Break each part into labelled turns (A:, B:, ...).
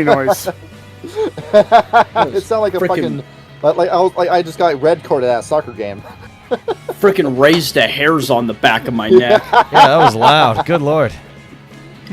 A: noise.
B: It sounded like a fucking I just got red carded at a soccer game.
C: Freaking raised the hairs on the back of my neck.
D: Yeah, that was loud. Good lord.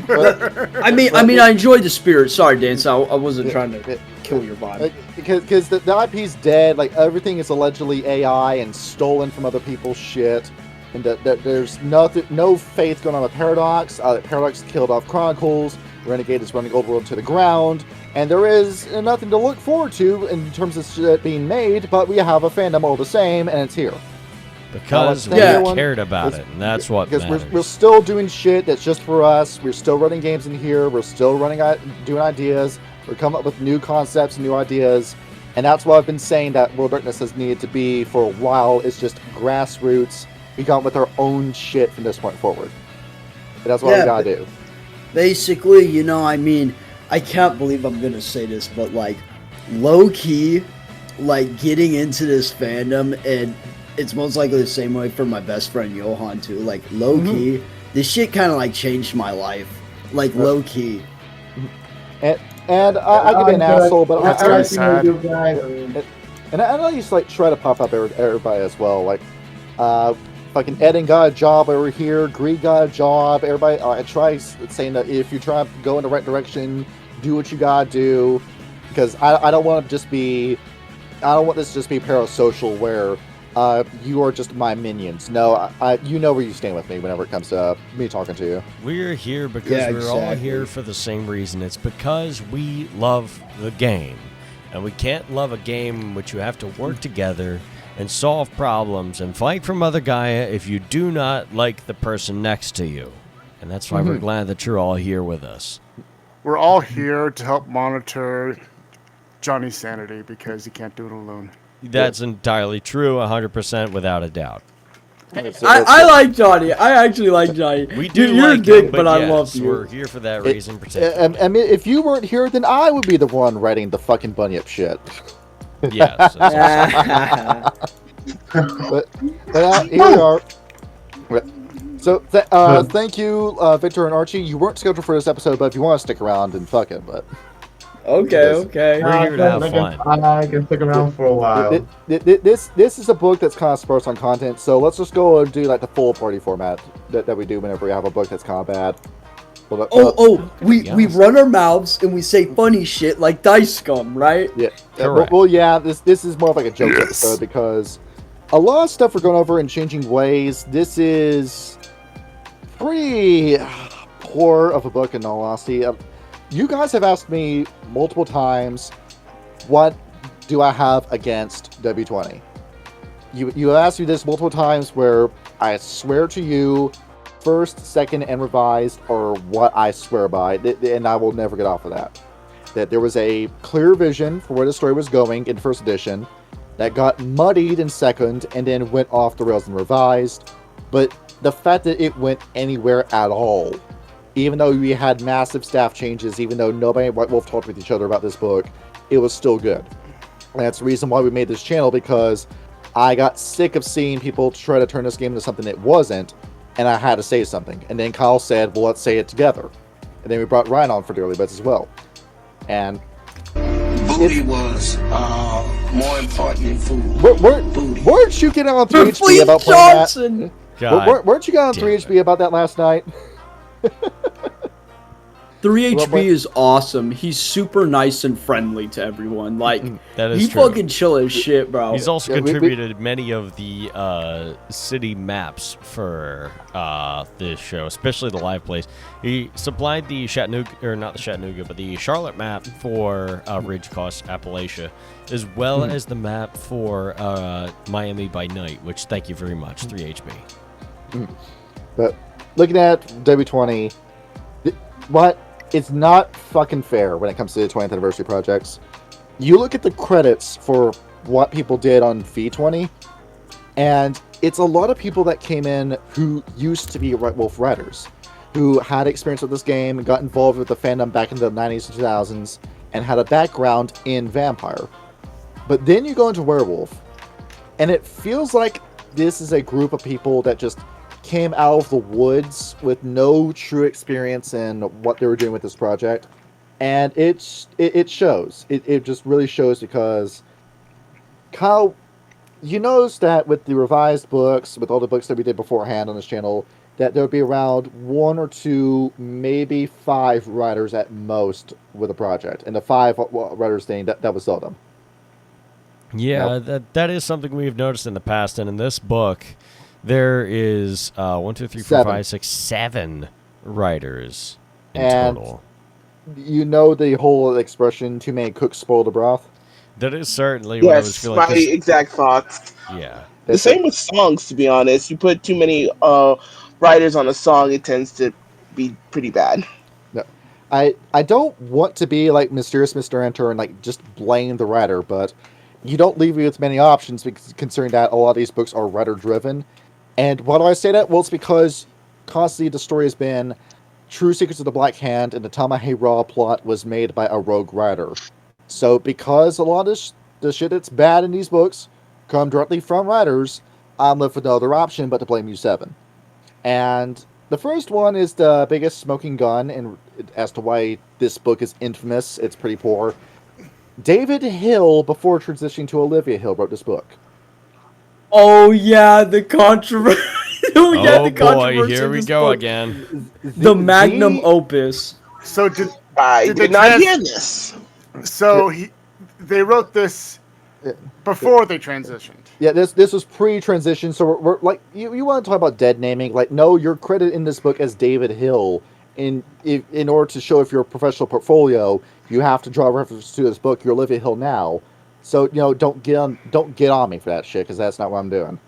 C: I mean, I enjoyed the spirit. Sorry, Dan. So I wasn't trying to kill your vibe.
B: Because the IP's dead. Like, everything is allegedly AI and stolen from other people's shit. And there's no faith going on with Paradox. Paradox killed off Chronicles. Renegade is running Old World to the ground. And there is nothing to look forward to in terms of shit being made. But we have a fandom all the same, and it's here.
D: Because we cared about it, and that's what matters.
B: Because we're still doing shit that's just for us. We're still running games in here. We're still doing ideas. We're coming up with new concepts and new ideas. And that's what I've been saying that World Darkness has needed to be for a while. It's just grassroots. We got with our own shit from this point forward. And that's what we gotta do.
C: Basically, I mean, I can't believe I'm gonna say this, but like, low-key, like, getting into this fandom, and it's most likely the same way for my best friend Johan too. Like, low-key, this shit kind of like changed my life. Like, low-key.
B: And I could be an asshole, but
A: That's
B: I
A: very
B: like
A: sad.
B: and I used to like try to pop up everybody as well. Like, fucking Eden got a job over here. Greed got a job. Everybody, I try saying that if you try to go in the right direction, do what you gotta do. Because I don't want this to just be parasocial where you are just my minions. No, you know where you stand with me whenever it comes to me talking to you.
D: We're here because we're all here for the same reason. It's because we love the game. And we can't love a game in which you have to work together and solve problems and fight for Mother Gaia if you do not like the person next to you. And that's why we're glad that you're all here with us.
A: We're all here to help monitor Johnny's sanity because he can't do it alone.
D: That's entirely true, 100% without a doubt.
C: I like Johnny. I actually like Johnny.
D: We do
C: You're
D: like
C: a dick,
D: him,
C: but I
D: yes,
C: love you.
D: We're here for that reason, particularly.
B: I mean, if you weren't here, then I would be the one writing the fucking bunny up shit.
D: Yes.
B: but here we are. So thank you, Victor and Archie. You weren't scheduled for this episode, but if you want to stick around, then fuck it. But
C: okay.
D: We're here to have fun.
E: I can stick around for a while.
B: This is a book that's kind of sparse on content, so let's just go and do like the full party format that we do whenever we have a book that's kind of bad.
C: We run our mouths and we say funny shit like Dice Scum, right?
B: Yeah.
D: Correct.
B: Well, yeah. This is more of like a joke episode because a lot of stuff we're going over in changing ways. This is pretty poor of a book, in all honesty. You guys have asked me multiple times, what do I have against W20? You have asked me this multiple times where I swear to you, first, second, and revised are what I swear by, and I will never get off of that. That there was a clear vision for where the story was going in first edition, that got muddied in second, and then went off the rails in revised. But the fact that it went anywhere at all, even though we had massive staff changes, even though nobody at White Wolf talked with each other about this book, it was still good. And that's the reason why we made this channel, because I got sick of seeing people try to turn this game into something it wasn't, and I had to say something. And then Kyle said, well, let's say it together. And then we brought Ryan on for the early bets as well. And
F: Booty was more important than food.
B: Weren't you getting on 3HP about playing that? Weren't you getting on 3HP about that last night?
C: 3HP is awesome. He's super nice and friendly to everyone. Like,
D: that is
C: he
D: true.
C: fucking chill as shit, bro.
D: He's also contributed many of the city maps for this show, especially the live plays. He supplied the Chattanooga, or not the Chattanooga, but the Charlotte map for Ridge Coast Appalachia, as well as the map for Miami by Night, which, thank you very much, 3HB.
B: But looking at W20, it's not fucking fair when it comes to the 20th anniversary projects. You look at the credits for what people did on V20, and it's a lot of people that came in who used to be White Wolf writers, who had experience with this game, got involved with the fandom back in the 90s and 2000s, and had a background in Vampire. But then you go into Werewolf, and it feels like this is a group of people that just came out of the woods with no true experience in what they were doing with this project, and it shows. It just really shows because Kyle, you notice that with the revised books, with all the books that we did beforehand on this channel, that there would be around 1 or 2, maybe 5 writers at most with a project, and the 5 writers thing that was seldom.
D: Yeah, that is something we've noticed in the past, and in this book, there is 1, 2, 3, 4,
B: 7.
D: 5, 6, 7 writers in
B: And
D: total.
B: you know the whole expression, too many cooks spoil the broth?
D: That is certainly what I was
G: Yes,
D: feeling.
G: my
D: 'Cause-
G: exact thoughts.
D: yeah.
G: The same with songs, to be honest. You put too many writers on a song, it tends to be pretty bad.
B: No. I don't want to be like Mysterious Mr. Enter and like just blame the writer, but you don't leave me with many options because considering that a lot of these books are writer driven. And why do I say that? Well, it's because constantly the story has been True Secrets of the Black Hand and the Tamahe Raw plot was made by a rogue writer. So because a lot of the shit that's bad in these books come directly from writers, I'm left with no other option but to blame U7. And the first one is the biggest smoking gun and as to why this book is infamous. It's pretty poor. David Hill, before transitioning to Olivia Hill, wrote this book.
C: Oh yeah, the controversy.
D: Oh boy, here we go again.
C: The magnum opus.
A: So did
G: I
A: Did
G: did
A: the
G: not
A: trans-
G: hear this.
A: so they wrote this before they transitioned.
B: Yeah, this was pre-transition, so we're like, you want to talk about dead naming? Like, no, you're credited in this book as David Hill. In order to show if you're a professional portfolio, you have to draw reference to this book. You're Olivia Hill now, so don't get on me for that shit because that's not what I'm doing.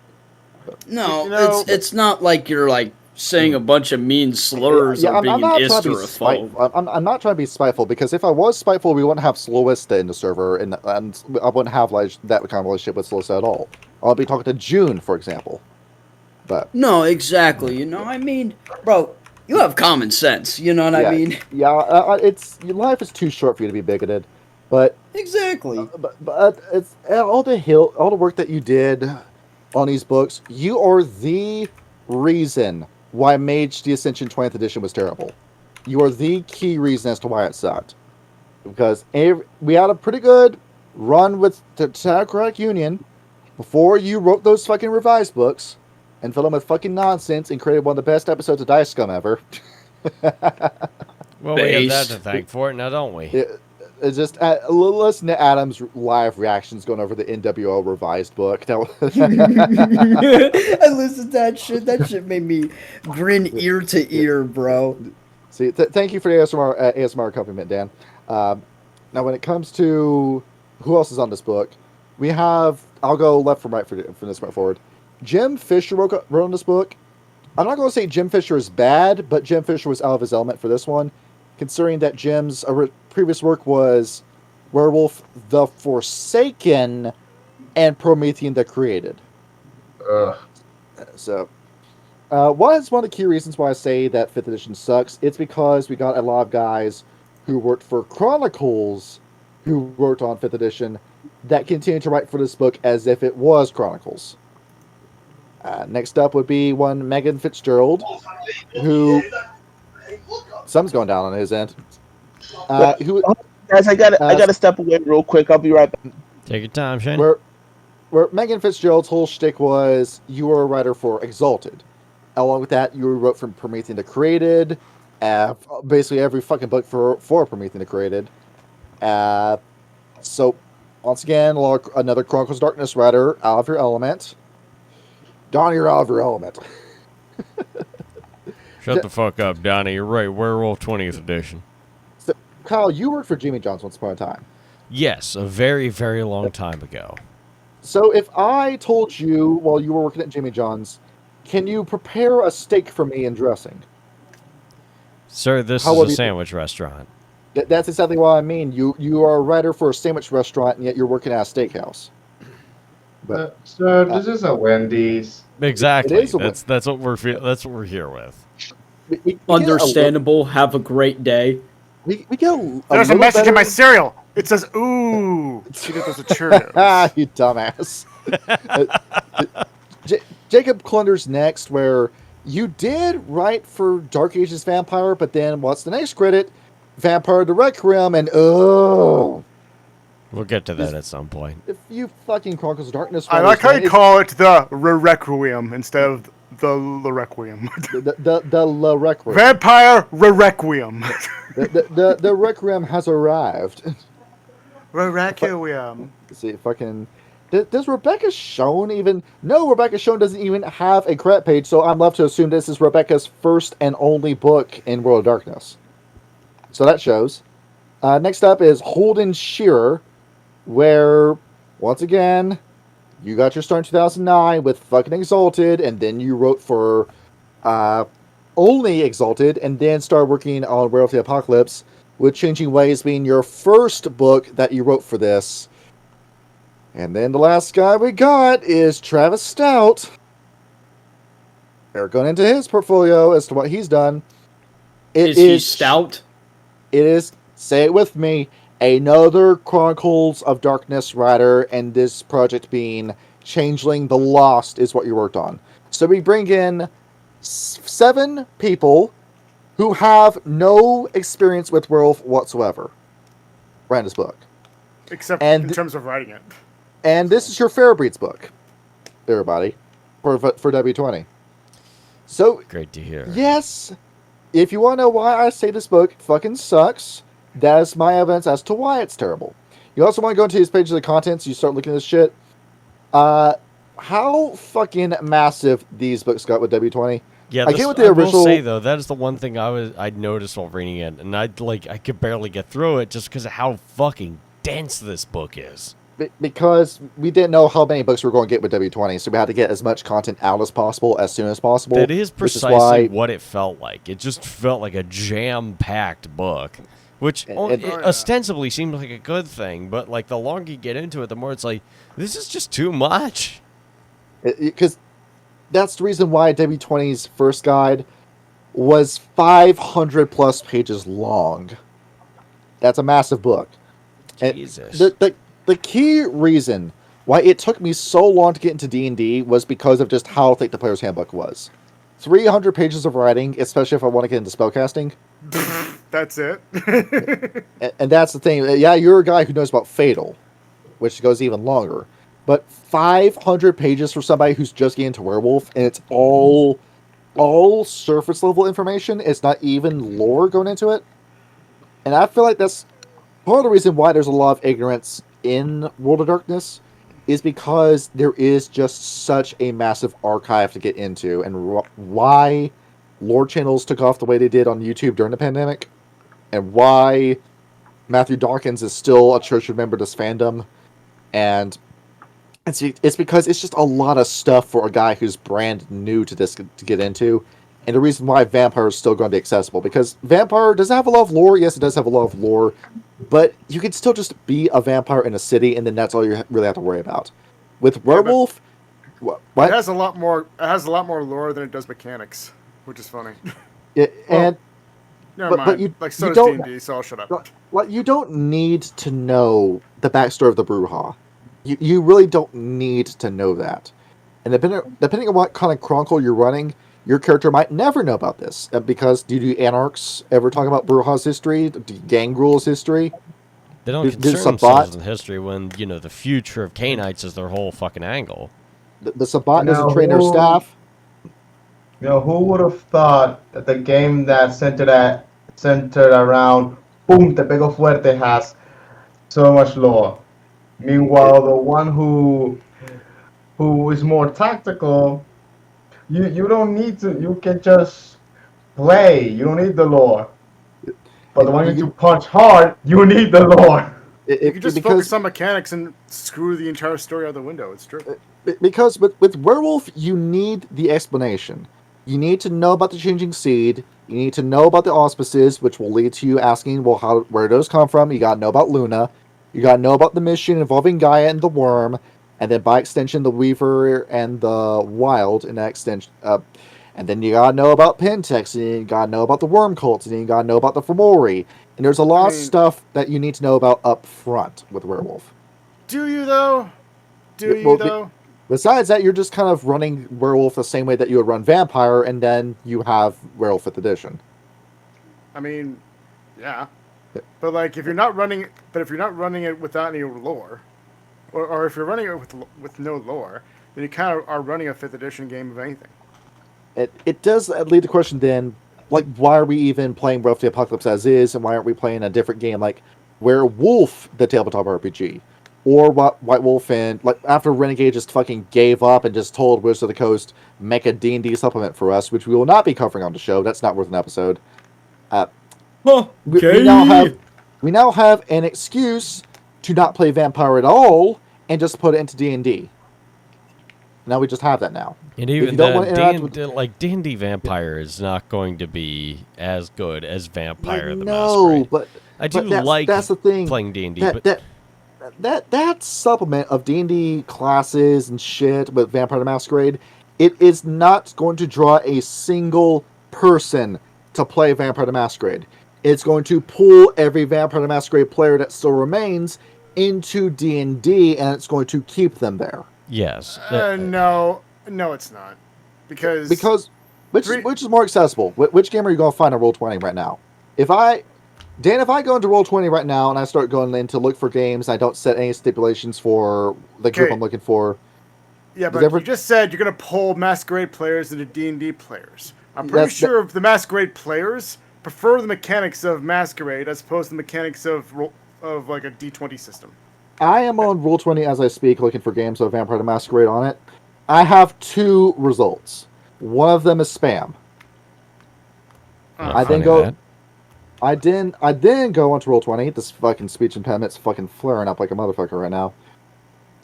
C: No,
A: You know-
C: it's not like you're like saying a bunch of mean slurs or being an ist or a foe.
B: I'm not trying to be spiteful because if I was spiteful, we wouldn't have Slowista in the server, and I wouldn't have like that kind of relationship with Slowista at all. I'll be talking to June, for example. But
C: No, exactly. You know, I mean, bro, you have common sense. You know what I mean?
B: yeah, it's your life is too short for you to be bigoted. But
C: Exactly.
B: but it's all the work that you did on these books. You are the reason why Mage the Ascension 20th edition was terrible. You are the key reason as to why it sucked. Because we had a pretty good run with the Tacratic Union before you wrote those fucking revised books and filled them with fucking nonsense and created one of the best episodes of Dice Scum ever.
D: Well, we have that
C: Based.
D: to thank for it now, don't we?
B: It's just listen to Adam's live reactions going over the NWO revised book.
C: I listened to that shit. That shit made me grin ear to ear, bro.
B: See, thank you for the ASMR accompaniment, Dan. Now, when it comes to who else is on this book, we have. I'll go left from right from this point forward. Jim Fisher wrote on this book. I'm not going to say Jim Fisher is bad, but Jim Fisher was out of his element for this one, considering that Jim's previous work was Werewolf, The Forsaken, and Promethean the Created.
E: Ugh.
B: So, one of the key reasons why I say that 5th edition sucks, it's because we got a lot of guys who worked for Chronicles who worked on 5th edition that continue to write for this book as if it was Chronicles. Next up would be one Megan Fitzgerald, who something's going down on his end. Who
G: Guys, I gotta step away real quick. I'll be right back.
D: Take your time, Shanny.
B: where Megan Fitzgerald's whole shtick was you were a writer for Exalted. Along with that, you wrote from Promethean the Created, basically every fucking book for Promethean the Created. So, once again, another Chronicles of Darkness writer, out of your element. Donnie, you're out of your element.
D: Shut the fuck up, Donnie. You're right. Werewolf 20th edition.
B: So, Kyle, you worked for Jimmy John's once upon a time.
D: Yes, a very, very long time ago.
B: So, if I told you while you were working at Jimmy John's, can you prepare a steak for me in dressing?
D: Sir, this
B: How
D: is
B: would
D: a
B: you-
D: sandwich restaurant.
B: That's exactly what I mean. You are a writer for a sandwich restaurant, and yet you're working at a steakhouse. But
E: So this is a Wendy's.
D: Exactly.
B: It is a-
D: That's what we're here with.
B: we get
C: Understandable. Have a great day.
B: We get a
A: There's a
B: little
A: message in my
B: better-
A: cereal. It says, "Ooh." See that those are Cheerios.
B: Ah, you dumbass. Jacob Klunder's next, where you did write for Dark Ages Vampire, but then what's the next credit? Vampire the Requiem, and oh,
D: We'll get to that at some point.
B: if you fucking Chronicles of Darkness,
A: I like how you call it the Requiem instead of the Requiem.
B: the La Requiem.
A: Vampire Requiem.
B: The Requiem has arrived.
A: Requiem.
B: See, fucking. Does Rebecca Schoen even? No, Rebecca Schoen doesn't even have a credit page, so I'm left to assume this is Rebecca's first and only book in World of Darkness. So that shows. Next up is Holden Shearer, where, once again, you got your start in 2009 with fucking Exalted, and then you wrote for only Exalted, and then started working on Werewolf the Apocalypse, with Changing Ways being your first book that you wrote for this. And then the last guy we got is Travis Stout. We're going into his portfolio as to what he's done.
C: Is he stout?
B: It is, say it with me, another Chronicles of Darkness writer, and this project being Changeling the Lost is what you worked on. So we bring in 7 people who have no experience with Werewolf whatsoever. Writing this book.
A: Except in terms of writing it.
B: And this is your Fairbreeds book, everybody, for W20. So,
D: Great to hear.
B: yes, if you want to know why I say this book fucking sucks, that is my evidence as to why it's terrible. You also want to go into these pages of contents, you start looking at this shit. How fucking massive these books got with W20.
D: Yeah,
B: I get what the original.
D: will say though, that is the one thing I noticed while reading it, and I could barely get through it just because of how fucking dense this book is.
B: Because we didn't know how many books we were going to get with W20, so we had to get as much content out as possible as soon as possible.
D: That is precisely what it felt like. It just felt like a jam-packed book, which ostensibly seemed like a good thing, but like the longer you get into it, the more it's like, this is just too much.
B: Because that's the reason why W20's first guide was 500 plus pages long. That's a massive book.
D: Jesus.
B: The key reason why it took me so long to get into D&D was because of just how thick the player's handbook was. 300 pages of writing, especially if I want to get into spellcasting.
A: That's it.
B: And that's the thing. Yeah, you're a guy who knows about Fatal, which goes even longer. But 500 pages for somebody who's just getting into Werewolf, and it's all surface level information. It's not even lore going into it. And I feel like that's part of the reason why there's a lot of ignorance in World of Darkness, is because there is just such a massive archive to get into, and why lore channels took off the way they did on YouTube during the pandemic, and why Matthew Dawkins is still a treasured member of this fandom. And it's because it's just a lot of stuff for a guy who's brand new to this to get into. And the reason why Vampire is still going to be accessible, because Vampire does have a lot of lore. Yes, it does have a lot of lore, but you can still just be a vampire in a city, and then that's all you really have to worry about. With Werewolf, what?
A: It has a lot more. It has a lot more lore than it does mechanics, which is funny.
B: Never
A: mind.
B: But you,
A: like so
B: you
A: does
B: don't,
A: D&D, so I'll shut up.
B: Like, you don't need to know the backstory of the Bruja. You really don't need to know that. And depending on what kind of chronicle you're running, your character might never know about this. Because do Anarchs ever talk about Bruja's history? Do Gangrel's history?
D: They don't concern themselves in history when, the future of Canaanites is their whole fucking angle.
B: The Sabbat doesn't train their staff.
E: Who would have thought that the game that centered around Boom Te Pego Fuerte has so much lore? Meanwhile, the one who is more tactical, you don't need to. You can just play. You don't need the lore. But the one you punch hard, you need the lore.
A: You can just focus on mechanics and screw the entire story out the window. It's true.
B: Because with Werewolf, you need the explanation. You need to know about the changing seed. You need to know about the auspices, which will lead to you asking, well, where do those come from? You gotta know about Luna. You gotta know about the mission involving Gaia and the Worm, and then by extension, the Weaver and the Wild in that extension. And then you gotta know about Pentex, and you gotta know about the Worm cults, and then you gotta know about the Fomori. And there's a lot of stuff that you need to know about up front with Werewolf.
A: Do you though? Though?
B: Besides that, you're just kind of running Werewolf the same way that you would run Vampire, and then you have Werewolf 5th edition.
A: I mean, yeah. But like, if you're not running it without any lore, or if you're running it with no lore, then you kind of are running a 5th edition game of anything.
B: It does lead the question then, like, why are we even playing Werewolf the Apocalypse as is, and why aren't we playing a different game like Werewolf the Tabletop RPG? Or White Wolf, and like after Renegade just fucking gave up and just told Wizards of the Coast, make a D&D supplement for us, which we will not be covering on the show. That's not worth an episode. We now have an excuse to not play Vampire at all and just put it into D&D. Now we just have that now.
D: And even that, D&D Vampire is not going to be as good as Vampire the Masquerade.
B: But
D: I do
B: that's the thing.
D: Playing D&D,
B: that supplement of D&D classes and shit with Vampire the Masquerade, it is not going to draw a single person to play Vampire the Masquerade. It's going to pull every Vampire the Masquerade player that still remains into D&D, and it's going to keep them there.
D: Yes.
A: No, it's not. Because
B: which is more accessible? Which game are you going to find on Roll20 right now? If I go into Roll20 right now and I start going in to look for games, I don't set any stipulations for the group I'm looking for.
A: Yeah, but you just said you're going to pull Masquerade players into D&D players. I'm pretty sure the Masquerade players prefer the mechanics of Masquerade as opposed to the mechanics of like a D20 system.
B: I am on Roll20 as I speak, looking for games with Vampire the Masquerade on it. I have 2 results. One of them is spam. I then go onto Roll20. This fucking speech impediment is fucking flaring up like a motherfucker right now.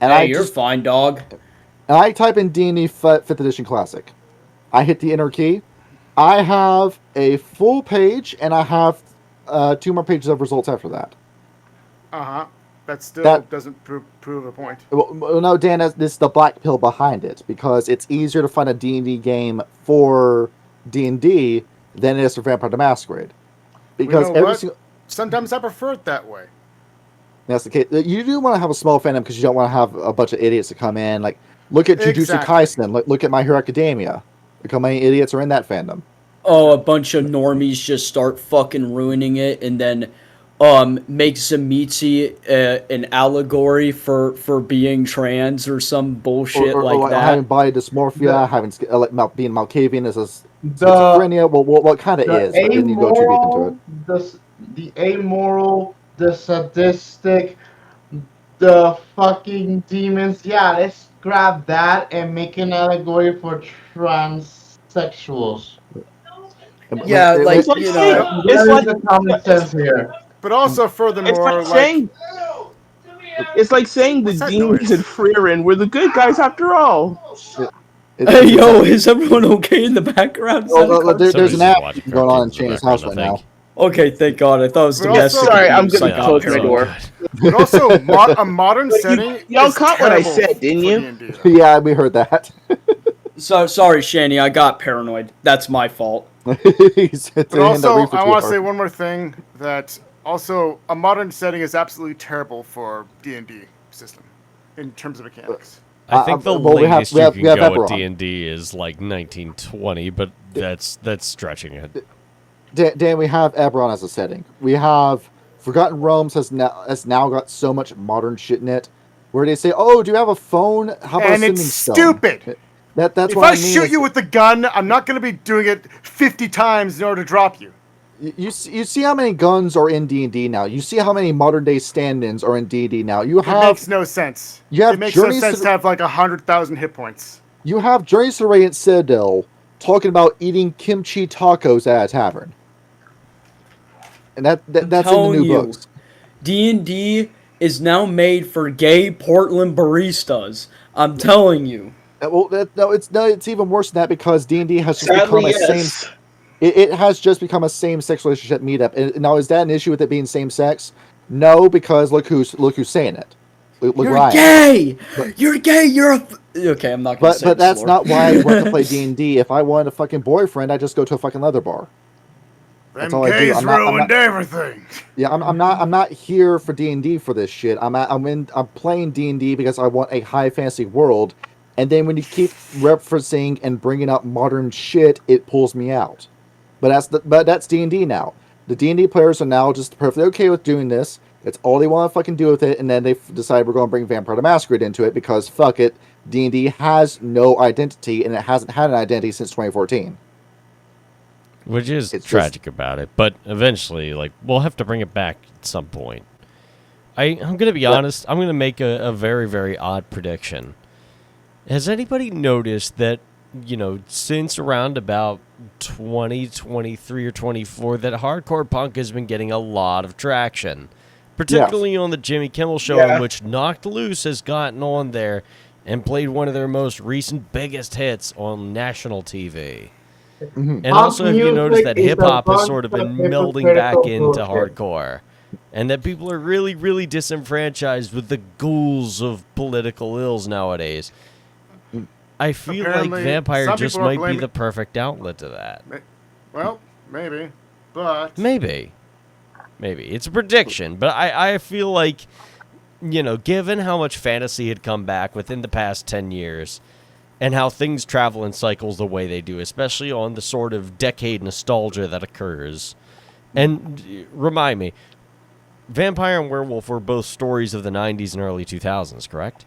B: And
C: you're fine, dog.
B: And I type in D&D 5th Edition Classic. I hit the enter key. I have a full page, and I have 2 more pages of results after that.
A: That still doesn't prove a point.
B: Well, no, Dan, this is the black pill behind it, because it's easier to find a D&D game for D&D than it is for Vampire the Masquerade. Because
A: sometimes I prefer it that way.
B: That's the case. You do want to have a small fandom because you don't want to have a bunch of idiots to come in. Like, look at Jujutsu Kaisen. Look at My Hero Academia. Look how many idiots are in that fandom.
C: Oh, a bunch of normies just start fucking ruining it, and then make Zemitzi an allegory for being trans or some bullshit
B: or
C: that.
B: Having body dysmorphia, having being Malkavian is schizophrenia. Well, what kind of is? But then you go too deep into it.
E: The amoral, the sadistic, the fucking demons. Yeah, let's grab that and make an allegory for transsexuals.
C: Yeah,
E: it's like the common sense here.
A: But also, furthermore,
G: it's like saying the demons in Freerin were the good guys after all.
C: Hey, yo, is everyone okay in the background?
B: There's an app going on in Shane's house right now.
C: Okay, thank God. I thought it was domestic.
G: Sorry, I'm going to close my door.
A: But also, a modern setting.
G: Y'all caught what I said, didn't you?
B: Yeah, we heard that.
C: So sorry, Shanny. I got paranoid. That's my fault.
A: But also, I want to say one more thing. That also, a modern setting is absolutely terrible for D&D system in terms of mechanics.
D: I think the latest you can go with D&D is like 1920, but that's stretching it.
B: Dan, we have Eberron as a setting. We have Forgotten Realms has now got so much modern shit in it, where they say, "Oh, do you have a phone? How about
A: and
B: a
A: it's
B: stone?"
A: Stupid.
B: That's
A: if
B: what I
A: I
B: mean.
A: shoot you with the gun, I'm not going to be doing it 50 times in order to drop you.
B: You see how many guns are in D&D now. You see how many modern day stand-ins are in D&D now. It makes
A: no sense.
B: It
A: makes no sense to have like 100,000 hit points.
B: You have Journeys to the Radiant Citadel talking about eating kimchi tacos at a tavern. And that's in the new books.
C: D&D is now made for gay Portland baristas. I'm telling you.
B: Well, it's even worse than that, because D&D has just become a same. It has just become a same-sex relationship meetup. And now, is that an issue with it being same-sex? No, because look who's saying it.
C: You're gay. You're gay. Okay, I'm not gonna say.
B: But that's not why I went to play D&D. If I wanted a fucking boyfriend, I just go to a fucking leather bar.
A: That's all I do. Ruined everything.
B: Yeah, I'm not here for D&D for this shit. I'm playing D&D because I want a high fantasy world, and then when you keep referencing and bringing up modern shit, it pulls me out. But that's D&D now. The D&D players are now just perfectly okay with doing this. It's all they want to fucking do with it, and then they decide we're going to bring Vampire the Masquerade into it because fuck it, D&D has no identity, and it hasn't had an identity since 2014.
D: Which is
B: It's
D: tragic about it, but eventually, like, we'll have to bring it back at some point. I'm going to be honest, I'm going to make a very, very odd prediction. Has anybody noticed that, since around about 2023 or 24, that hardcore punk has been getting a lot of traction? Particularly on the Jimmy Kimmel show, in which Knocked Loose has gotten on there and played one of their most recent biggest hits on national TV.
B: Mm-hmm.
D: And also, have you noticed that
E: Music is
D: hip-hop
E: a
D: has sort of been
E: bunch of
D: melding back
E: hypocritical
D: into
E: bullshit.
D: hardcore? And that people are really, really disenfranchised with the ghouls of political ills nowadays. I feel
A: Apparently,
D: like Vampire
A: some
D: just
A: people are
D: might be
A: blaming-
D: the perfect outlet to that.
A: Well, maybe, but
D: Maybe. It's a prediction, but I feel like, given how much fantasy had come back within the past 10 years, and how things travel in cycles the way they do, especially on the sort of decade nostalgia that occurs. And remind me, Vampire and Werewolf were both stories of the 90s and early 2000s, correct?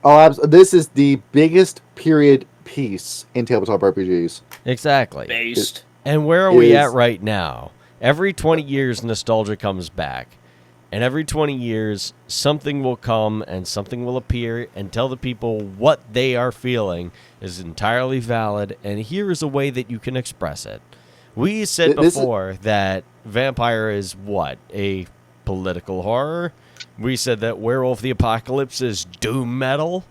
B: Oh, this is the biggest period piece in tabletop RPGs.
D: Exactly.
C: Based.
D: And where are we
B: is-
D: at right now? Every 20 years, nostalgia comes back. And every 20 years, something will come and something will appear and tell the people what they are feeling is entirely valid. And here is a way that you can express it. We said
B: This is-
D: before that Vampire is what? A political horror? We said that Werewolf the Apocalypse is doom metal?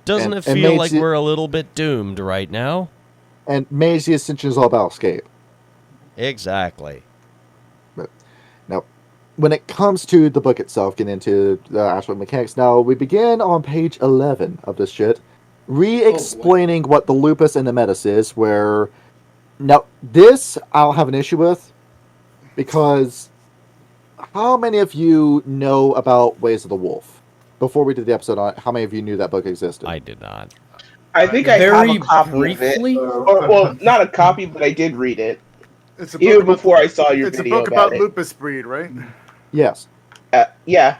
D: Doesn't
B: And-
D: it
B: and
D: feel
B: makes
D: like
B: it-
D: we're a little bit doomed right now?
B: And Mage the Ascension is all about escape.
D: Exactly.
B: Now, when it comes to the book itself, getting into the actual mechanics, now we begin on page 11 of this shit, re-explaining what the lupus and the metis is, where... Now, this I'll have an issue with, because how many of you know about Ways of the Wolf? Before we did the episode on it, how many of you knew that book existed?
D: I did not.
G: I think I have
C: Very
G: a copy
C: briefly.
G: of it. Or, well, not a copy, but I did read it.
A: it's a
G: Even
A: book about,
G: before I saw your
A: it's a
G: video
A: book about
G: it.
A: lupus breed, right?
B: Yes.
G: Yeah.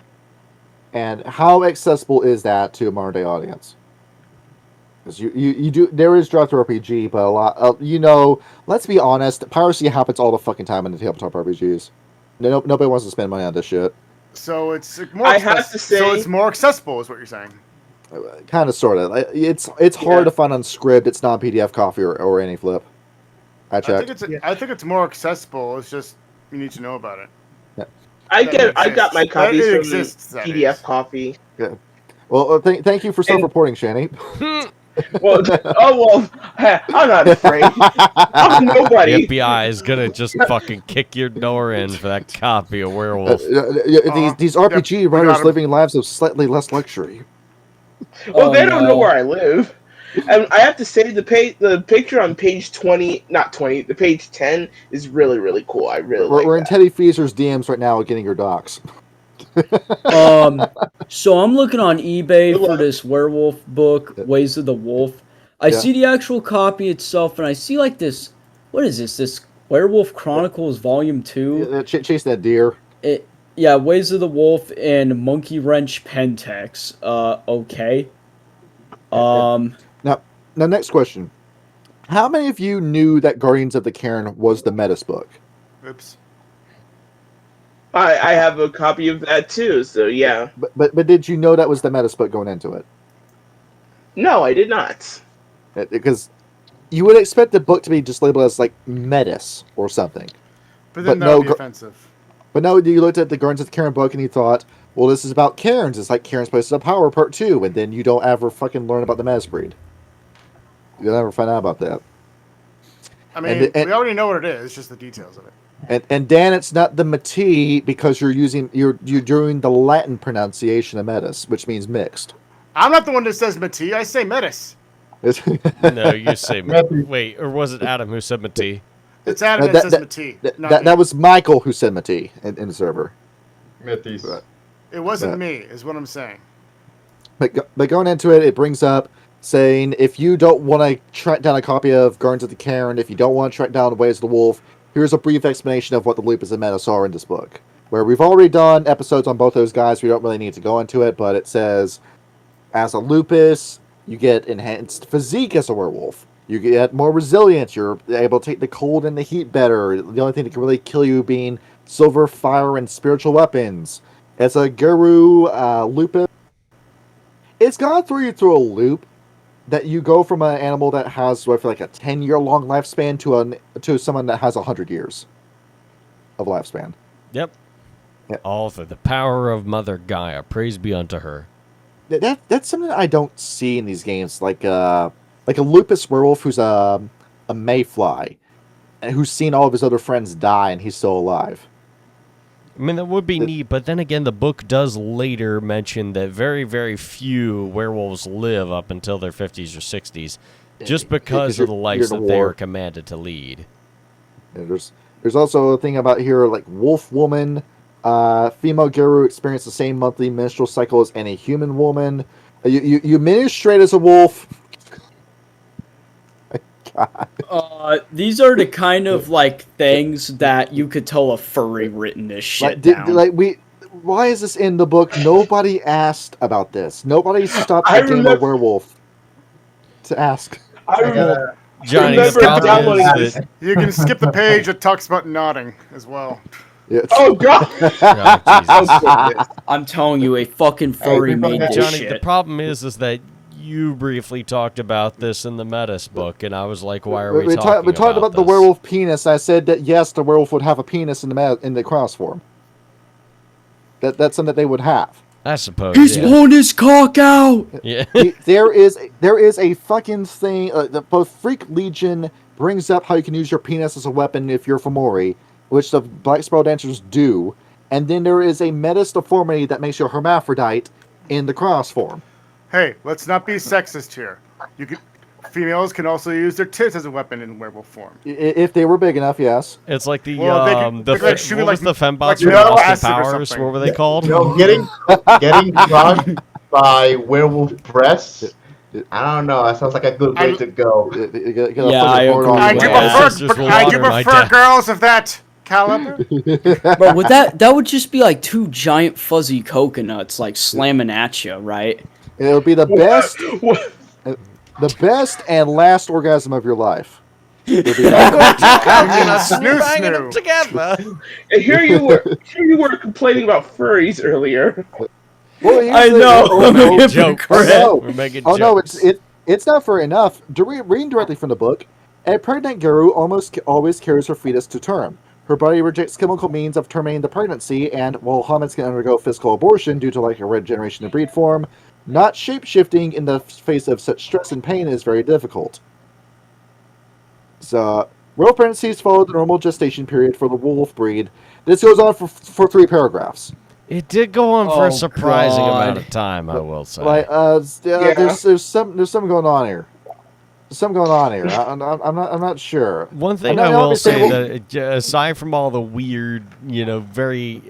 B: And how accessible is that to a modern day audience? Because you do, there is draft RPG, but a lot, let's be honest, piracy happens all the fucking time in the tabletop RPGs. Nobody wants to spend money on this shit.
A: So it's more.
G: I have to say-
A: so it's more accessible, is what you're saying.
B: Kind of, sort of. It's hard to find on Scribd. It's not PDF Coffee or any flip. I checked.
A: I think it's more accessible. It's just you need to know about it.
G: I
A: That
G: got my
A: exists.
G: copies
A: It
G: from
A: exists, that
G: PDF
A: is.
G: Coffee.
B: Well, thank you for self-reporting, Shanny.
G: Well, I'm not afraid. I'm
D: The
G: nobody.
D: FBI is gonna just fucking kick your door in for that copy of Werewolf.
B: These RPG
A: yep, we
B: writers
A: got 'em.
B: living lives of slightly less luxury.
G: Well,
C: Oh,
G: they don't know
C: no.
G: where I live. And I have to say, the picture on page 20, not 20, the page 10 is really, really cool. I really like
B: We're in
G: that.
B: Teddy Feaser's DMs right now getting your docs.
C: So I'm looking on eBay
G: Good
C: for
G: luck.
C: this werewolf book, Ways of the Wolf. I
B: Yeah.
C: see the actual copy itself, and I see like this. What is this? This Werewolf Chronicles Volume 2.
B: Chase that deer.
C: Yeah, Ways of the Wolf and Monkey Wrench Pentex. Okay.
B: Now, next question. How many of you knew that Guardians of the Cairn was the Metis book?
A: Oops.
G: I have a copy of that too, so yeah.
B: But did you know that was the Metis book going into it?
G: No, I did not.
B: Because you would expect the book to be just labeled as like Metis or something.
A: But then
B: But
A: that
B: no,
A: would be
B: go-
A: offensive.
B: But no, you looked at the Guardians of the Cairn book and you thought, well, this is about Cairns. It's like Cairns Places of Power Part 2. And then you don't ever fucking learn about the Metis breed. You'll never find out about that.
A: I mean,
B: and-
A: we already know what it is. It's just the details of it.
B: And Dan, it's not the Mati because you're doing the Latin pronunciation of Metis, which means mixed.
A: I'm not the one that says Mati. I say Metis.
D: No, you say wait, or was it Adam who said Mati?
A: It's Adam
B: No,
A: that says Mati. not me.
B: that was Michael who said Mati in the server.
E: Metis.
A: It wasn't
B: Yeah.
A: me, is what I'm saying.
B: But going into it, it brings up saying if you don't want to track down a copy of Guardians of the Cairn, if you don't want to track down Ways of the Wolf, here's a brief explanation of what the lupus and menace are in this book. Where we've already done episodes on both those guys, we don't really need to go into it, but it says, as a lupus, you get enhanced physique as a werewolf. You get more resilience. You're able to take the cold and the heat better. The only thing that can really kill you being silver, fire, and spiritual weapons. As a guru lupus, it's gone through you through a loop that you go from an animal that has what I feel like a 10-year long lifespan to someone that has 100 years of lifespan.
D: Yep.
B: Yeah.
D: All through the power of Mother Gaia. Praise be unto her.
B: That's something I don't see in these games, like a lupus werewolf who's a mayfly, and who's seen all of his other friends die and he's still alive.
D: I mean, that would be neat, but then again, the book does later mention that very, very few werewolves live up until their 50s or 60s, just because of the lives that they are commanded to lead.
B: And there's also a thing about here, like wolf woman, female guru experience the same monthly menstrual cycle as any human woman. You menstruate as a wolf.
H: These are the kind of like things that you could tell a furry written this shit down.
B: Why is this in the book? Nobody asked about this. Nobody stopped the game of werewolf to ask.
D: Johnny, the problem is that
A: You can skip the page that talks about nodding as well.
B: Yeah.
G: Oh God!
D: Oh, Jesus.
H: I'm telling you, a fucking furry made this
D: Johnny,
H: shit.
D: the problem is that you briefly talked about this in the Metis book, and I was like, "Why are we talking
B: We talked about the
D: this?
B: werewolf penis. I said that yes, the werewolf would have a penis in the cross form. That's something that they would have.
D: I suppose.
H: He's
D: Yeah.
H: pulling his cock out.
D: Yeah.
B: There is a fucking thing. Both Freak Legion brings up how you can use your penis as a weapon if you're Fomori, which the Black Spiral Dancers do, and then there is a Metis deformity that makes you a hermaphrodite in the cross form.
A: Hey, let's not be sexist here. Females can also use their tits as a weapon in werewolf form.
B: If they were big enough, yes.
D: It's like the
A: Well, they could shoot
D: what was the fembots
A: like
D: from
A: no
D: Austin
A: acid or
D: Powers?
A: something.
D: What were they called?
E: Getting crushed by werewolf breasts. I don't know. That sounds like a good way to go.
H: Yeah, I agree.
A: I do prefer girls of that caliber.
H: Bro, would that would just be like two giant fuzzy coconuts like slamming at you, right?
B: It would be the best, the best and last orgasm of your life.
A: Snoo snoo.
D: Together.
G: And here you were complaining about furries earlier.
B: Well,
H: I know.
D: Jokes. We're making jokes.
B: No, it's not fair enough. Reading directly from the book, a pregnant guru almost always carries her fetus to term. Her body rejects chemical means of terminating the pregnancy, and while hominids can undergo physical abortion due to like a regeneration in breed form, not shape-shifting in the face of such stress and pain is very difficult. So, real pregnancies follow the normal gestation period for the wolf breed. This goes on for 3 paragraphs.
D: It did go on for
H: Oh,
D: a surprising
H: God.
D: amount of time, I will say.
B: There's something going on here. I'm not sure.
D: One thing I will say that aside from all the weird, very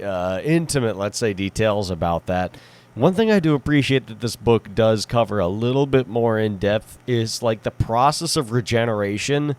D: intimate, let's say, details about that, one thing I do appreciate that this book does cover a little bit more in depth is like the process of regeneration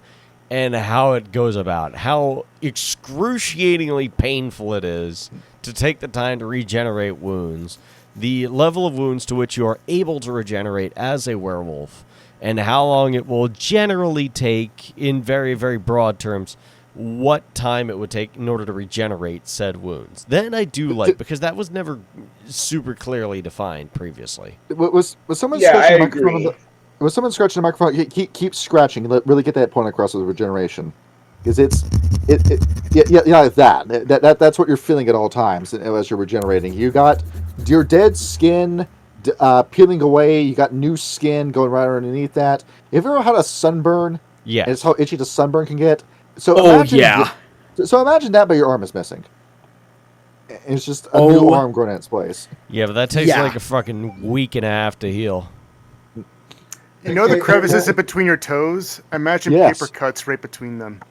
D: and how it goes about, how excruciatingly painful it is to take the time to regenerate wounds, the level of wounds to which you are able to regenerate as a werewolf, and how long it will generally take, in very, very broad terms, what time it would take in order to regenerate said wounds. Then I do like, because that was never super clearly defined previously.
B: Was someone
G: Yeah,
B: scratching
G: I
B: the microphone?
G: agree.
B: Was someone scratching the microphone? Keep scratching. Really get that point across with regeneration, because that's what you're feeling at all times as you're regenerating. You got your dead skin peeling away. You got new skin going right underneath that. Have you ever had a sunburn?
D: Yeah.
B: And it's how itchy the sunburn can get. So
H: imagine
B: that, but your arm is missing. It's just a new arm growing in its place.
D: Yeah, but that takes like a fucking week and a half to heal.
A: You know the crevices in between your toes? Imagine paper cuts right between them.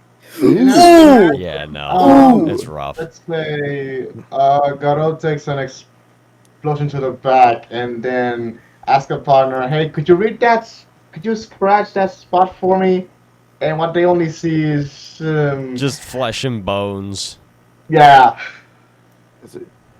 H: Ooh.
D: Yeah, no. It's rough.
E: Let's say Garo takes an explosion to the back and then ask a partner, hey, could you read that? Could you scratch that spot for me? and what they only see is
D: Just flesh and bones.
E: yeah.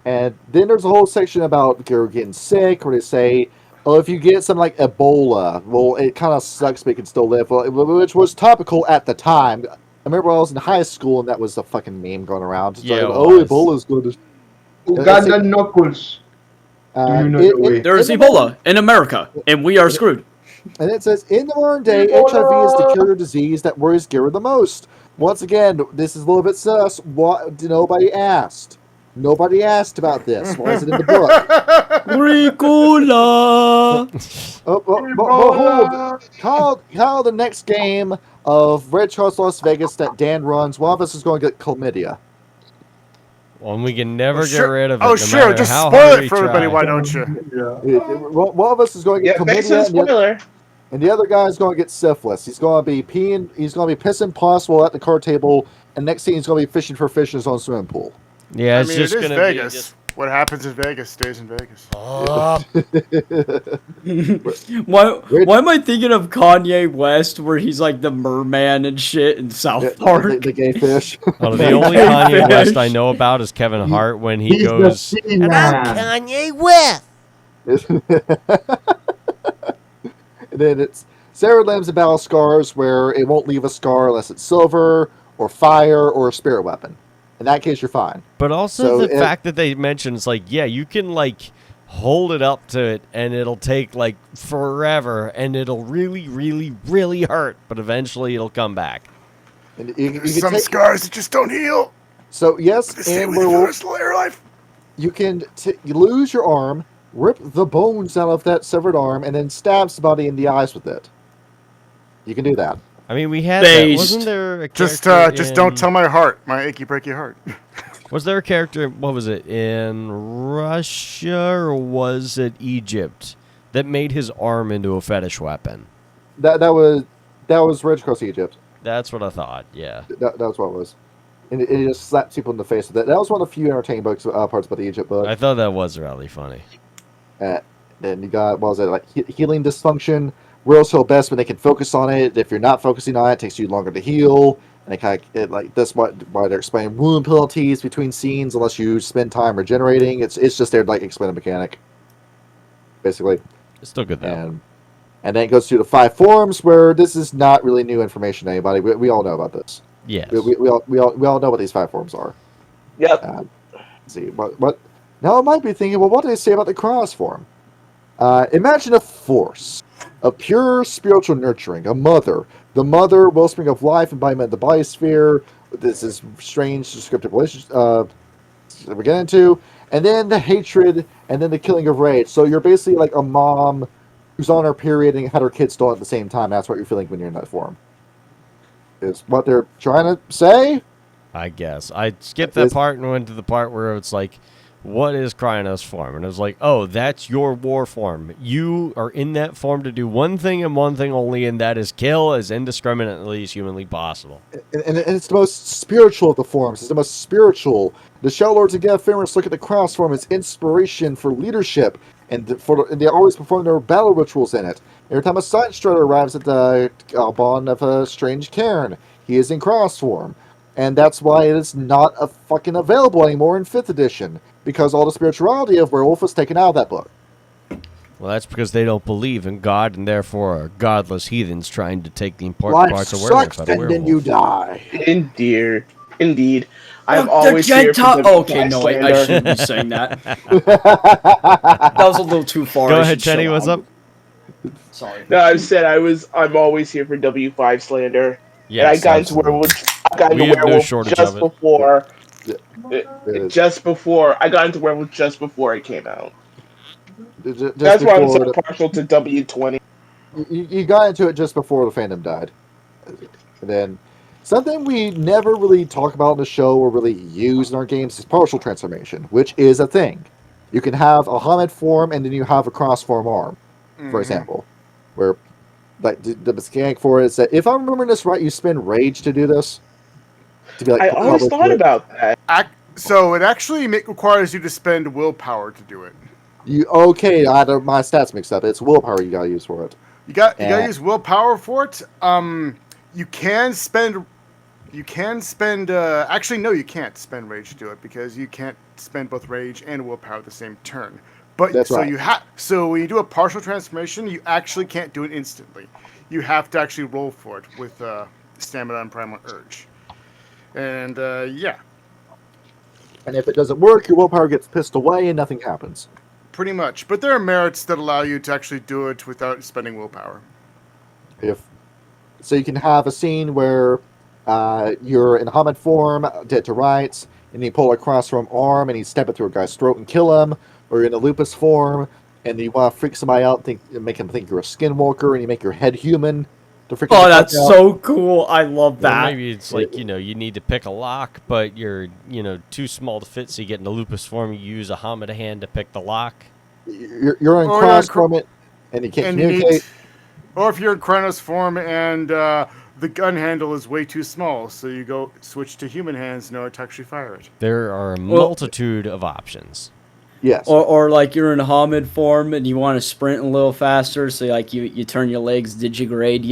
B: And then there's a whole section about you're getting sick, where they say, "Oh, if you get something like Ebola, well, it kind of sucks, but you can still live." Well, which was topical at the time. I remember when I was in high school, and that was a fucking meme going around. It's
D: Yeah,
B: like,
D: it
B: oh,
D: was.
B: Ebola's good.
E: Uganda knuckles. Do you know the way?
H: There's Ebola in America, and we are screwed.
B: And it says, in the modern day, HIV is the cure disease that worries Garrett the most. Once again, this is a little bit sus. What? Nobody asked. Nobody asked about this. Why is it in the book?
H: Ricola.
B: Call the next game of Red Cross Las Vegas that Dan runs. One of us is going to get chlamydia.
D: Well, we can never get
A: sure.
D: rid of it.
A: Oh,
D: no
A: sure.
D: matter
A: Just
D: how
A: spoil
D: hard
A: it
D: we
A: for everybody.
D: try.
A: Why don't you?
B: One of us is going to get
G: Yeah, thanks for
B: chlamydia,
G: the spoiler.
B: and the other guy is going to get syphilis. He's going to be peeing. He's going to be pissing possible at the card table, and next thing he's going to be fishing for fish in his own swimming pool.
D: Yeah,
A: I
D: it's
A: mean,
D: just
A: it is
D: gonna
A: Vegas.
D: be just.
A: What happens in Vegas stays in Vegas.
H: Why am I thinking of Kanye West, where he's like the merman and shit in South Park?
B: The gay fish.
D: Oh, the only Kanye West I know about is Kevin Hart when he
E: He's
D: goes.
E: the sea man.
I: Kanye West.
B: And then it's Sarah Lamb's and Battle Scars, where it won't leave a scar unless it's silver or fire or a spirit weapon. In that case, you're fine.
D: But also
B: So
D: the fact that they mentioned it's like, yeah, you can like hold it up to it and it'll take like forever and it'll really, really, really hurt, but eventually it'll come back.
B: And you can
A: Some
B: take,
A: scars that just don't heal.
B: so
A: They
B: yes,
A: stay
B: and
A: with you for the
B: Werewolf,
A: rest of your life.
B: you can you lose your arm, rip the bones out of that severed arm, and then stab somebody in the eyes with it. You can do that.
D: I mean, we had
H: Based.
D: that. Wasn't there a
A: Just
D: character
A: don't
D: in-
A: tell my heart, my achy breaky heart.
D: Was there a character, what was it, in Russia or was it Egypt that made his arm into a fetish weapon?
B: That was Red Cross Egypt.
D: That's what I thought, yeah.
B: That was what it was. And it just slaps people in the face with it. That was one of the few entertaining books parts about the Egypt book.
D: I thought that was really funny.
B: Then you got, what was it, like healing dysfunction. Werewolves heal best when they can focus on it. If you're not focusing on it, it takes you longer to heal. And it kind of, like, that's why they're explaining wound penalties between scenes unless you spend time regenerating. It's just there to like explain a mechanic, basically.
D: It's still good though.
B: And then it goes through the 5 forms, where this is not really new information to anybody. We all know about this.
D: Yes.
B: We all know what these 5 forms are.
G: Yep.
B: Let's see what. Now I might be thinking, well, what do they say about the cross form? Imagine a force, a pure spiritual nurturing, a mother, the mother, wellspring of life, embodiment of the body sphere. This is strange descriptive relationship we're getting into, and then the hatred, and then the killing of rage. So you're basically like a mom who's on her period and had her kids stolen at the same time. That's what you're feeling when you're in that form. Is what they're trying to say.
D: I guess. I skipped that part and went to the part where it's like, what is Krynos form? And it was like, oh, that's your war form. You are in that form to do one thing and one thing only, and that is kill as indiscriminately as humanly possible.
B: And it's the most spiritual of the forms. It's the most spiritual. The Shadow Lords and Geth Famous look at the cross form as inspiration for leadership, and they always perform their battle rituals in it. Every time a Side Strider arrives at the bond of a strange cairn, he is in cross form. And that's why it is not fucking available anymore in 5th edition, because all the spirituality of Werewolf was taken out of that book.
D: Well, that's because they don't believe in God, and therefore are godless heathens trying to take the important
B: Life
D: parts of Werewolf
B: sucks,
D: out of
B: and then
D: Werewolf.
B: you die.
G: Indeed. I'm
H: The
G: always here
H: Gentile.
G: for the
H: Okay, no, I shouldn't be saying that. That was a little too far.
D: Go
H: I
D: ahead,
H: should
D: Shanny,
H: chill
D: what's
H: out.
D: up?
H: Sorry.
G: No, I said I'm always here for W5 slander.
D: Yes,
G: and I got into
D: absolutely.
G: Werewolf. I got into
D: We have no
G: Werewolf
D: shortage of
G: just
D: it.
G: before.
B: Yeah.
G: Just before I got into Werewolf just before it came out.
B: Just
G: That's why I'm so
B: before
G: partial to W20.
B: you got into it just before the fandom died. And then something we never really talk about in the show or really use in our games is partial transformation, which is a thing. You can have a Hamed form and then you have a cross form arm, for example, where like the mechanic for it is that if I'm remembering this right, you spend rage to do this. To be like,
G: I always thought about that.
A: So it actually requires you to spend willpower to do it.
B: Okay, I had my stats mixed up. It's willpower you gotta use for it.
A: You gotta use willpower for it. You can spend. Actually, no, you can't spend rage to do it because you can't spend both rage and willpower at the same turn. But
B: That's
A: so
B: right.
A: So when you do a partial transformation, you actually can't do it instantly. You have to actually roll for it with stamina and primal urge. And yeah,
B: And if it doesn't work, your willpower gets pissed away and nothing happens.
A: pretty much. But there are merits that allow you to actually do it without spending willpower.
B: So you can have a scene where you're in Hamid form, dead to rights, and you pull across from arm and you stab it through a guy's throat and kill him, or you're in a lupus form and you want to freak somebody out, make him think you're a skinwalker, and you make your head human to freak
H: Oh,
B: him
H: that's
B: out.
H: so cool. I love
D: Or
H: that.
D: maybe it's like, you need to pick a lock, but you're, too small to fit, so you get in a lupus form, you use a Hamid hand to pick the lock.
B: You're in
A: Or
B: cross
A: you're
B: from it, and you can't
A: And you
B: communicate.
A: or if you're in Kronos form and the gun handle is way too small, so you switch to human hands in order to actually fire it.
D: There are a multitude of options.
B: Yes.
H: Or like you're in Hamid form and you want to sprint a little faster, so like you turn your legs digigrade,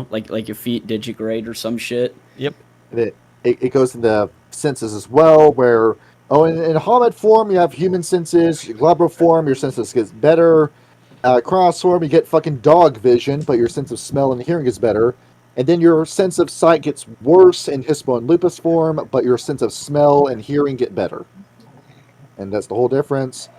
H: like your feet digigrade or some shit.
D: Yep.
B: It goes into senses as well, where in Hamid form you have human senses. Glabro form, your senses gets better. Cross form, you get fucking dog vision, but your sense of smell and hearing is better. And then your sense of sight gets worse in Hispo and Lupus form, but your sense of smell and hearing get better. And that's the whole difference.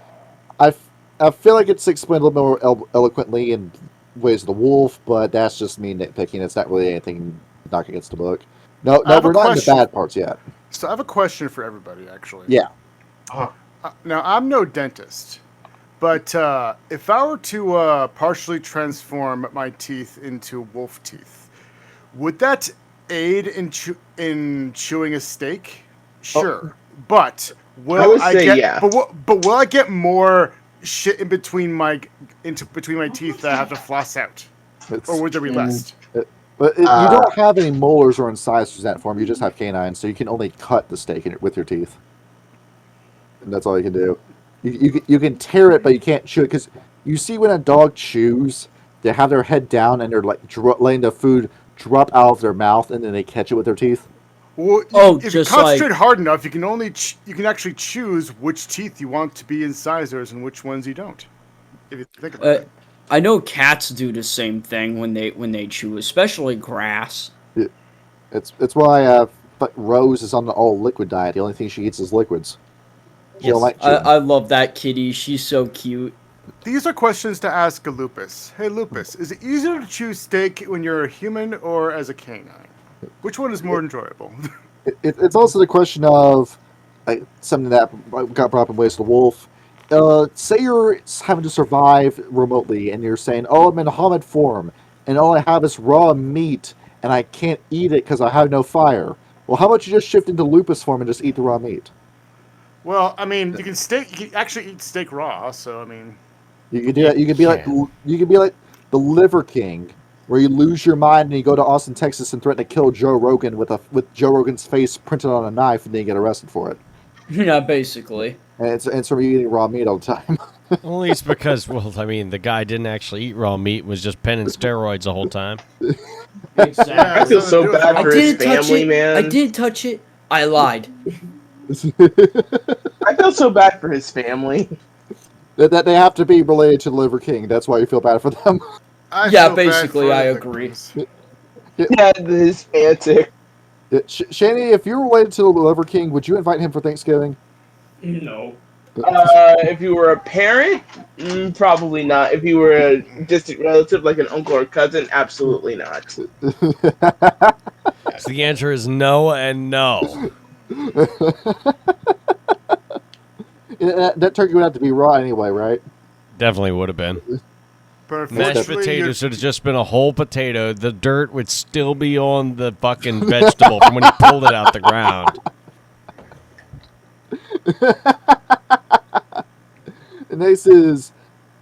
B: I feel like it's explained a little more eloquently in Ways of the Wolf, but that's just me nitpicking. It's not really anything knock against the book. No,
A: I have
B: we're
A: a
B: not in the
A: question.
B: bad parts yet.
A: So I have a question for everybody, actually.
B: Yeah.
A: Now, I'm no dentist, but if I were to partially transform my teeth into wolf teeth, would that aid in chewing a steak? Sure, but will
G: I would say
A: get?
G: yeah.
A: But will I get more shit in between my teeth that I have to floss out, or would there be less?
B: But you don't have any molars or incisors in that form. You just have canines, so you can only cut the steak with your teeth. And that's all you can do. You can tear it, but you can't chew it. Because you see when a dog chews, they have their head down and they're like letting the food drop out of their mouth, and then they catch it with their teeth.
A: Well, if you
H: just
A: concentrate hard enough, you can actually choose which teeth you want to be incisors and which ones you don't. If you think about it.
H: I know cats do the same thing when they chew, especially grass.
B: It's why Rose is on the all liquid diet. The only thing she eats is liquids. She don't like chewing.
H: I love that kitty. She's so cute.
A: These are questions to ask a Lupus. Hey, Lupus, is it easier to chew steak when you're a human or as a canine? Which one is more enjoyable?
B: It's also the question of something that got brought up in Ways of the Wolf. Say you're having to survive remotely, and you're saying, "Oh, I'm in a Hamid form, and all I have is raw meat, and I can't eat it because I have no fire." Well, how about you just shift into Lupus form and just eat the raw meat?
A: Well, I mean, you can actually eat steak raw, so I mean,
B: You could do that. You could be like the Liver King, where you lose your mind and you go to Austin, Texas, and threaten to kill Joe Rogan with Joe Rogan's face printed on a knife, and then you get arrested for it.
H: Yeah, basically.
B: And it's from eating raw meat all the time.
D: Only it's because, the guy didn't actually eat raw meat, was just penning steroids the whole time.
H: Exactly.
G: I feel so bad for his family, man.
H: I did touch it. I lied.
G: I feel so bad for his family.
B: that they have to be related to the Liver King. That's why you feel bad for them.
A: I
H: Yeah,
A: feel bad
H: basically,
A: for
H: I
A: the
H: agree.
A: victims.
G: Yeah, his antic.
B: Shanny, if you're related to the Liver King, would you invite him for Thanksgiving?
H: No.
G: If you were a parent, probably not. If you were a distant relative, like an uncle or cousin, absolutely not.
D: So the answer is no and no.
B: That turkey would have to be raw anyway, right?
D: Definitely would have been.
A: But
D: Mashed
A: unfortunately,
D: potatoes should have just been a whole potato. The dirt would still be on the fucking vegetable from when you pulled it out the ground.
B: And this is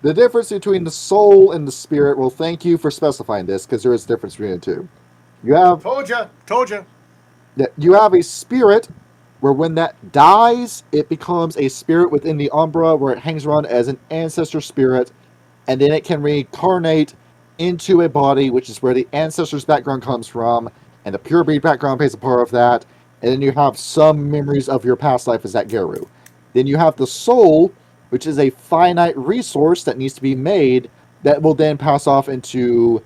B: the difference between the soul and the spirit. Well, thank you for specifying this, because there is a difference between the two. You have
A: told you.
B: You have a spirit where when that dies, it becomes a spirit within the Umbra, where it hangs around as an ancestor spirit, and then it can reincarnate into a body, which is where the ancestor's background comes from, and the pure breed background plays a part of that. And then you have some memories of your past life as that Geru. Then you have the soul, which is a finite resource that needs to be made that will then pass off into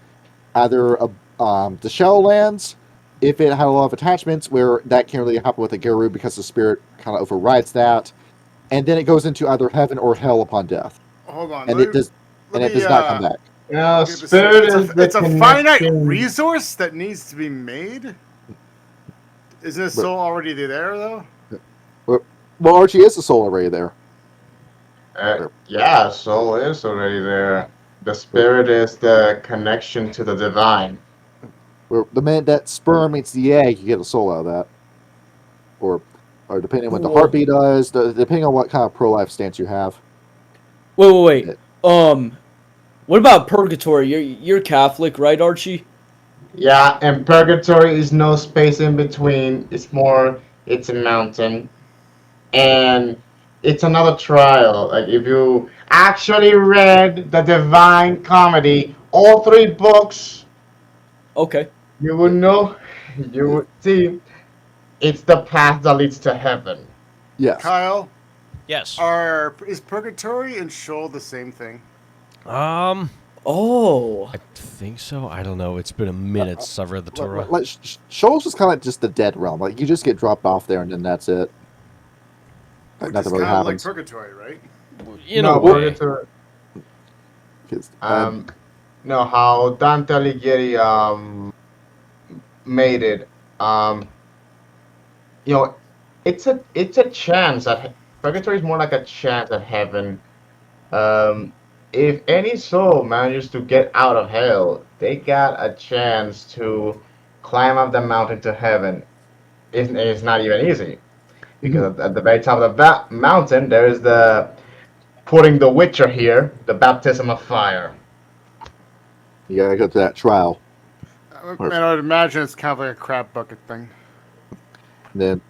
B: either the Shadowlands, if it had a lot of attachments, where that can't really happen with a Geru because the spirit kind of overrides that. And then it goes into either heaven or hell upon death.
A: Hold on.
B: And it does not come back.
E: Yeah,
A: Get this
E: spirit
A: straight.
E: is the
A: It's a finite
E: connection.
A: resource that needs to be made? Isn't his soul already there, though?
B: Well, Archie is the soul already there.
E: Yeah, soul is already there. The spirit is the connection to the divine.
B: Where the minute that sperm meets the egg, you get a soul out of that. Or depending on what the heartbeat does, depending on what kind of pro-life stance you have.
H: Wait. What about purgatory? You're Catholic, right, Archie?
E: Yeah, and purgatory is no space in between. It's a mountain. And it's another trial. Like, if you actually read the Divine Comedy, all 3 books,
H: Okay.
E: you would know, you would see, it's the path that leads to heaven.
B: Yes.
A: Kyle,
D: Yes.
A: is Purgatory and Sheol the same thing?
H: Oh.
D: I think so. I don't know. It's been a minute since I've read the Torah.
B: Sheol's just kind of just the dead realm. Like, you just get dropped off there, and then that's it.
A: Which is
B: Nothing really
A: kind of like
B: happens.
A: Purgatory, right?
D: You
E: No,
D: know,
E: purgatory.
B: 'Cause,
E: No, how Dante Alighieri made it. It's a chance that purgatory is more like a chance at heaven. If any soul manages to get out of hell, they got a chance to climb up the mountain to heaven. It's not even easy, because at the very top of the mountain there is the putting the Witcher here, the baptism of fire.
B: you gotta go to that trial.
A: And I would imagine it's kind of like a crab bucket thing.
B: And then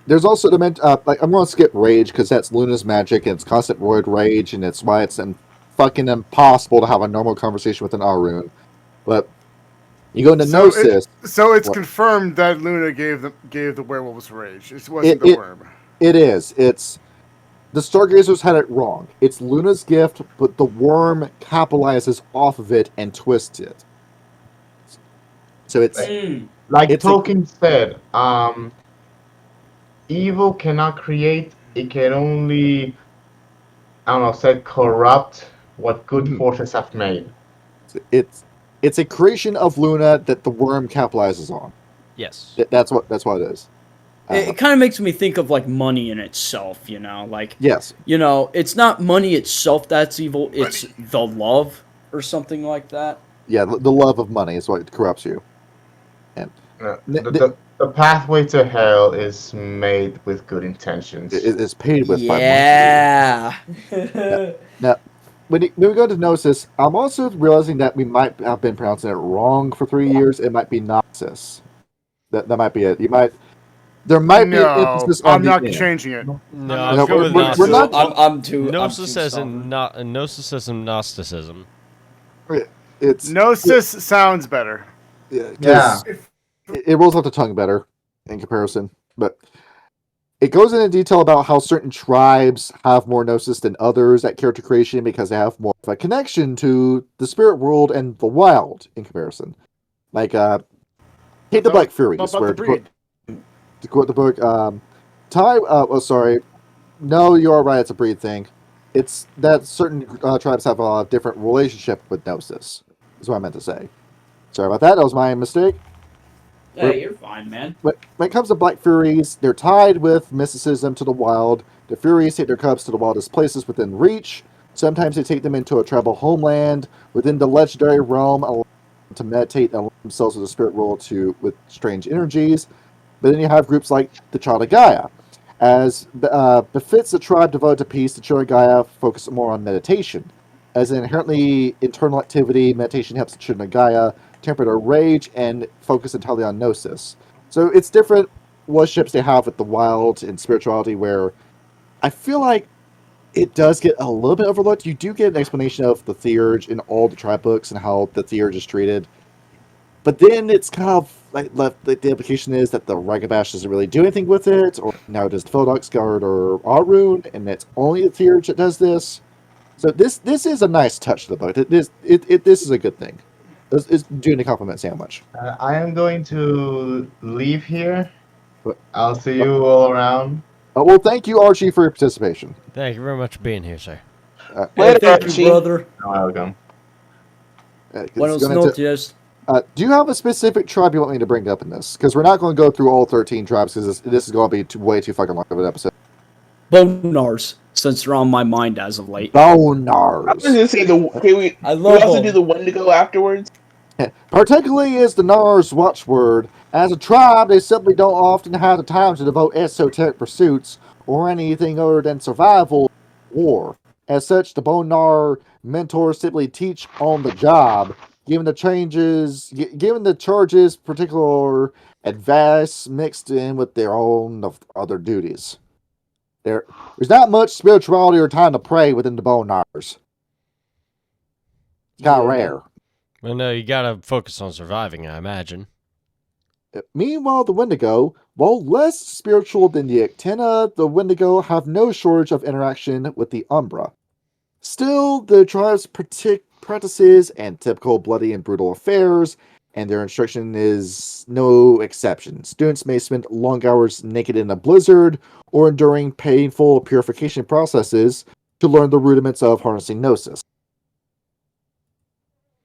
B: there's also the like, I'm gonna skip rage because that's Luna's magic and it's constant void rage, and it's why it's fucking impossible to have a normal conversation with an Arun. But you go into Gnosis.
A: So it's confirmed that Luna gave the werewolves rage. It wasn't the worm.
B: It is. It's the Stargazers had it wrong. It's Luna's gift, but the worm capitalizes off of it and twists it. So it's
E: Like
B: it's
E: Tolkien said, evil cannot create, it can only, corrupt what good forces have made.
B: It's a creation of Luna that the worm capitalizes on.
D: yes.
B: That's what it is.
H: It kind of makes me think of like money in itself, you know, like
B: Yes.
H: you know, it's not money itself that's evil, it's the love or something like that.
B: Yeah, the love of money is what corrupts you. And
E: The pathway to hell is made with good intentions.
B: it's paid with by money.
H: Yeah.
B: Now, when we go to Gnosis, I'm also realizing that we might have been pronouncing it wrong for 3 years. It might be Gnosis. That might be it. There might be an emphasis on
A: I'm not
B: the end.
A: changing it.
D: No,
B: No,
D: let's go with
B: we're
D: Gnosis.
B: not-
H: I'm too.
D: Gnosis
H: I'm too
D: as in Gnosticism, Gnosticism.
B: It's
A: Gnosis sounds better.
E: Yeah.
B: It rolls off the tongue better in comparison, but it goes into detail about how certain tribes have more Gnosis than others at character creation because they have more of a connection to the spirit world and the wild in comparison. Like, take the Black Furies.
A: About
B: Where
A: the breed.
B: to quote the book, no, you're right, it's a breed thing. It's that certain tribes have a different relationship with Gnosis, is what I meant to say. Sorry about that, that was my mistake.
H: Hey, you're fine, man.
B: When it comes to Black Furies, they're tied with mysticism to the wild. The Furies take their cubs to the wildest places within reach. Sometimes they take them into a tribal homeland within the legendary realm, allowing them to meditate and align themselves with the spirit world with strange energies. But then you have groups like the Child of Gaia. As befits the tribe devoted to peace, the Child of Gaia focus more on meditation. As an inherently internal activity, meditation helps the children of Gaia temper their rage and focus entirely on Gnosis. So it's different relationships they have with the wild and spirituality, where I feel like it does get a little bit overlooked. You do get an explanation of the theurge in all the tribe books and how the theurge is treated. But then it's kind of like the implication is that the Ragabash doesn't really do anything with it, or now does the Feldox Guard or Arun, and it's only the Theurge that does this. So this is a nice touch to the book. This is a good thing. It's doing a compliment sandwich.
E: I am going to leave here.
B: But-
E: I'll see you all around.
B: Well, thank you, Archie, for your participation.
D: Thank you very much for being here, sir.
C: Hey,
G: Later,
C: thank
G: Archie.
C: you, brother.
E: You're welcome.
C: Buenos
B: It's gonna
C: noches.
B: do you have a specific tribe you want me to bring up in this? Because we're not going to go through all 13 tribes, because this is going to be way too fucking long of an episode.
C: Bonars, since they're on my mind as of late.
G: I was
B: Bonars.
G: gonna say we
C: I
G: we
C: love
G: also
C: them.
G: do the Wendigo afterwards.
B: Particularly is the Nars watchword. As a tribe, they simply don't often have the time to devote esoteric pursuits or anything other than survival or war. As such, the Bonar mentors simply teach on the job, given the charges, particular advice mixed in with their own other duties. There's not much spirituality or time to pray within the Bonars. It's kind of rare.
D: Well, no, you gotta focus on surviving, I imagine.
B: Meanwhile, the Wendigo, while less spiritual than the Ictina, the Wendigo have no shortage of interaction with the Umbra. Still, the tribe's practices and typical bloody and brutal affairs, and their instruction is no exception. Students may spend long hours naked in a blizzard, or enduring painful purification processes to learn the rudiments of harnessing Gnosis.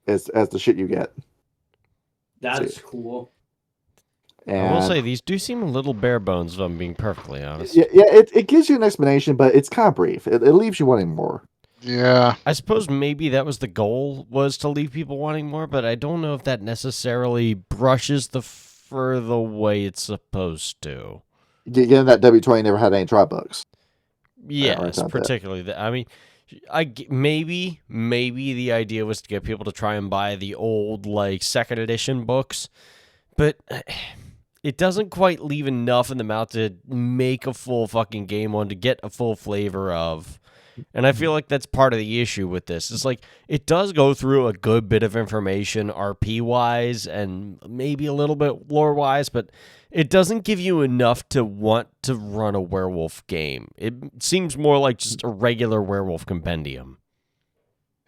B: As the shit you get.
C: That's cool.
B: And
D: I will say, these do seem a little bare bones, if I'm being perfectly honest.
B: Yeah, it gives you an explanation, but it's kind of brief. It leaves you wanting more.
I: Yeah.
D: I suppose maybe that was the goal, was to leave people wanting more, but I don't know if that necessarily brushes the fur the way it's supposed to.
B: Given that W20 never had any tribe books.
D: Yes, particularly that. I mean, maybe the idea was to get people to try and buy the old, like, second edition books, but it doesn't quite leave enough in the mouth to make a full fucking game one, to get a full flavor of. And I feel like that's part of the issue with this. It's like, it does go through a good bit of information RP-wise and maybe a little bit lore-wise, but it doesn't give you enough to want to run a werewolf game. It seems more like just a regular werewolf compendium.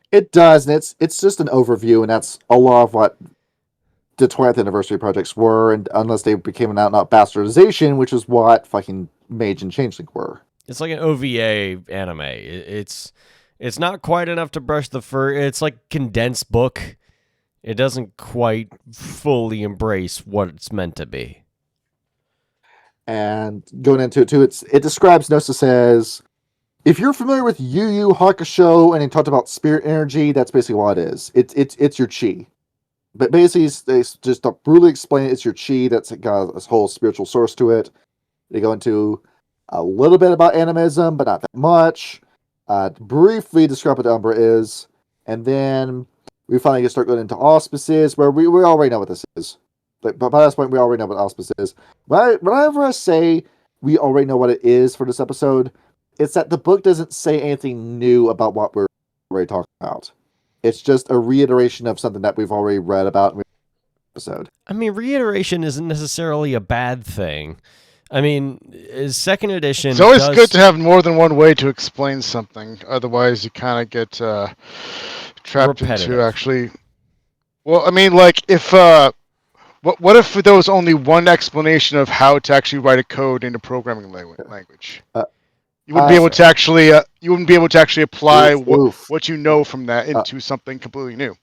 B: It does, and it's just an overview, and that's a lot of what the 20th anniversary projects were, and unless they became an out-and-out bastardization, which is what fucking Mage and Changeling were.
D: It's like an OVA anime. It's not quite enough to brush the fur. It's like a condensed book. It doesn't quite fully embrace what it's meant to be.
B: And going into it too, it describes Gnosis as, if you're familiar with Yu Yu Hakusho and it talked about spirit energy, that's basically what it is. It's your chi. But basically, they just brutally explain it. It's your chi that's got this whole spiritual source to it. They go into a little bit about animism, but not that much. Briefly describe what the Umbra is, and then we finally start going into auspices, where we already know what this is. But by this point, we already know what auspice is. Whenever I say we already know what it is for this episode, it's that the book doesn't say anything new about what we're already talking about. It's just a reiteration of something that we've already read about in the episode.
D: I mean, reiteration isn't necessarily a bad thing. I mean, second edition.
I: It's always good to have more than one way to explain something. Otherwise, you kind of get trapped
D: repetitive.
I: into actually. Well, I mean, like if what if there was only one explanation of how to actually write a code in a programming language? You wouldn't be able to actually apply what you know from that into something completely new.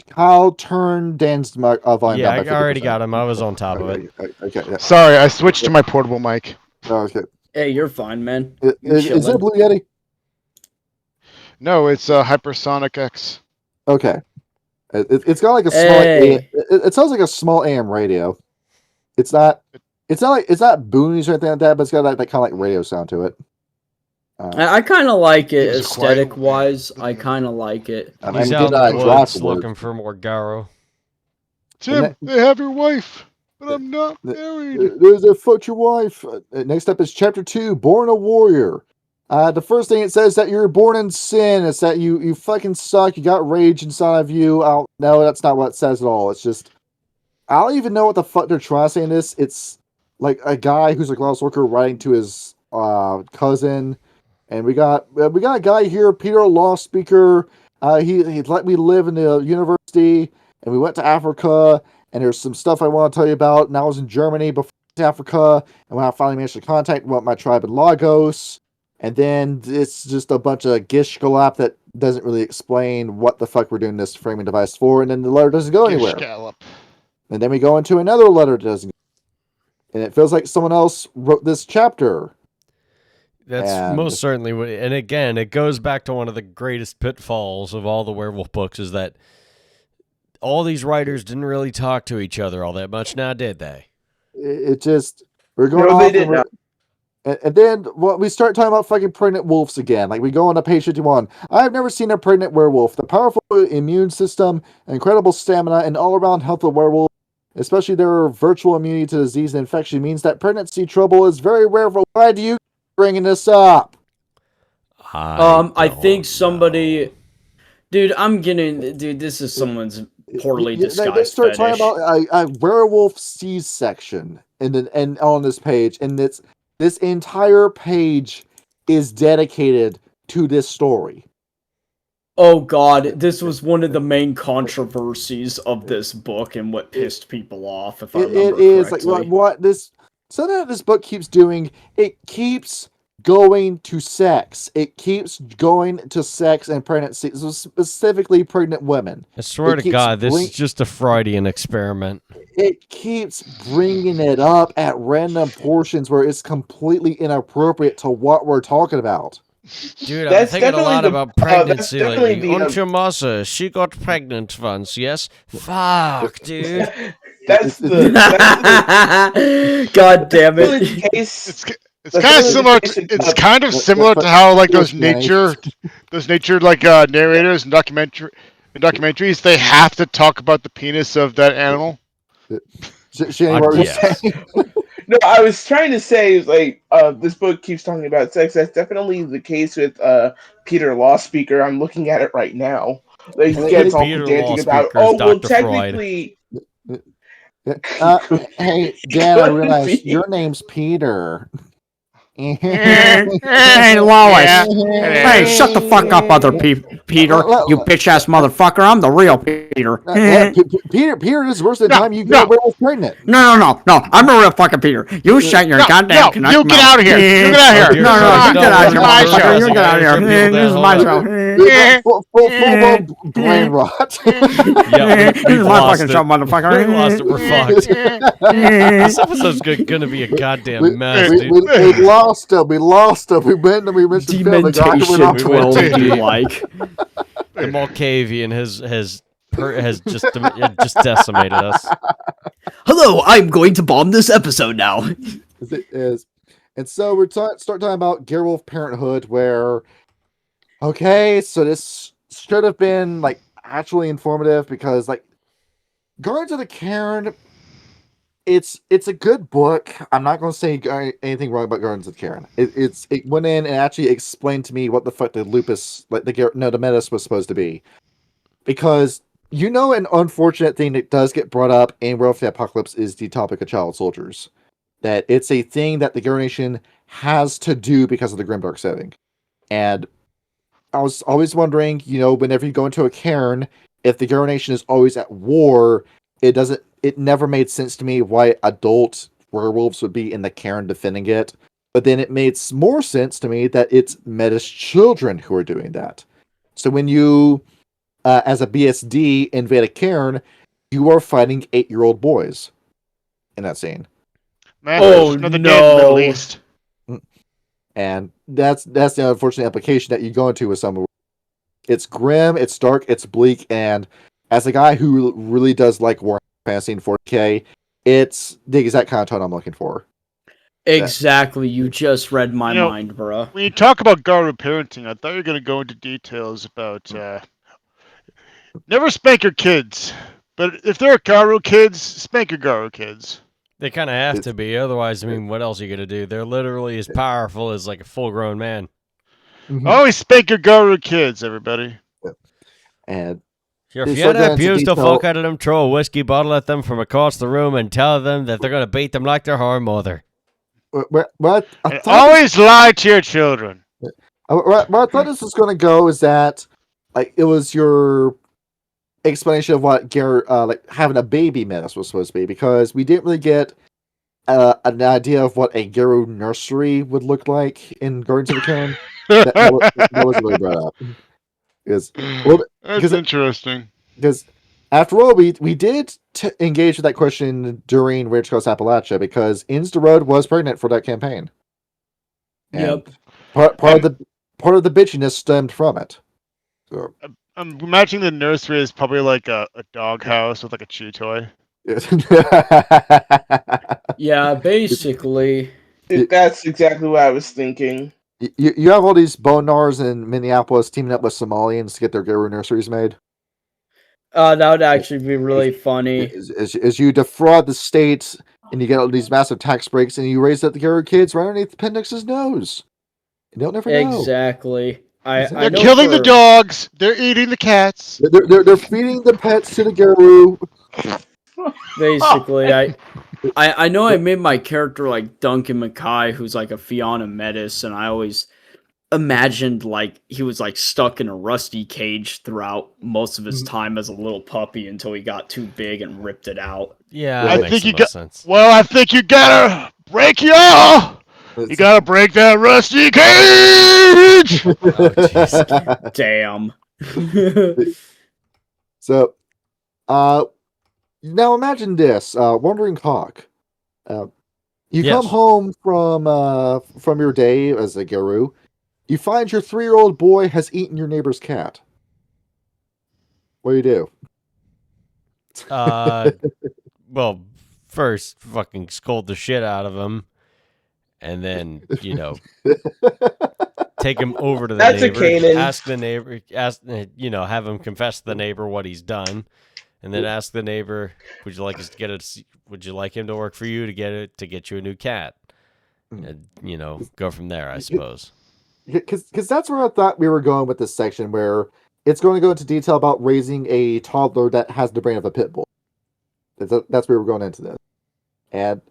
B: Kyle turned Dan's volume
D: Yeah,
B: down by
D: I already
B: 50%.
D: got him. I was on top of it.
B: Okay. Yeah.
I: Sorry, I switched to my portable mic.
B: Oh, okay.
C: Hey, you're fine, man.
B: Is it a Blue Yeti?
I: No, it's a Hypersonic X.
B: Okay. It's got like a small.
C: Hey.
B: It sounds like a small AM radio. It's not boonies or anything like that, but it's got that kind of like radio sound to it.
C: I kind of like it
I: It's quiet.
C: aesthetic wise. I kind of like it.
D: He's out in the woods looking for more Garo.
I: Tim, they have your wife, but I'm not married.
B: There's a future wife. Next up is Chapter 2, Born a Warrior. The first thing it says that you're born in sin. It's that you fucking suck. You got rage inside of you. No, that's not what it says at all. It's just I don't even know what the fuck they're trying to say in this. It's like a guy who's a glass worker writing to his cousin, and we got a guy here, Peter, law speaker. He let me live in the university, and we went to Africa. And there's some stuff I want to tell you about. And I was in Germany before Africa, and when I finally managed to contact my tribe in Lagos. And then it's just a bunch of gish galap that doesn't really explain what the fuck we're doing this framing device for, and then the letter doesn't go anywhere. And then we go into another letter that doesn't go. And it feels like someone else wrote this chapter.
D: That's most certainly what, and again, it goes back to one of the greatest pitfalls of all the werewolf books is that all these writers didn't really talk to each other all that much, now did they?
B: It just, we're going off. And then we start talking about fucking pregnant wolves again. Like we go on to page 51. I've never seen a pregnant werewolf. The powerful immune system, incredible stamina, and all-around health of werewolves, especially their virtual immunity to disease and infection, means that pregnancy trouble is very rare. Why do you keep bringing this up?
H: I think somebody... Dude, this is someone's poorly disguised
B: They start
H: fetish.
B: talking about a werewolf C-section and on this page, and this entire page is dedicated to this story.
H: Oh god, this was one of the main controversies of this book and what pissed people off, if I remember correctly.
B: It is like what this something that this book keeps doing, it keeps going to sex. It keeps going to sex and pregnancy, specifically pregnant women.
D: I swear to God, this is just a Freudian experiment.
B: It keeps bringing it up at random portions where it's completely inappropriate to what we're talking about.
D: Dude, I'm thinking a lot about pregnancy lately. Aunt Masa, she got pregnant once, yes? Fuck, dude.
G: That's the
H: God damn it.
I: It's kind of similar. It's kind of similar to how like those nature like narrators and documentaries, they have to talk about the penis of that animal.
B: Shanny, what were you saying?
G: No, I was trying to say like this book keeps talking about sex. That's definitely the case with Peter Law Speaker. I'm looking at it right now. Like, he gets all pedantic about. Oh well, technically.
B: Hey, Dan, I realize your name's Peter.
J: Hey, Lois. Hey, shut the fuck up, other Peter. You bitch-ass motherfucker. I'm the real Peter.
B: Peter is worse than the time you got werewolf pregnant.
J: No. I'm the real fucking Peter. You shut your goddamn
I: mouth. You get out of here. You get out of here.
J: No, you get out of here, motherfucker. You get out of here. This is my show.
B: Full brain rot.
D: Yeah,
J: this is my fucking show, motherfucker.
D: We lost it. We're fucked. This episode's gonna be a goddamn mess, dude.
B: We lost him. We mentioned
H: Dementation 12, do you like?
D: The Malkavian has just decimated us.
C: Hello, I'm going to bomb this episode now.
B: It is. And so we're start talking about Werewolf Parenthood, where, okay, so this should have been, like, actually informative, because, like, Guardians of the Cairn, it's a good book. I'm not going to say anything wrong about Guardians of the Cairn. It went in and actually explained to me what the fuck the lupus, like, the menace was supposed to be. Because, an unfortunate thing that does get brought up in Werewolf the Apocalypse is the topic of child soldiers. That it's a thing that the Garo Nation has to do because of the Grimdark setting. And I was always wondering, whenever you go into a cairn, if the Garo Nation is always at war, it never made sense to me why adult werewolves would be in the cairn defending it. But then it made more sense to me that it's Metis children who are doing that. So when you, as a BSD, invade a cairn, you are fighting 8-year-old boys in that scene.
I: Man, another day in the Middle East.
B: And that's the unfortunate implication that you go into with some. It's grim, it's dark, it's bleak, and as a guy who really does like Warhammer Fantasy in 4K, it's the exact kind of tone I'm looking for.
H: Exactly, you just read my mind, bro.
I: When you talk about Garo parenting, I thought you were going to go into details about never spank your kids, but if they're Garo kids, spank your Garo kids.
D: They kind of have to be, otherwise, what else are you going to do? They're literally as powerful as, like, a full-grown man.
I: Always spank your Guru kids, everybody.
B: And
D: If you had to abuse the fuck out of them, throw a whiskey bottle at them from across the room and tell them that they're going to beat them like their whore mother.
I: Always lie to your children.
B: Where I thought this was going to go is that, like, it was your explanation of what like having a baby menace was supposed to be, because we didn't really get an idea of what a Guru nursery would look like in Guardians of the Cairn. that was really brought up.
I: That's interesting.
B: Because after all, we did engage with that question during Rage Coast Appalachia, because Inns the Road was pregnant for that campaign. And part of the bitchiness stemmed from it. So.
I: I'm imagining the nursery is probably like a dog house with like a chew toy.
H: Yeah, basically.
G: That's exactly what I was thinking.
B: You have all these bonars in Minneapolis teaming up with Somalians to get their Guru nurseries made.
H: That would actually be really funny.
B: As you defraud the state and you get all these massive tax breaks and you raise up the Guru kids right underneath Appendix's nose. And they'll never know.
H: Exactly.
I: They're killing the dogs. They're eating the cats.
B: They're feeding the pets to the Guru.
H: Basically, I know I made my character like Duncan Mackay, who's like a Fiona Metis, and I always imagined like he was like stuck in a rusty cage throughout most of his time as a little puppy until he got too big and ripped it out.
D: Yeah, that makes the most sense.
I: Well, I think you gotta break y'all. You gotta break that rusty cage.
H: Oh, damn.
B: So, now imagine this, Wandering Hawk. You come home from your day as a Guru. You find your 3-year-old boy has eaten your neighbor's cat. What do?
D: Well, first, fucking scold the shit out of him, and then, take him over to the neighbor, ask the neighbor, have him confess to the neighbor what he's done, and then ask the neighbor, would you like him to work for you to get you a new cat? And, go from there, I suppose.
B: Because that's where I thought we were going with this section, where it's going to go into detail about raising a toddler that has the brain of a pit bull. That's where we're going into this. And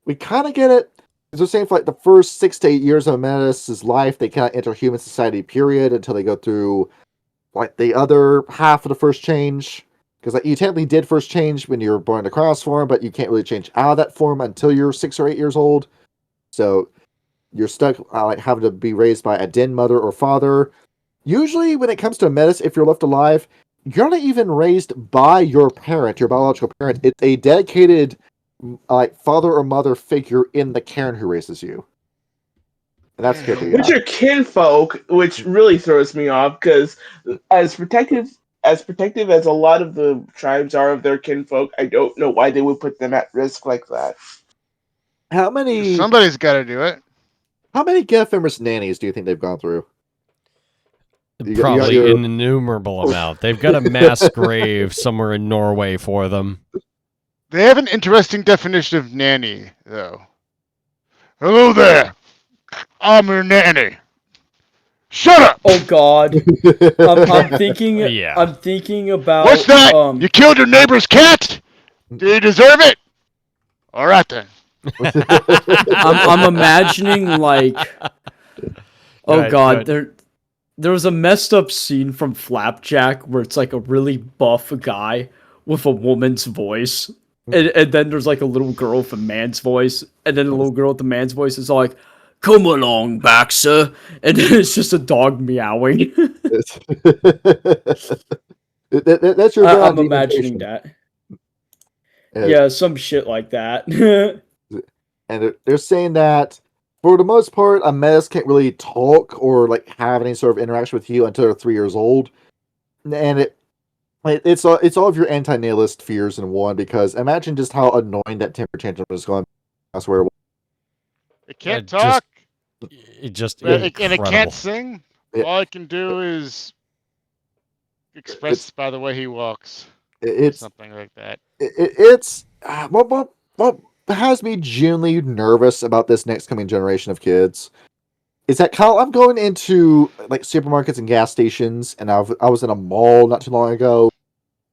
B: we kind of get it. They're saying for like the first 6 to 8 years of Menace's life, they cannot enter human society, period, until they go through like the other half of the first change. Because like, you technically did first change when you were born in the cross form, but you can't really change out of that form until you're 6 or 8 years old. So you're stuck like having to be raised by a den mother or father. Usually when it comes to Menace, if you're left alive, you're not even raised by your parent, your biological parent. It's a dedicated like father or mother figure in the cairn who raises you. And that's good.
G: Which are kinfolk, which really throws me off, because as protective as a lot of the tribes are of their kinfolk, I don't know why they would put them at risk like that.
I: Somebody's got to do it.
B: How many Gefemers nannies do you think they've gone through?
D: Probably an innumerable amount. They've got a mass grave somewhere in Norway for them.
I: They have an interesting definition of nanny, though. Hello there. I'm your nanny. Shut up!
H: Oh God, I'm thinking. Yeah. I'm thinking about.
I: What's that? You killed your neighbor's cat? Do you deserve it? All right then.
H: I'm imagining like. Oh God, there was a messed up scene from Flapjack where it's like a really buff guy with a woman's voice, and then there's like a little girl with a man's voice, and then the little girl with the man's voice is all like, "Come along, Baxter," and then it's just a dog meowing.
B: That's your.
H: I'm imagining that. Yeah, some shit like that.
B: And they're saying that for the most part, a Menace can't really talk or like have any sort of interaction with you until they're 3 years old, and it's all of your anti-nihilist fears in one. Because imagine just how annoying that temper tantrum is going. I swear.
I: It can't talk.
D: And
I: it can't sing. All it can do is express by the way he walks.
B: It's
I: something like that.
B: It's what has me genuinely nervous about this next coming generation of kids is that Kyle, I'm going into like supermarkets and gas stations, and I was in a mall not too long ago.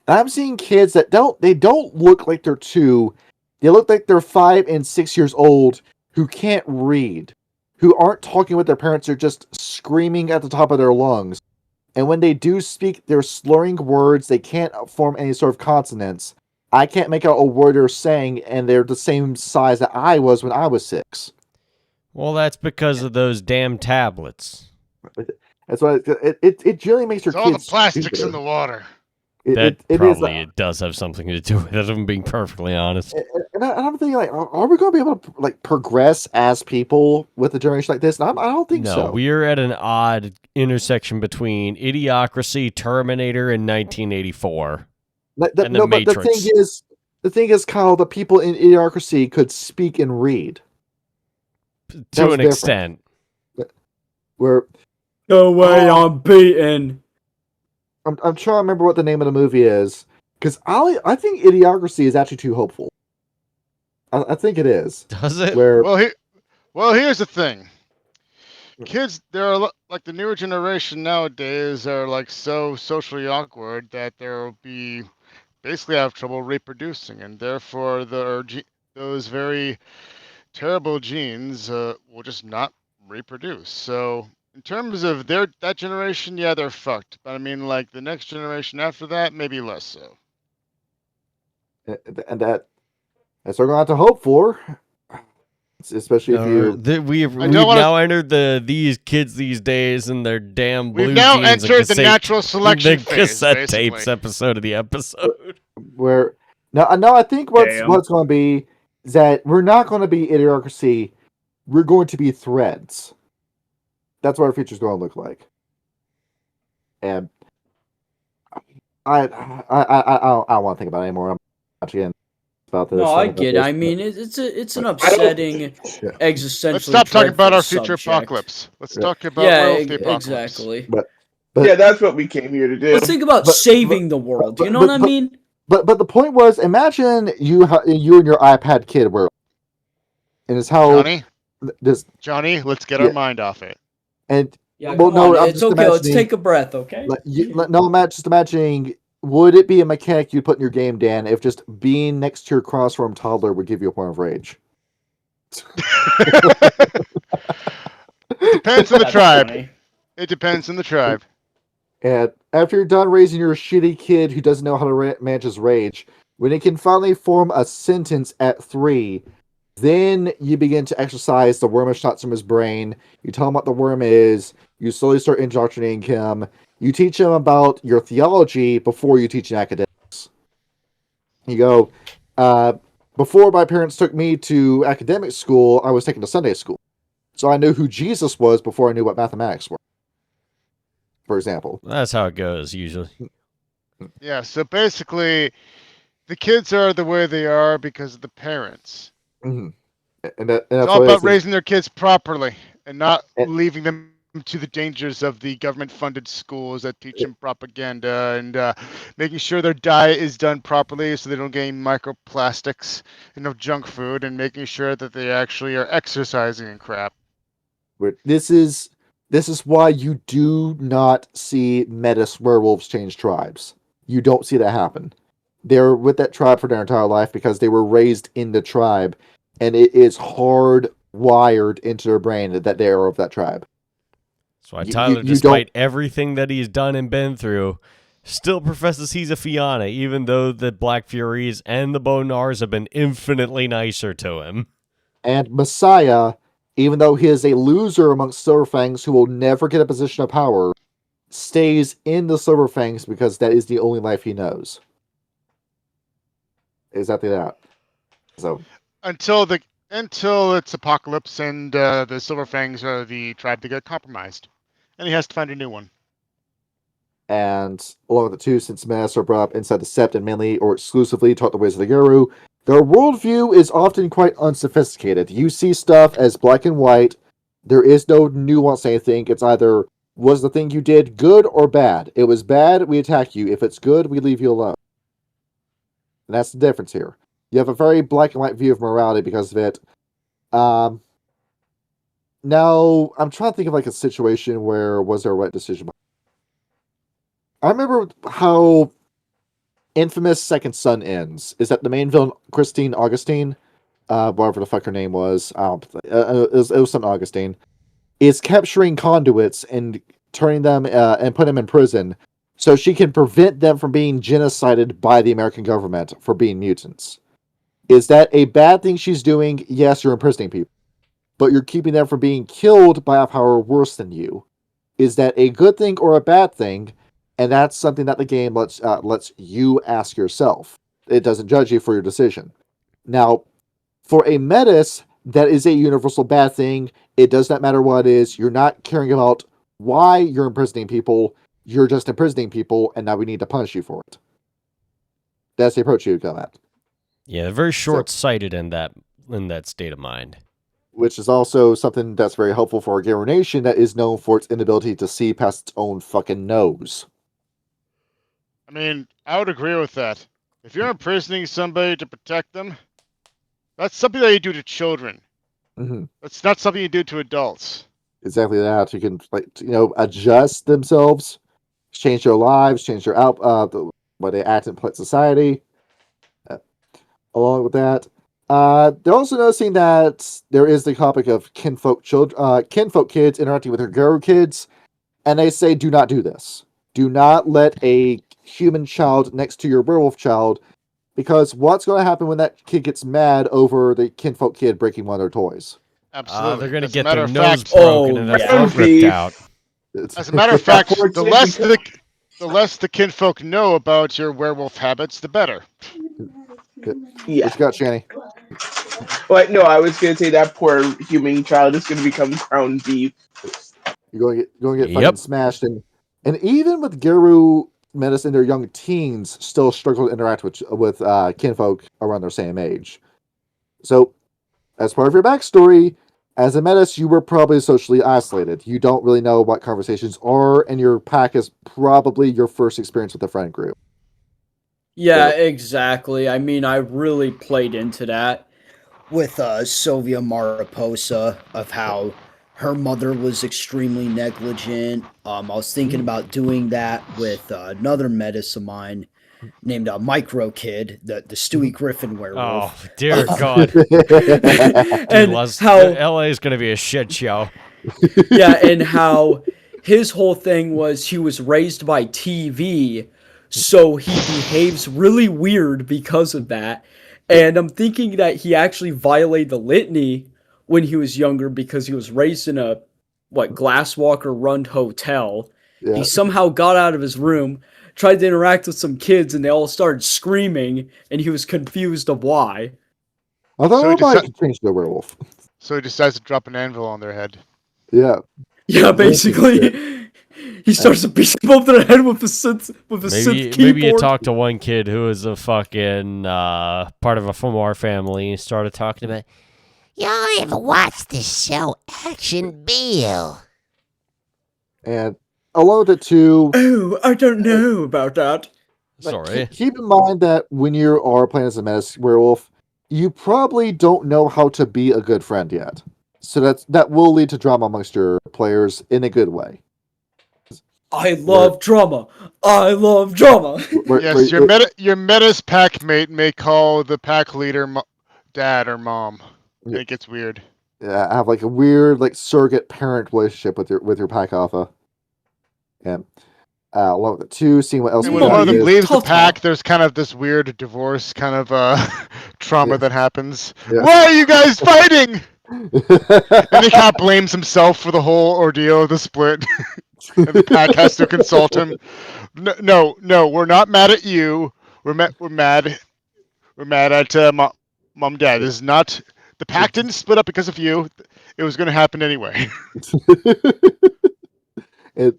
B: And I'm seeing kids that don't look like they're 2. They look like they're 5 and 6 years old who can't read, who aren't talking with their parents. They're just screaming at the top of their lungs. And when they do speak, they're slurring words. They can't form any sort of consonants. I can't make out a word they're saying, and they're the same size that I was when I was 6.
D: Well, that's because of those damn tablets.
B: That's why it generally makes your
I: It's
B: kids
I: all the plastics
B: stupider.
I: in the water.
D: It does have something to do with it, if I'm being perfectly honest.
B: And I'm thinking, like, are we going to be able to like progress as people with a generation like this? And I don't think so.
D: No, we're at an odd intersection between Idiocracy, Terminator, and 1984.
B: But the thing is, Kyle, the people in Idiocracy could speak and read.
D: To an extent.
B: Where
H: no way, I'm beaten.
B: I'm trying to remember what the name of the movie is, because I think Idiocracy is actually too hopeful. I think it is.
D: Does it?
I: Well, here's the thing. Kids, they're like the newer generation nowadays are like so socially awkward that they'll be basically have trouble reproducing, and therefore those very terrible genes will just not reproduce. So in terms of that generation, yeah, they're fucked. But I mean, like the next generation after that, maybe less so.
B: And that's what we're going to have to hope for. Especially if
D: we've now entered these kids these days and their damn blue
I: jeans. We've now entered the natural selection
D: phase, cassette tapes episode of the episode.
B: Where now I think what's going to be is that we're not going to be Idiocracy. We're going to be Threads. That's what our future's going to look like. And I don't want to think about it anymore. I'm watching about this.
H: No, I get it. I mean, it's an upsetting, existentially.
I: Let's stop talking about our future
H: subject.
I: apocalypse. Let's talk about Werewolf the Apocalypse.
H: Exactly.
B: But
G: yeah, that's what we came here to do.
H: Let's think about saving the world. You know what I mean?
B: But the point was, imagine you and your iPad kid were, and it's how
I: Johnny, let's get our mind off it.
B: And
H: it's okay. Let's take a breath, okay?
B: Just imagining. Would it be a mechanic you'd put in your game, Dan, if just being next to your cross-form toddler would give you a point of rage?
I: It depends on the tribe. Funny. It depends on the tribe.
B: And after you're done raising your shitty kid who doesn't know how to manage his rage, when it can finally form a sentence at 3, then you begin to exercise the wormish thoughts from his brain. You tell him what the worm is. You slowly start indoctrinating him. You teach him about your theology before you teach him academics. You go, before my parents took me to academic school, I was taken to Sunday school. So I knew who Jesus was before I knew what mathematics were. For example.
D: That's how it goes, usually.
I: Yeah, so basically, the kids are the way they are because of the parents.
B: Mm-hmm.
I: It's all about raising their kids properly and not leaving them to the dangers of the government-funded schools that teach them propaganda and making sure their diet is done properly so they don't gain microplastics and no junk food, and making sure that they actually are exercising and crap.
B: This is why you do not see Metis werewolves change tribes. You don't see that happen. They're with that tribe for their entire life because they were raised in the tribe, and it is hardwired into their brain that they are of that tribe.
D: That's why Tyler, despite everything that he's done and been through, still professes he's a Fianna, even though the Black Furies and the Bonars have been infinitely nicer to him.
B: And Messiah, even though he is a loser amongst Silverfangs who will never get a position of power, stays in the Silverfangs because that is the only life he knows. Exactly that. So
I: until it's apocalypse and the Silverfangs are the tribe that get compromised, and he has to find a new one.
B: And along with the two, since Metis are brought up inside the Sept and mainly or exclusively taught the ways of the Guru, their worldview is often quite unsophisticated. You see stuff as black and white. There is no nuance anything. It's either, was the thing you did good or bad? It was bad, we attack you. If it's good, we leave you alone. And that's the difference here. You have a very black and white view of morality because of it. Now, I'm trying to think of like a situation where was there a right decision? I remember how infamous Second Son ends. Is that the main villain, Christine Augustine? Whatever the fuck her name was. It was something Augustine. Is capturing conduits and turning them and putting them in prison so she can prevent them from being genocided by the American government for being mutants. Is that a bad thing she's doing? Yes, you're imprisoning people, but you're keeping them from being killed by a power worse than you. Is that a good thing or a bad thing? And that's something that the game lets you ask yourself. It doesn't judge you for your decision. Now, for a metis, that is a universal bad thing. It does not matter what it is. You're not caring about why you're imprisoning people. You're just imprisoning people, and now we need to punish you for it. That's the approach you go at.
D: Yeah, they're very short-sighted in that state of mind.
B: Which is also something that's very helpful for a gamer nation that is known for its inability to see past its own fucking nose.
I: I mean, I would agree with that. If you're imprisoning somebody to protect them, that's something that you do to children.
B: Mm-hmm.
I: That's not something you do to adults.
B: Exactly that. You can, adjust themselves, change their lives, change their what they act in society. Along with that, they're also noticing that there is the topic of kinfolk kids interacting with their Garo kids, and they say, do not do this. Do not let a human child next to your werewolf child, because what's going to happen when that kid gets mad over the kinfolk kid breaking one of their toys?
I: Absolutely.
D: They're going to
I: As a
D: get
I: matter
D: their
I: of
D: nose
I: fact-
D: broken and their throat ripped out.
I: As a matter of fact, the less the kinfolk know about your werewolf habits, the better.
G: Yeah.
B: What you got, Shanny?
G: But no, I was gonna say that poor human child is gonna become ground beef.
B: You're going to get fucking smashed, and even with Garu Menace in their young teens, still struggle to interact with kinfolk around their same age. So, as part of your backstory, as a Menace, you were probably socially isolated. You don't really know what conversations are, and your pack is probably your first experience with a friend group.
H: Yeah, exactly. I mean, I really played into that
C: with Sylvia Mariposa, of how her mother was extremely negligent. I was thinking about doing that with another metis of mine named Micro Kid, the Stewie Griffin werewolf.
D: Oh, dear God.
H: And how
D: LA is going to be a shit show.
H: Yeah, and how his whole thing was he was raised by TV, so he behaves really weird because of that. And I'm thinking that he actually violated the litany when he was younger because he was raised in a, Glasswalker-run hotel. Yeah. He somehow got out of his room, tried to interact with some kids, and they all started screaming, and he was confused of why.
B: I thought everybody could change the werewolf.
I: So he decides to drop an anvil on their head.
B: Yeah.
H: Yeah, basically. He starts to beat them over the head with a synth keyboard.
D: Maybe you talk to one kid who is a fucking part of a Fomar family and started talking about,
K: y'all ever watch the show Action Bill?
B: And along with it too.
H: Oh, I don't know about that.
D: Sorry.
B: Keep in mind that when you are playing as a menace werewolf, you probably don't know how to be a good friend yet. So that will lead to drama amongst your players in a good way.
H: I love drama. I love drama.
I: Yes, your menace pack mate may call the pack leader dad or mom. Yeah. It gets weird.
B: Yeah, I have a weird surrogate parent relationship with your pack alpha. And along with it too, seeing what else.
I: And when one of them leaves the pack, there's kind of this weird divorce kind of trauma that happens. Yeah. Why are you guys fighting? And he kind of blames himself for the whole ordeal of the split. And the pack has to consult him. No, we're not mad at you. We're mad at mom and dad. This is not. The pack didn't split up because of you. It was going to happen anyway.
B: Then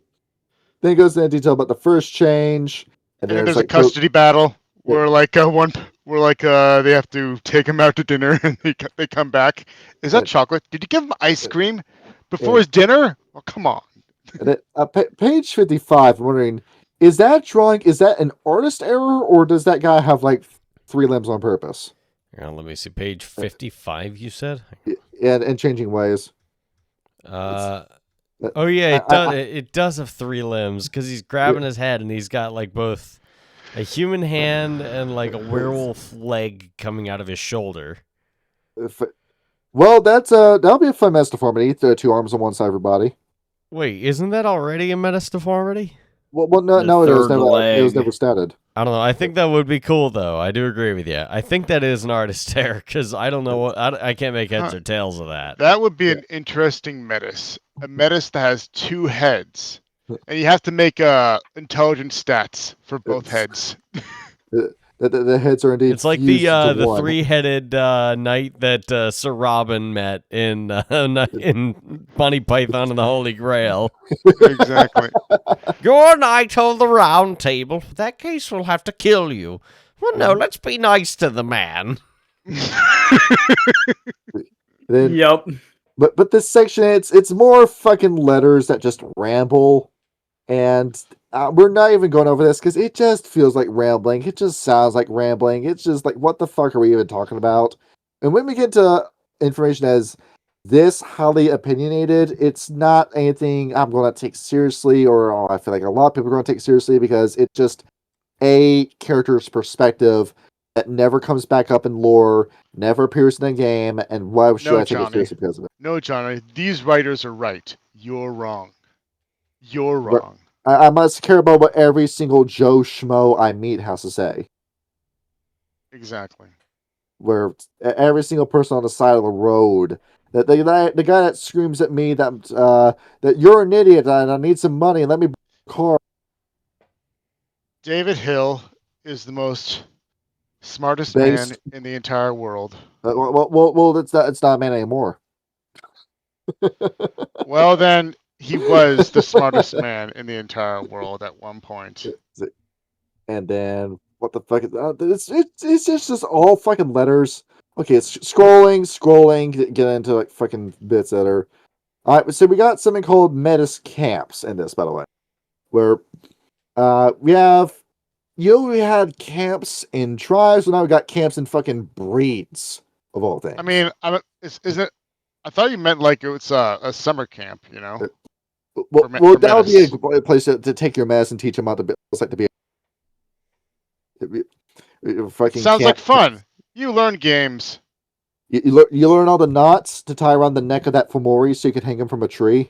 B: it goes into detail about the first change,
I: and then there's a custody battle where they have to take him out to dinner, and they come back. Is that chocolate? Did you give him ice cream before his dinner? Oh, come on.
B: And page 55, I'm wondering, is that an artist error, or does that guy have 3 limbs on purpose?
D: Let me see. Page 55, you said?
B: And changing ways.
D: Oh yeah, it does have 3 limbs because he's grabbing his head and he's got like both a human hand and like a werewolf leg coming out of his shoulder.
B: Well, that'll be a fun mess deformity. 2 arms on one side of your body.
D: Wait, isn't that already a menace deformity?
B: Well, no, it was never stated.
D: I don't know. I think that would be cool, though. I do agree with you. I think that is an artist error because I don't know I can't make heads or tails of that.
I: That would be an interesting menace. A menace that has 2 heads, and you have to make intelligence stats for both heads.
B: The heads are indeed.
D: It's like the 3-headed knight that Sir Robin met in Monty Python and the Holy Grail.
I: Exactly.
D: Your knight of the round table. In that case, we'll have to kill you. Well, no, let's be nice to the man.
H: Yep.
B: But this section, it's more fucking letters that just ramble, and we're not even going over this because it just feels like rambling. It just sounds like rambling. It's just like, what the fuck are we even talking about? And when we get to information as this highly opinionated, it's not anything I'm going to take seriously, or I feel like a lot of people are going to take seriously because it's just a character's perspective that never comes back up in lore, never appears in a game, and why should I take it seriously because of it?
I: No, Johnny, these writers are right. You're wrong. You're wrong.
B: I must care about what every single Joe Schmo I meet has to say.
I: Exactly.
B: Where every single person on the side of the road, the guy that screams at me that you're an idiot and I need some money and let me buy a car.
I: David Hill is the most smartest man in the entire world.
B: Well, it's not a man anymore.
I: Well, then. He was the smartest man in the entire world at one point.
B: And then, what the fuck is it's just all fucking letters. Okay, it's scrolling, get into like fucking bits that are... Alright, so we got something called Metis camps in this, by the way. Where we had camps in tribes, and now we got camps in fucking breeds, of all things.
I: I mean, is it... I thought you meant like it was a summer camp, you know?
B: Well, that would be a place to take your mess and teach them how to be. It's like to be fucking.
I: Sounds like fun. You learn games.
B: You learn all the knots to tie around the neck of that Fomori so you can hang him from a tree.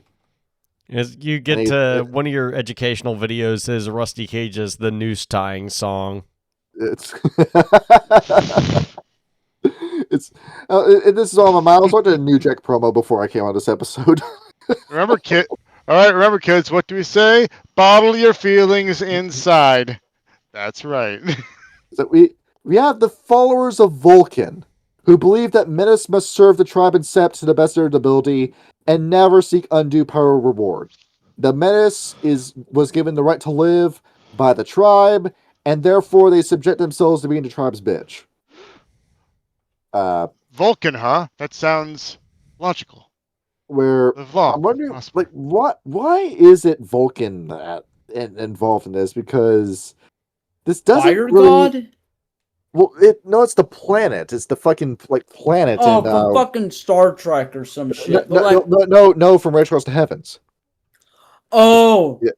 D: As you get to one of your educational videos is Rusty Cage's "The Noose Tying Song."
B: It's this is all my miles. I did a New Jack promo before I came on this episode.
I: Remember, kids, what do we say? Bottle your feelings inside. That's right.
B: So we have the followers of Vulcan, who believe that Menace must serve the tribe and Sept to the best of their ability and never seek undue power or reward. The Menace was given the right to live by the tribe, and therefore they subject themselves to being the tribe's bitch.
I: Vulcan, huh? That sounds logical.
B: Where I'm wondering, like, why is it Vulcan that involved in this? Because this doesn't
H: Fire God?
B: Well, it's the planet. It's the fucking planet.
H: Oh, from fucking Star Trek or some shit.
B: No, from Red Cross to Heavens.
H: Oh,
B: yeah.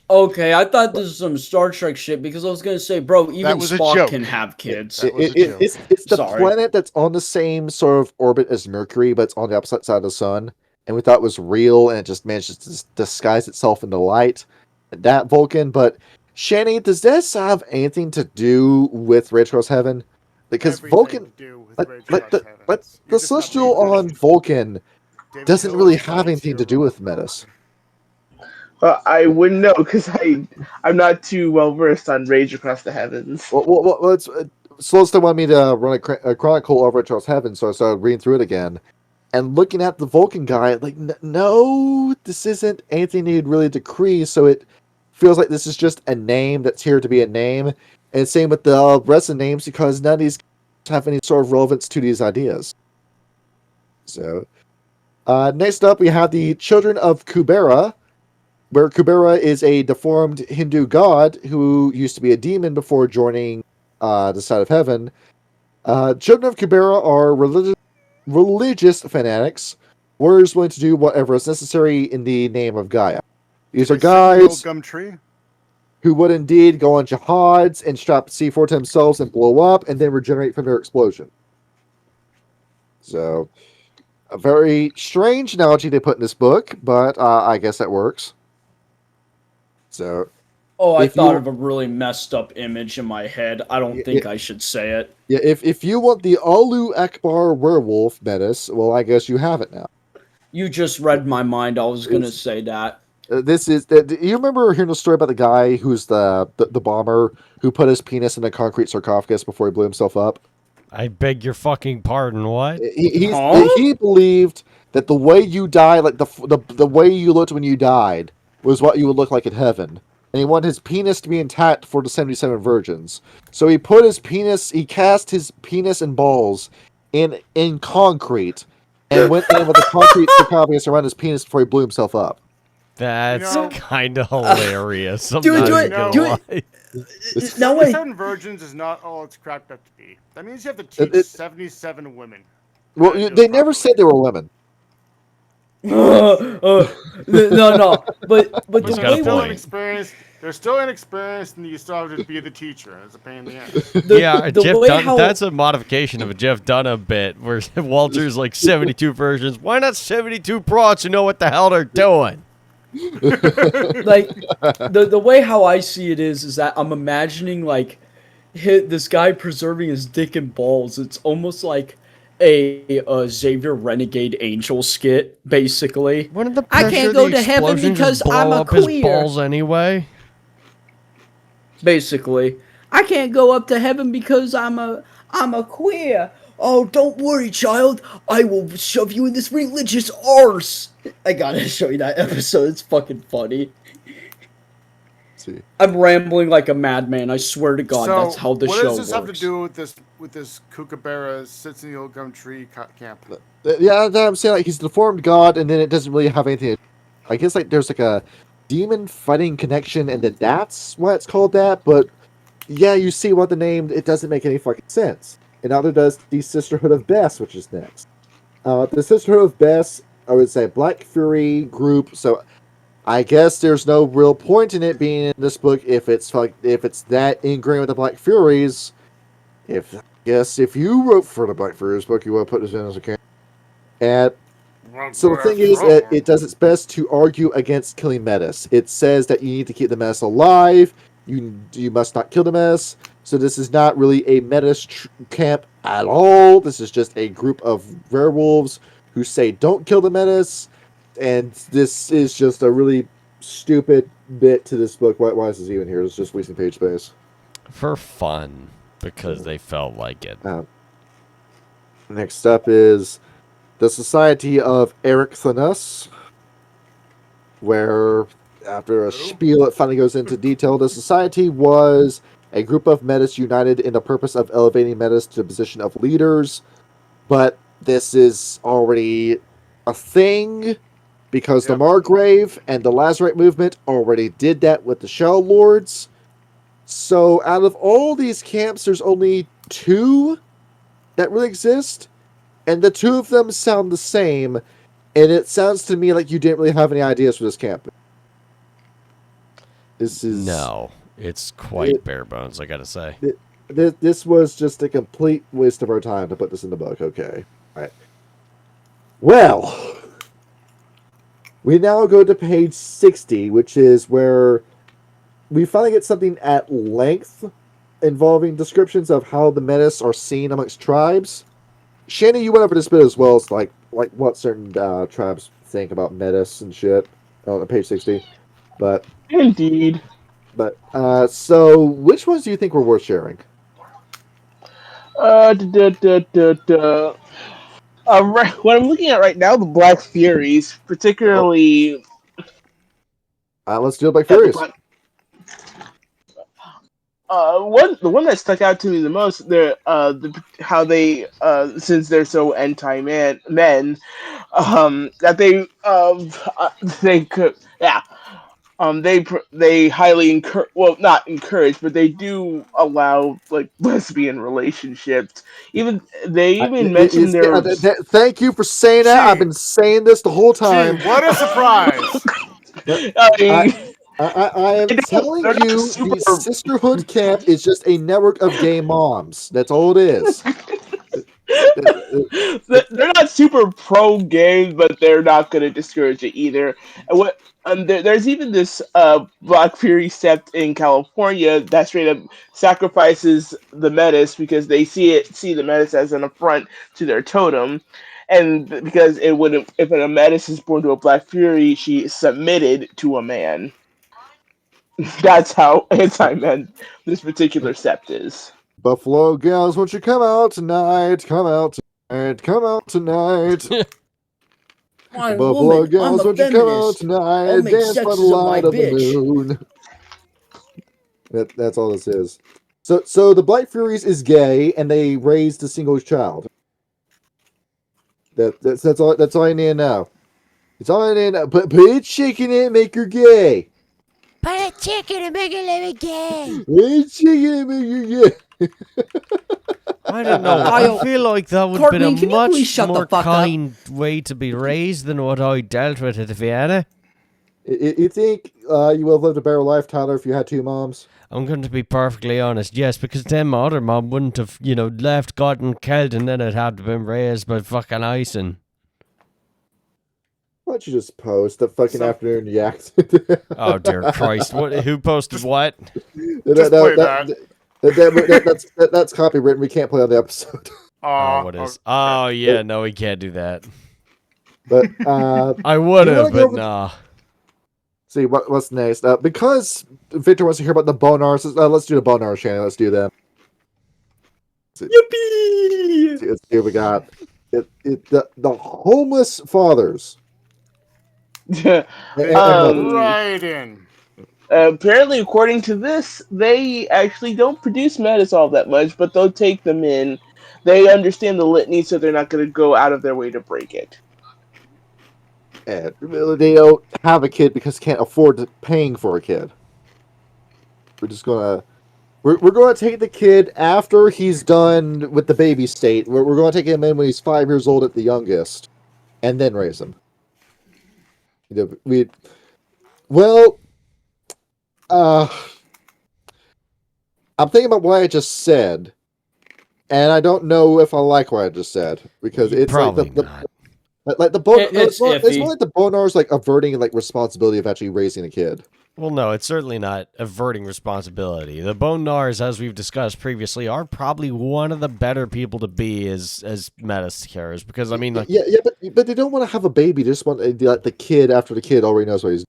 H: Okay. I thought this was some Star Trek shit because I was gonna say, bro, even Spock can have kids.
B: It's the planet that's on the same sort of orbit as Mercury, but it's on the opposite side of the sun. And we thought it was real, and it just managed to disguise itself into light. That Vulcan, but Shanny, does this have anything to do with Red Cross Heaven? Because Vulcan, the Celestial on Vulcan doesn't really have anything to do with Metis.
G: I wouldn't know because I'm not too well versed on Rage Across the Heavens.
B: Well, Celestial wanted me to run a chronicle over Red Cross Heaven, so I started reading through it again. And looking at the Vulcan guy, like, no, this isn't anything he'd really decree, so it feels like this is just a name that's here to be a name. And same with the rest of the names, because none of these have any sort of relevance to these ideas. So, next up, we have the Children of Kubera, where Kubera is a deformed Hindu god who used to be a demon before joining the side of heaven. Children of Kubera are religious fanatics warriors willing to do whatever is necessary in the name of Gaia. These are guys who would indeed go on jihads and strap C4 to themselves and blow up and then regenerate from their explosion. So, a very strange analogy they put in this book, but I guess that works. So,
H: I thought of a really messed up image in my head. I don't think I should say it.
B: Yeah, if you want the Alu Akbar werewolf menace, well, I guess you have it now.
H: You just read my mind. I was going to say that.
B: Do you remember hearing the story about the guy who's the bomber who put his penis in a concrete sarcophagus before he blew himself up?
D: I beg your fucking pardon. What?
B: He believed that the way you die, like the way you looked when you died, was what you would look like in heaven. And he wanted his penis to be intact for the 77 virgins. So he cast his penis and balls in concrete and went in with a concrete sarcophagus around his penis before he blew himself up.
D: That's kind of hilarious.
C: Do it.
A: No way. 77 virgins is not all it's cracked up to be. That means you have to teach 77 women.
B: Well, they never said they were women.
H: No, but the way
A: they're still inexperienced, and you still have to be the teacher. It's a pain in the ass.
D: That's a modification of a Jeff Dunham bit where Walter's like 72 virgins. Why not 72 prods who know what the hell they're doing?
H: Like the way how I see it is that I'm imagining like this guy preserving his dick and balls. It's almost like a Xavier Renegade Angel skit, basically.
K: I can't go to heaven because I'm a queer.
D: His balls anyway.
H: Basically,
K: I can't go up to heaven because I'm a queer.
C: Oh, don't worry, child. I will shove you in this religious arse. I gotta show you that episode. It's fucking funny.
B: See.
H: I'm rambling like a madman. I swear to God, that's how the show works.
A: What does this have to do with this Kookaburra sits in the old gum tree camp?
B: Yeah, I'm saying like he's the deformed god, and then it doesn't really have anything. I guess like there's like a demon fighting connection, and then that's why it's called that. But yeah, you see what the name. It doesn't make any fucking sense. And neither does the Sisterhood of Bess, which is next. The Sisterhood of Bess, I would say Black Fury group. So I guess there's no real point in it being in this book if it's that ingrained with the Black Furies. If you wrote for the Black Furies book, you want to put this in as a canon. And so the thing is, it does its best to argue against killing Metis. It says that you need to keep the Metis alive. You must not kill the Metis. So this is not really a Metis camp at all. This is just a group of werewolves who say don't kill the Metis. And this is just a really stupid bit to this book. Why is this even here? It's just wasting page space.
D: For fun, because they felt like it.
B: Next up is the Society of Erichthanus, where after a spiel it finally goes into detail. The Society was a group of Metis united in the purpose of elevating Metis to the position of leaders, but this is already a thing because the Margrave and the Lazarite movement already did that with the Shell Lords. So out of all these camps, there's only 2 that really exist, and the 2 of them sound the same, and it sounds to me like you didn't really have any ideas for this camp.
D: No. It's quite bare bones, I gotta say.
B: This was just a complete waste of our time to put this in the book. Okay. All right. Well, we now go to page 60, which is where we finally get something at length involving descriptions of how the Metis are seen amongst tribes. Shanny, you went over this bit as well. It's like what certain tribes think about Metis and shit on page 60. But
G: indeed.
B: But, so, which ones do you think were worth sharing?
G: What I'm looking at right now, the Black Furies, particularly...
B: let's do the Black Furies.
G: The one that stuck out to me the most, how they, since they're so anti-men, that they could, they highly encourage, well, not encourage, but they do allow like lesbian relationships. They mention their.
B: Thank you for saying that. I've been saying this the whole time.
A: Gee, what a surprise!
B: I am telling you, the sisterhood camp is just a network of gay moms. That's all it is.
G: They're not super pro gay, but they're not going to discourage it either. And there's even this Black Fury sept in California that straight up sacrifices the Metis because they see the Metis as an affront to their totem, and because if a Metis is born to a Black Fury, she is submitted to a man. That's how anti-men this particular sept is.
B: Buffalo gals, won't you come out tonight? Come out tonight. Come out tonight. Buffalo gals, won't you come out tonight? Dance by the light of the moon. That's all this is. So the Black Furies is gay, and they raised a single child. That's all I need to know. It's all I need to know. Put a chick in it and make her gay.
K: Put a chicken and make it let me gay.
B: Put a chicken and make her gay.
D: I don't know. I feel like that would have been a much more kind way to be raised than what I dealt with at Vienna.
B: You think you would have lived a better life, Tyler, if you had two moms?
D: I'm going to be perfectly honest, yes, because then my other mom wouldn't have, left, gotten killed, and then it had to been raised by fucking icing.
B: Why don't you just post the fucking afternoon yaks?
D: Oh, dear Christ. Who posted what?
A: Just play that.
B: That's copywritten. We can't play on the episode.
D: What is? Oh, yeah, no, we can't do that.
B: But
D: I would have, but nah.
B: See what's next. Because Victor wants to hear about the bonars. Let's do the bonars, Shanny. Let's do them.
H: Yippee!
B: Let's see what we got. The homeless fathers.
A: Right in.
G: Apparently, according to this, they actually don't produce Metis all that much, but they'll take them in. They understand the litany, so they're not going to go out of their way to break it.
B: And they don't have a kid because can't afford paying for a kid. We're just gonna we're gonna take the kid after he's done with the baby state. We're gonna take him in when he's 5 years old at the youngest, and then raise him. I'm thinking about what I just said, and I don't know if I like what I just said because it's
D: probably
B: like the it's more like the bonars like averting like responsibility of actually raising a kid.
D: Well, no, it's certainly not averting responsibility. The bonars, as we've discussed previously, are probably one of the better people to be as Metis carers because I mean, like,
B: but they don't want to have a baby. They just want like the kid after the kid already knows what he's.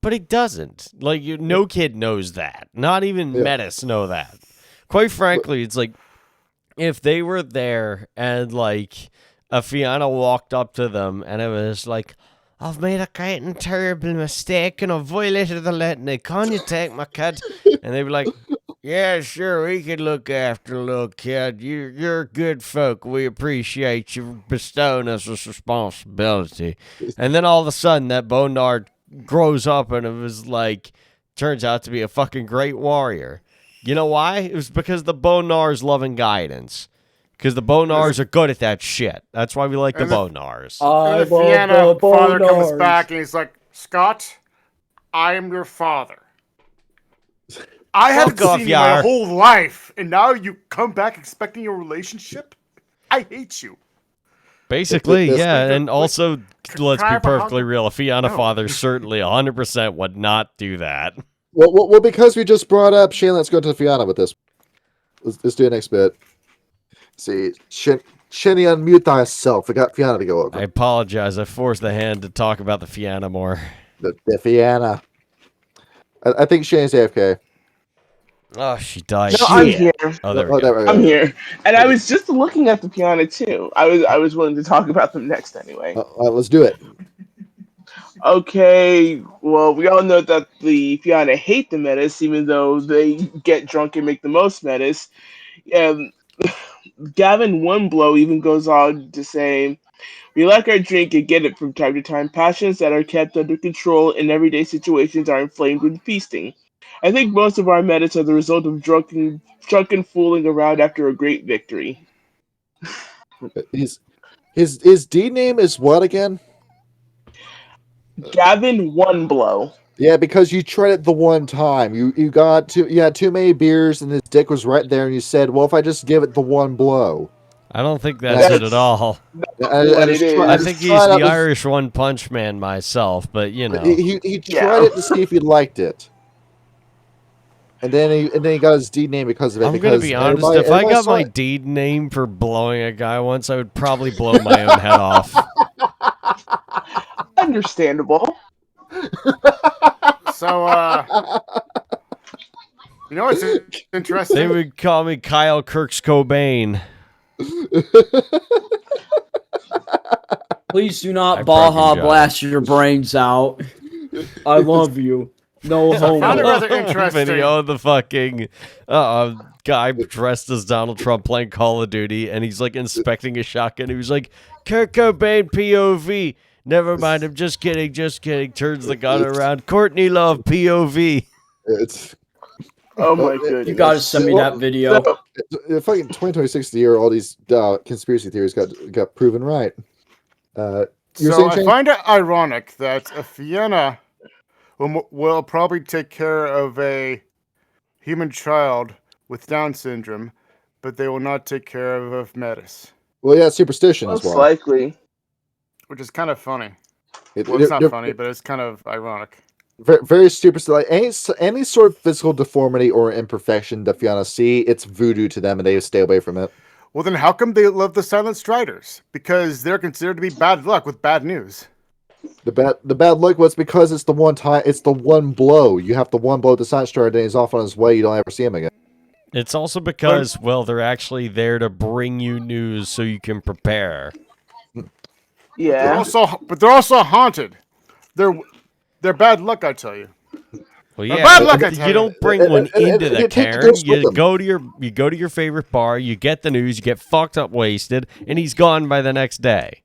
D: But he doesn't. Like, no kid knows that. Not even Metis know that. Quite frankly, it's like if they were there and like a Fianna walked up to them and it was like, I've made a great and terrible mistake and I've violated the litany. Can you take my kid? And they'd be like, yeah, sure, we could look after the little kid. You're good folk. We appreciate you bestowing us this responsibility. And then all of a sudden, that bonar grows up and it was like, turns out to be a fucking great warrior. You know why? It was because the bonar's loving guidance. Because the bonars are good at that shit. That's why we like the bonars.
A: And the Fianna father comes back and he's like, Scott, I am your father. I haven't seen you my whole life, and now you come back expecting a relationship? I hate you.
D: Basically, yeah, and also, let's be perfectly real, a Fianna father certainly 100% would not do that.
B: Well, because we just brought up Shane, let's go to the Fianna with this. Let's do the next bit. See, Shanny, unmute thyself. We got Fianna to go over.
D: I apologize. I forced the hand to talk about the Fianna more.
B: The Fianna. I think Shanny's AFK.
D: Oh, she died.
G: No, I'm here.
D: Oh, there we go.
G: I'm here. And I was just looking at the Fianna too. I was willing to talk about them next anyway.
B: Let's do it.
G: Okay, well, we all know that the Fianna hate the Metis, even though they get drunk and make the most Metis. Gavin One Blow even goes on to say, "We like our drink and get it from time to time. Passions that are kept under control in everyday situations are inflamed with feasting. I think most of our metas are the result of drunken fooling around after a great victory."
B: His D name is what again?
G: Gavin One Blow.
B: Yeah, because you tried it the one time. You had too many beers and his dick was right there, and you said, "Well, if I just give it the one blow."
D: I don't think that's it at all. I think he's the Irish One Punch Man myself, but you know.
B: He tried it to see if he liked it. And then he got his deed name because of it.
D: I'm going to be honest, if I got my deed name for blowing a guy once, I would probably blow my own head off.
G: Understandable.
A: So, you know what's interesting?
D: They would call me Kyle Kirks Cobain.
H: Please do not Baja Blast your brains out. I love you. No homo.
A: I found it rather interesting.
D: Video of the fucking guy dressed as Donald Trump playing Call of Duty, and he's like inspecting a shotgun. He was like, "Kurt Cobain POV. Never mind, I'm just kidding, just kidding." Turns the gun around. Courtney Love POV.
G: Oh my goodness.
H: You gotta send me that video.
B: Fucking 2026 the year all these conspiracy theories got proven right.
A: So I find it ironic that Fiona will probably take care of a human child with Down syndrome, but they will not take care of Metis.
B: Well, yeah, superstition as well.
G: Most likely.
A: Which is kind of funny. It's not funny, but it's kind of ironic.
B: Very, very stupid. Like any sort of physical deformity or imperfection that Fiona see, it's voodoo to them, and they stay away from it.
A: Well, then how come they love the Silent Striders? Because they're considered to be bad luck with bad news.
B: The bad luck was because it's the one time, it's the one blow. You have the one blow at the Silent Strider, and he's off on his way. You don't ever see him again.
D: It's also because, well, they're actually there to bring you news so you can prepare.
G: Yeah.
A: They're also haunted. They're bad luck, I tell you.
D: Well, yeah,
A: bad luck, I tell
D: you don't bring one into the
B: Karen.
D: Karen. You go to your favorite bar, you get the news, you get fucked up wasted, and he's gone by the next day.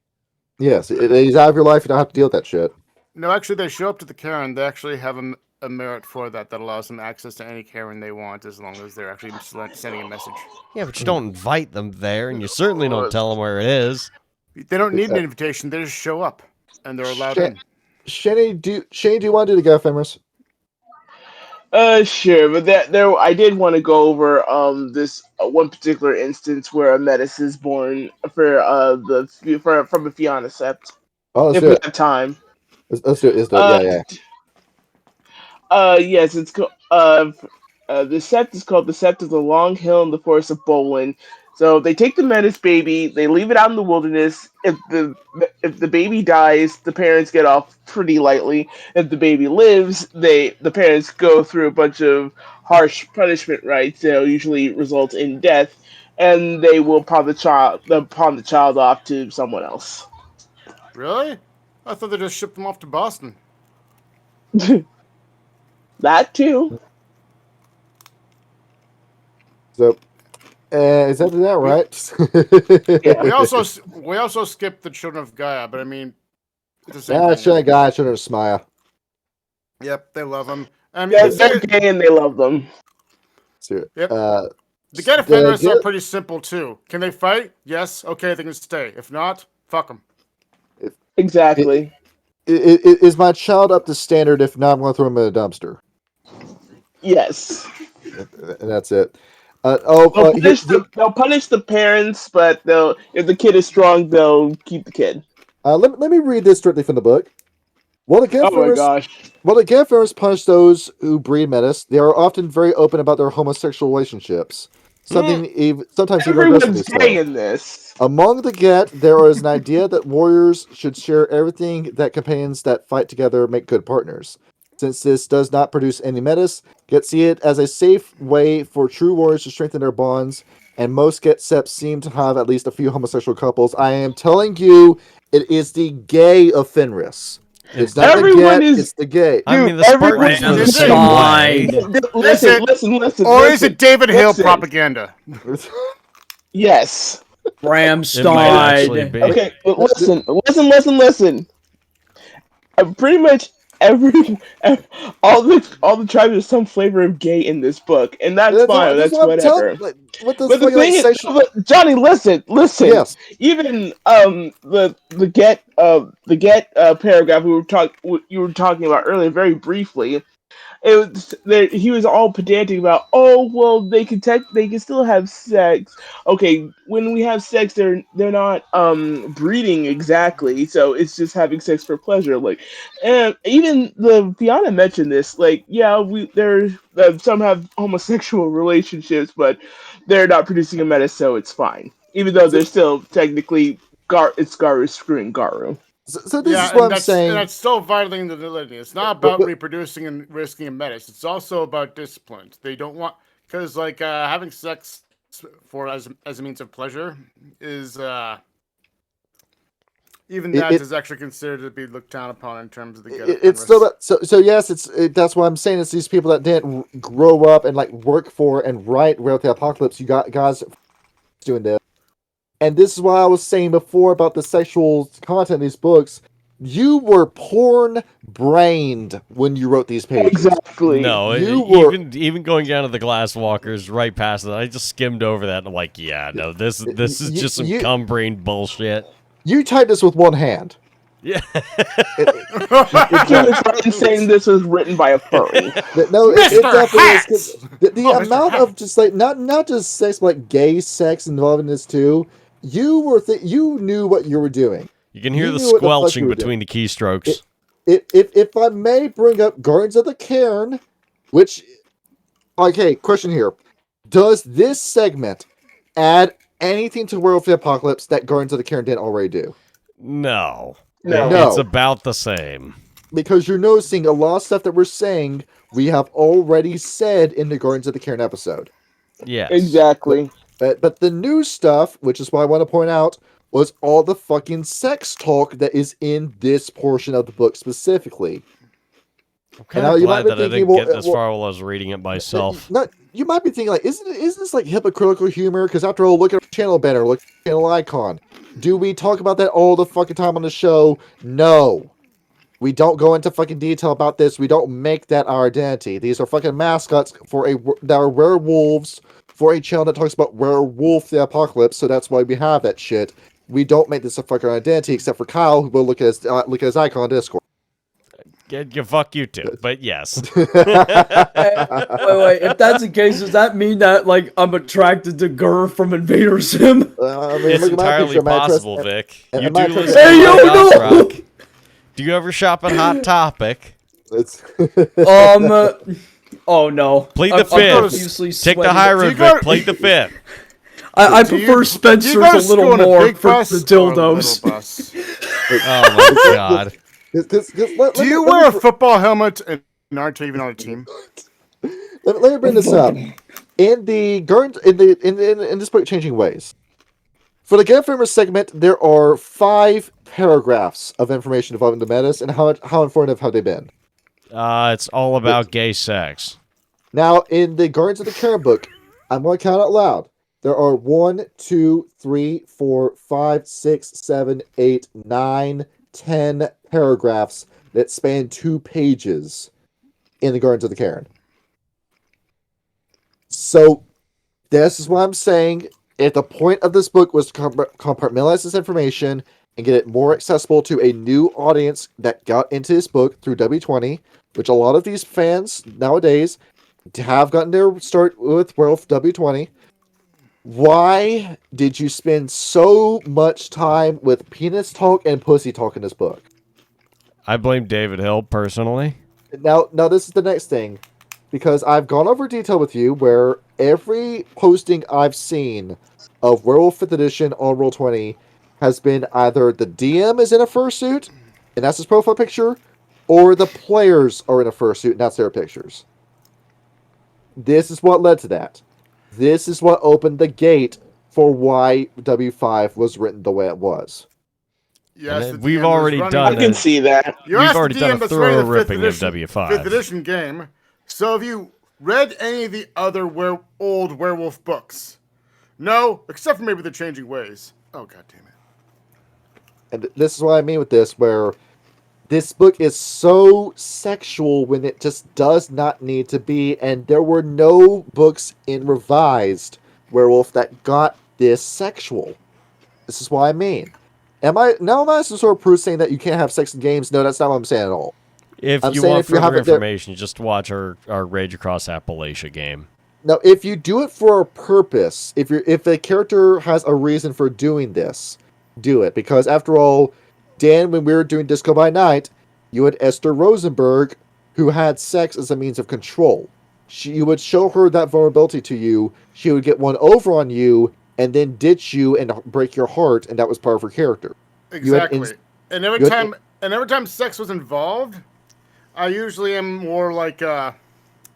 B: Yes, he's out of your life. You don't have to deal with that shit.
A: No, actually, they show up to the Karen. They actually have a merit for that allows them access to any Karen they want as long as they're actually sending a message.
D: Yeah, but you don't invite them there, and you certainly don't tell them where it is.
A: They don't need an invitation. They just show up, and they're allowed in.
B: Shanny, do you want to do the Gaffemers?
G: Sure, but I did want to go over this one particular instance where a Metis is born from a Fiona sept.
B: Oh, let's
G: if
B: do
G: we
B: it.
G: have time.
B: Let's do it. Yeah.
G: Yes, it's the sept is called the Sept of the Long Hill in the Forest of Bolin. So they take the Metis baby, they leave it out in the wilderness. If the baby dies, the parents get off pretty lightly. If the baby lives, the parents go through a bunch of harsh punishment rites that usually result in death, and they will pawn the child off to someone else.
A: Really? I thought they just shipped them off to Boston.
G: That too.
B: So. Is that right?
A: Yeah. We also skipped the Children of Gaia, but I mean, it's the same thing.
B: Children of Gaia, Children of Smaya.
A: Yep, they love them.
G: They're gay and they love them.
B: Yep.
A: The Gaia Fenris are pretty simple too. Can they fight? Yes. Okay, they can stay. If not, fuck them.
G: Exactly.
B: Is my child up to standard? If not, I'm going to throw him in a dumpster.
G: Yes.
B: And that's it.
G: They'll punish the parents, but if the kid is strong, they'll keep the kid.
B: Let me read this directly from the book. While the Gaffers punish those who breed Metis, they are often very open about their homosexual relationships. Sometimes
G: everyone's gay in this.
B: Among the Get, there is an idea that warriors should share everything that companions that fight together make good partners. Since this does not produce any Metis, Get see it as a safe way for true warriors to strengthen their bonds, and most Get Septs seem to have at least a few homosexual couples. I am telling you, it is the gay of Fenris. It's not it's the gay.
D: I mean, the Spartans are the same way.
G: Listen.
A: Or is it David Hill propaganda?
G: Yes.
H: Ramstein.
G: Okay, but listen. Pretty much all the tribes are some flavor of gay in this book, and that's fine. That's whatever. But the thing is, Johnny, listen.
B: Yes.
G: Even the get paragraph you were talking about earlier, very briefly. He was all pedantic about, oh well, they can still have sex. Okay, when we have sex, they're not breeding exactly, so it's just having sex for pleasure. Like, and even the Fiona mentioned this. Like, yeah, some have homosexual relationships, but they're not producing a meta, so it's fine. Even though they're still technically it's Garu screwing Garu.
B: So this is what I'm saying.
A: And that's still violating the validity. It's not about reproducing and risking a menace. It's also about discipline. They don't want, because like having sex as a means of pleasure is even that is actually considered to be looked down upon in terms of the good.
B: It's still about, so yes, that's what I'm saying. It's these people that didn't grow up and like work for and write Werewolf the Apocalypse. You got guys doing this. And this is what I was saying before about the sexual content of these books. You were porn-brained when you wrote these pages.
G: Exactly.
D: No, even going down to the Glasswalkers, right past it, I just skimmed over that. And I'm like, yeah, no, this is just some cum-brained bullshit.
B: You typed this with one hand.
D: Yeah.
G: You're saying this was written by a furry.
B: No, it definitely is. The amount of just like not just sex, but like gay sex involved in this too. You knew what you were doing.
D: You can hear the squelching between the keystrokes.
B: If I may bring up Guardians of the Cairn, which, okay, question here: does this segment add anything to Werewolf the Apocalypse that Guardians of the Cairn didn't already do?
D: No. It's about the same.
B: Because you're noticing a lot of stuff that we're saying we have already said in the Guardians of the Cairn episode.
D: Yes.
G: Exactly.
B: But the new stuff, which is what I want to point out, was all the fucking sex talk that is in this portion of the book specifically.
D: I'm kind of glad that I didn't get this far while I was reading it myself.
B: You might be thinking, like, isn't this like hypocritical humor? Because after all, look at our channel banner, look at our channel icon. Do we talk about that all the fucking time on the show? No. We don't go into fucking detail about this. We don't make that our identity. These are fucking mascots that are werewolves for a channel that talks about Werewolf the Apocalypse, so that's why we have that shit. We don't make this a fucking identity, except for Kyle, who will look at his icon on Discord.
D: Fuck you too, but yes.
H: Wait, if that's the case, does that mean that like I'm attracted to Gur from Invader Sim?
D: It's entirely possible, Vic. You do listen
H: Hey, yo, no!
D: Do you ever shop at Hot Topic?
H: Oh no.
D: Plead the fifth. Take the high road, Vic. Plead the fifth.
H: I prefer Spencer's a little more for the dildos.
D: Oh my god.
A: Do you wear a football helmet and aren't even on a team?
B: Let me bring this up. In this book, Changing Ways, for the Get Informative segment, there are 5 paragraphs of information involving the metas and how informative have they been.
D: It's all about gay sex.
B: Now, in the Guardians of the Cairn book, I'm going to count out loud. There are 1, 2, 3, 4, 5, 6, 7, 8, 9, 10 paragraphs that span 2 pages in the Guardians of the Cairn. So, this is what I'm saying. If the point of this book was to compartmentalize this information and get it more accessible to a new audience that got into this book through W20, which a lot of these fans nowadays have gotten their start with Werewolf W20, why did you spend so much time with penis talk and pussy talk in this book?
D: I blame David Hill personally.
B: Now this is the next thing, because I've gone over detail with you where every posting I've seen of Werewolf 5th Edition on Roll20 has been either the DM is in a fursuit, and that's his profile picture, or the players are in a fursuit, and that's their pictures. This is what led to that. This is what opened the gate for why W5 was written the way it was.
A: Yes,
D: we've already done.
G: I can see that.
A: We've
D: already done a thorough ripping of W5.
A: 5th edition game. So have you read any of the other old werewolf books? No, except for maybe the changing ways. Oh, god damn it.
B: And this is what I mean with this, where this book is so sexual when it just does not need to be, and there were no books in revised Werewolf that got this sexual. This is what I mean. Am I some sort of proof saying that you can't have sex in games? No, that's not what I'm saying at all.
D: If you want further information, just watch our Rage Across Appalachia game.
B: Now, if you do it for a purpose, if a character has a reason for doing this, do it. Because after all, Dan, when we were doing Disco by Night, you had Esther Rosenberg, who had sex as a means of control. You would show her that vulnerability to you, she would get one over on you, and then ditch you and break your heart, and that was part of her character.
A: Exactly. And every time sex was involved, I usually am more like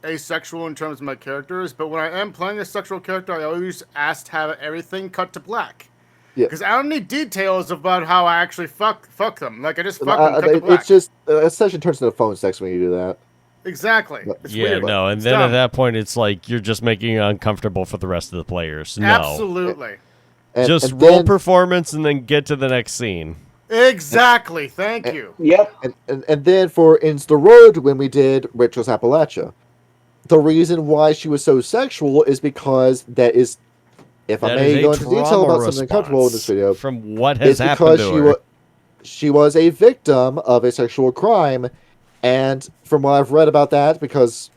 A: asexual in terms of my characters, but when I am playing a sexual character, I always ask to have everything cut to black.
B: Yeah.
A: Because I don't need details about how I actually fuck them. Like, I just fuck them, cut to black.
B: It's just, a session turns into phone sex when you do that.
A: Exactly.
D: It's weird. No, and then at that point, it's like you're just making it uncomfortable for the rest of the players. No.
A: Absolutely.
D: Just roll performance and then get to the next scene.
A: Exactly. Thank you.
G: Yep.
B: And then for Ins the Road, when we did Retros Appalachia, the reason why she was so sexual is because that is, if I may go into detail about something uncomfortable in this video,
D: from what has happened to her.
B: She was a victim of a sexual crime, and from what I've read about that, because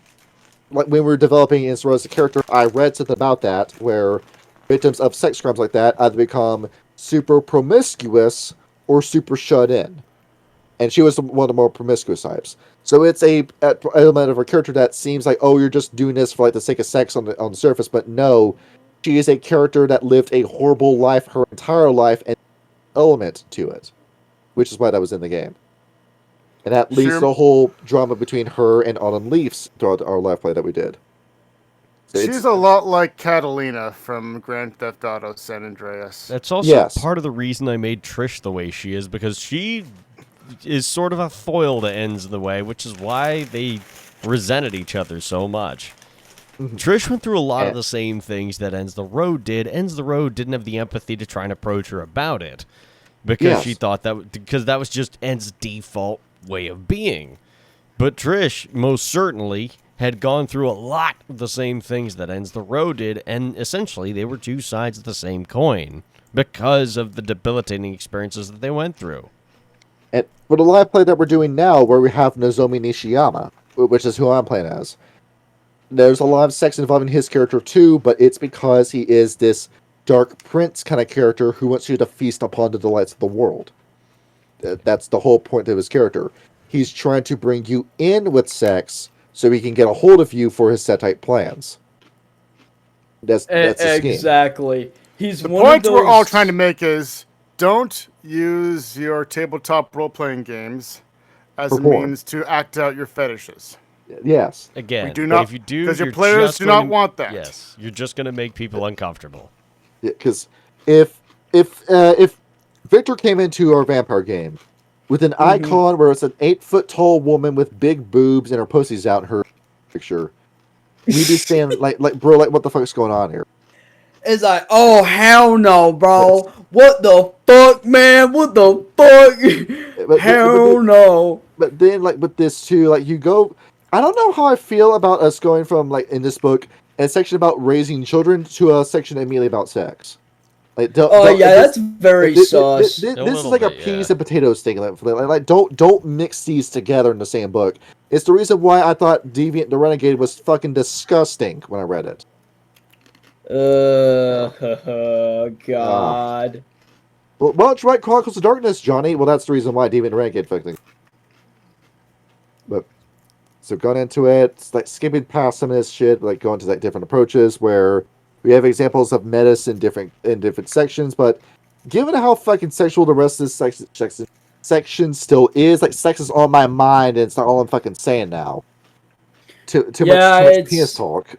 B: when we were developing Ins the Road as a character, I read something about that, where victims of sex crimes like that either become super promiscuous or super shut in. And she was one of the more promiscuous types. So it's a element of her character that seems like, oh, you're just doing this for like the sake of sex on the surface, but no, she is a character that lived a horrible life her entire life and element to it, which is why that was in the game. And that leads to the whole drama between her and Autumn Leafs throughout our live play that we did. So
A: she's a lot like Catalina from Grand Theft Auto San Andreas.
D: That's also part of the reason I made Trish the way she is, because she is sort of a foil to Ends in the way, which is why they resented each other so much. Trish went through a lot of the same things that Ends the Road did. Ends the Road didn't have the empathy to try and approach her about it, because she thought because that was just End's default way of being. But Trish most certainly had gone through a lot of the same things that Ends the Road did, and essentially they were two sides of the same coin because of the debilitating experiences that they went through.
B: And for the live play that we're doing now, where we have Nozomi Nishiyama, which is who I'm playing as, there's a lot of sex involving his character too, but it's because he is this dark prince kind of character who wants you to feast upon the delights of the world. That's the whole point of his character. He's trying to bring you in with sex so he can get a hold of you for his set-type plans. That's the scheme.
H: Exactly. He's
A: the
H: one
A: point
H: of those...
A: we're all trying to make is, don't use your tabletop role-playing games as a means to act out your fetishes.
B: Yes.
D: Again,
A: we do not,
D: if you do,
A: because your players do not want that.
D: Yes, you're just going to make people uncomfortable.
B: Because if Victor came into our vampire game with an icon where it's an 8-foot-tall woman with big boobs and her pussy's out in her picture, we'd be saying like, bro, like, what the fuck's going on here?
H: It's like, oh, hell no, bro. What the fuck, man? What the fuck? Hell no.
B: But then, like, with this, too, like, you go... I don't know how I feel about us going from, like, in this book, a section about raising children to a section immediately about sex. Like,
H: that's very sus.
B: This is like a peas and potatoes thing. Like, don't mix these together in the same book. It's the reason why I thought Deviant the Renegade was fucking disgusting when I read it.
H: God.
B: Well, why don't you write Chronicles of Darkness, Johnny? Well, that's the reason why Deviant the Renegade fucking. But so going into it, it's like skipping past some of this shit, like going to like different approaches where we have examples of metas in different sections, but given how fucking sexual the rest of this section still is, like sex is on my mind and it's not all I'm fucking saying now. Too much penis talk.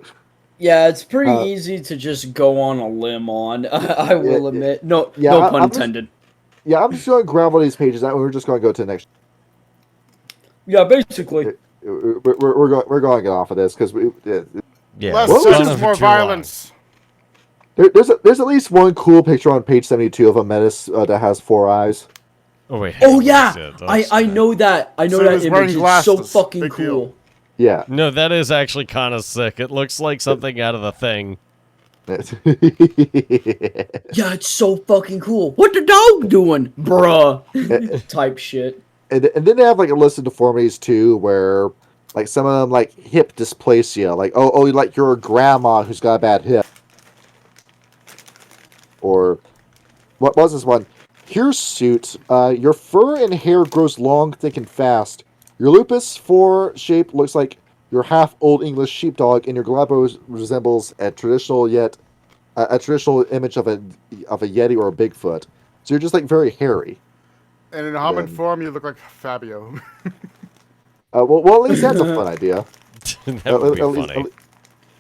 H: Yeah, it's pretty easy to just go on a limb on. I will admit. No pun intended.
B: I'm just going to grab all these pages and we're just going to go to the next.
H: Yeah, basically.
B: We're going to get off of this because we.
A: Less sex, more violence.
B: There's at least one cool picture on page 72 of a menace that has 4 eyes.
D: Oh wait.
C: Oh yeah, I know that. I know that image. It's so fucking cool.
B: Yeah.
D: No, that is actually kind of sick. It looks like something out of The Thing.
C: Yeah, it's so fucking cool. What the dog doing, bruh? Type shit.
B: And then they have like a list of deformities too, where like some of them like hip dysplasia, like oh like your grandma who's got a bad hip, or what was this one? Hirsute, your fur and hair grows long, thick, and fast. Your lupus fore shape looks like your half Old English sheepdog, and your glabro resembles a traditional image of a yeti or a Bigfoot. So you're just like very hairy.
A: And in hominid form, you look like Fabio.
B: Well, at least that's a fun idea.
D: That would be funny.
B: At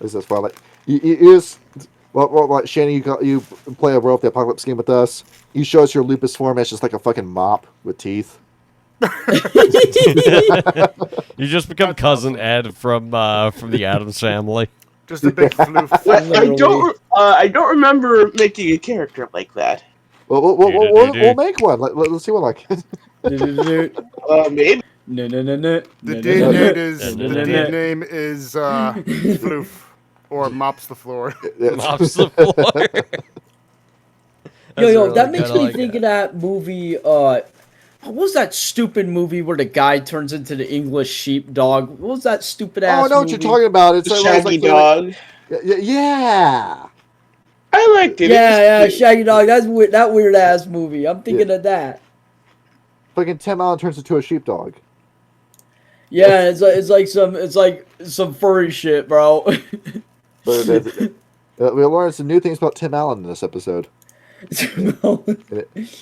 B: least that's fun. Like, like Shanny, you play a Werewolf the Apocalypse game with us. You show us your lupus form as just like a fucking mop with teeth.
D: You just become cousin Ed from the Addams Family.
A: Just a big floof.
G: I don't remember making a character like that.
B: We'll make one. Let's see what like.
G: Maybe.
A: The deed name is Floof, or Mops the Floor.
D: Mops the Floor.
C: Yo, that makes me think of that movie. What was that stupid movie where the guy turns into the English sheepdog? What was that stupid ass?
B: Oh, I know what you're talking about. It's
G: the Shaggy Dog.
B: Yeah.
G: I liked it.
C: Yeah, Shaggy Dog. That's weird. That weird ass movie. I'm thinking of that.
B: Fucking Tim Allen turns into a sheepdog.
C: Yeah, it's like some furry shit, bro.
B: We learned some new things about Tim Allen in this episode.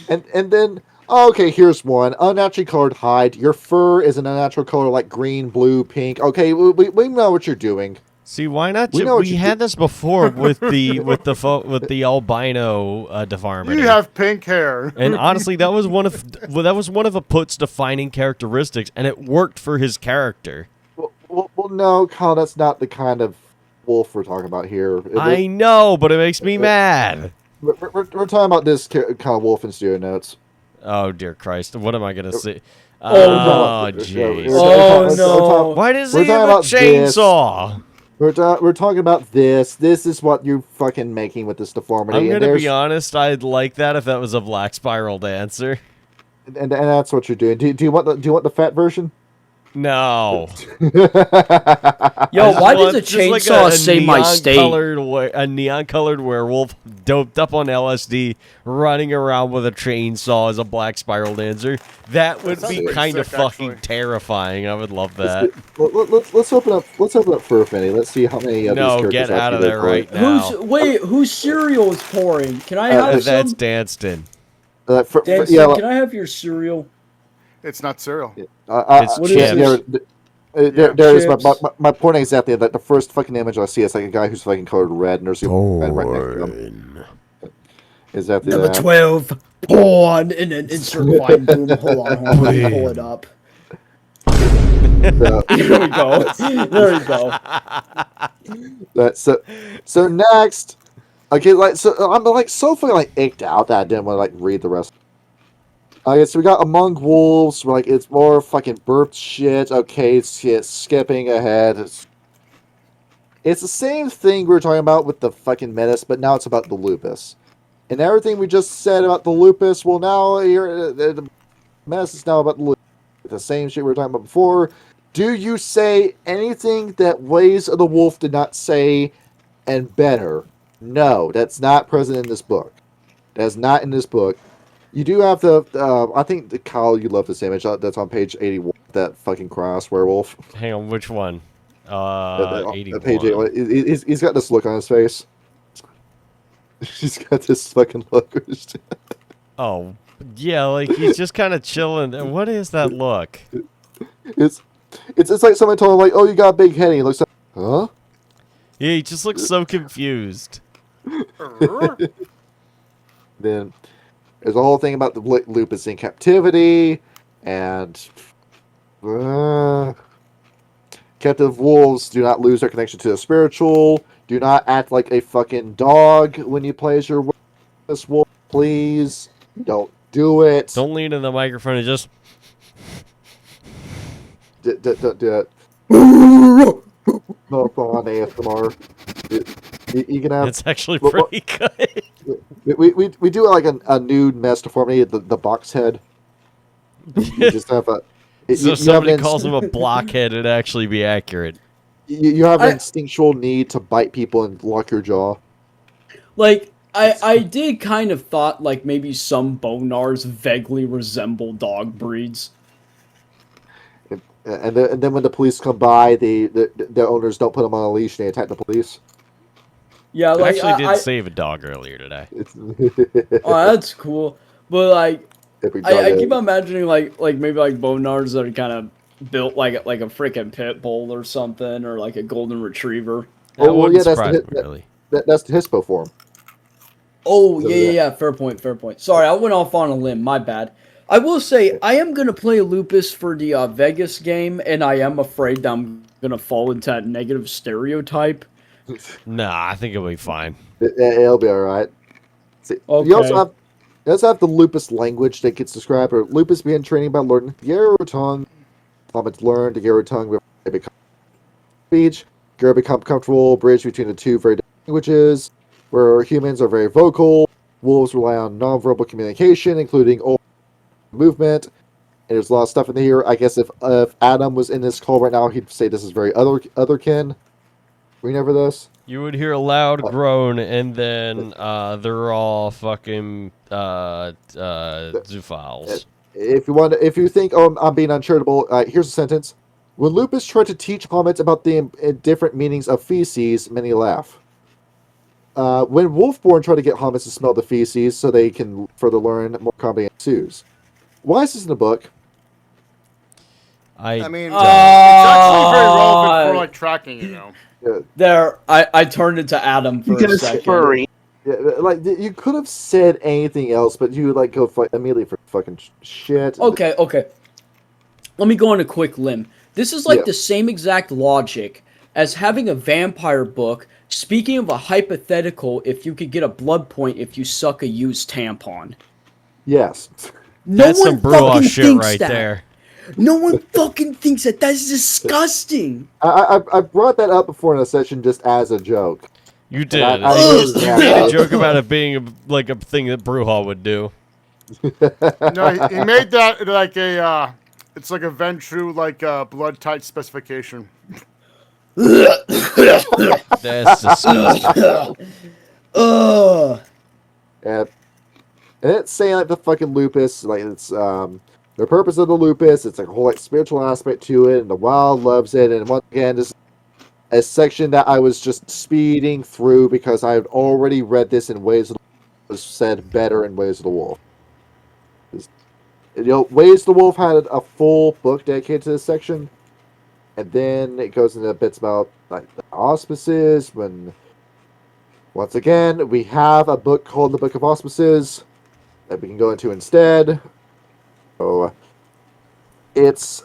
B: and then okay, here's one. Unnaturally colored hide. Your fur is an unnatural color like green, blue, pink. Okay, we know what you're doing.
D: See, why not? We had this before with the albino deformity.
A: You have pink hair.
D: And honestly, that was one of Aput's defining characteristics, and it worked for his character.
B: Well, no, Kyle, that's not the kind of wolf we're talking about here.
D: I know, but it makes me mad.
B: We're talking about this kind of wolf in Studio Notes.
D: Oh dear Christ! What am I gonna say?
C: Oh
D: jeez!
C: Oh no!
D: Why does he have a chainsaw?
B: We're talking about this. This is what you're fucking making with this deformity.
D: I'm gonna be honest. I'd like that if that was a Black Spiral Dancer.
B: And that's what you're doing. Do you want the fat version?
D: No.
C: Yo, why does a chainsaw say my state?
D: A neon-colored werewolf doped up on LSD running around with a chainsaw as a Black Spiral Dancer. That would be kind of fucking terrifying. I would love that.
B: Let's open up Fur Finny. Let's see how many of these characters
D: get out of there right now.
C: Whose cereal is pouring? Can I have some?
D: That's Danston.
C: Danston, can I have your cereal?
A: It's not cereal.
D: It's chips.
B: There is my point exactly. That the first fucking image I see is like a guy who's fucking colored red, and there's a red right next to him. Is that the
C: number 12? Porn, and then insert fine boom. Hold on, pull it up. There we go. There we go.
B: So next, okay, I'm like so fucking like icked out that I didn't want to like read the rest. Okay, so we got Among Wolves. We're like, it's more fucking burp shit. Okay, it's skipping ahead. It's the same thing we were talking about with the fucking menace, but now it's about the lupus. And everything we just said about the lupus, well, now the menace is now about the lupus. The same shit we were talking about before. Do you say anything that Ways of the Wolf did not say and better? No, that's not present in this book. That's not in this book. You do have I think, Kyle, you love this image. That's on page 81, that fucking cross werewolf.
D: Hang on, which one? 81.
B: Page 81. He's got this look on his face. He's got this fucking look.
D: Oh, yeah, like he's just kind of chilling. What is that look?
B: It's like somebody told him, like, oh, you got a big head. And he looks like, huh?
D: Yeah, he just looks so confused.
B: Then there's a whole thing about the lupus in captivity, and captive wolves do not lose their connection to the spiritual. Do not act like a fucking dog when you play as your this wolf, please. Don't do it.
D: Don't lean in the microphone and just...
B: Don't do it. No, on ASMR. You can have...
D: It's actually pretty good.
B: We do like a nude mess deformity, the box head. You just have a...
D: So somebody calls him a blockhead, it'd actually be accurate.
B: You have an instinctual need to bite people and lock your jaw.
H: Like, I did kind of thought, like, maybe some Bonars vaguely resemble dog breeds.
B: And then when the police come by, the owners don't put them on a leash and they attack the police.
H: Yeah, like,
D: I actually did save a dog earlier today.
H: Oh, that's cool. But, like, I keep imagining, like maybe, like, Bonars that are kind of built like a freaking pit bull or something, or like a golden retriever.
B: That's the Hispo form.
H: Oh, so, yeah. Fair point. Sorry, I went off on a limb. My bad. I will say, I am going to play Lupus for the Vegas game, and I am afraid that I'm going to fall into that negative stereotype.
D: Nah, I think it'll be fine.
B: It'll be alright.
H: Okay.
B: You also have the Lupus language that gets described, or Lupus began training by learning the Garo tongue. It's learned the Garo tongue before they become speech. Garo become comfortable, bridge between the two very different languages, where humans are very vocal. Wolves rely on nonverbal communication, including movement. And there's a lot of stuff in here. I guess if Adam was in this call right now, he'd say this is very otherkin. Read over this.
D: You would hear a loud groan, and then they're all fucking zoophiles.
B: If you think, I'm being uncharitable, here's a sentence. When Lupus tried to teach Homets about the different meanings of feces, many laugh. When Wolfborn tried to get Homets to smell the feces so they can further learn, more comedy ensues. Why is this in the book?
A: I mean, it's actually very relevant for like tracking, you know.
H: There, I turned into Adam for a second.
G: Furry.
B: Yeah, like you could have said anything else, but you like go immediately for fucking shit.
H: Okay. Let me go on a quick limb. This is like the same exact logic as having a vampire book. Speaking of a hypothetical, if you could get a blood point if you suck a used tampon.
B: Yes.
D: That's some Bruja shit right there.
H: No one fucking thinks that. That's disgusting.
B: I brought that up before in a session just as a joke.
D: You did. You made a joke about it being a thing that Bruja would do.
A: No, he made that like a it's like a Ventru like blood type specification.
D: That's disgusting.
B: And it's saying like the fucking Lupus, like it's the purpose of the Lupus, it's like a whole like spiritual aspect to it, and the wild loves it, and once again, this is a section that I was just speeding through because I had already read this in Ways of the Wolf, was said better in Ways of the Wolf. You know, Ways of the Wolf had a full book dedicated to this section, and then it goes into bits about like the auspices, when once again, we have a book called the Book of Auspices that we can go into instead. So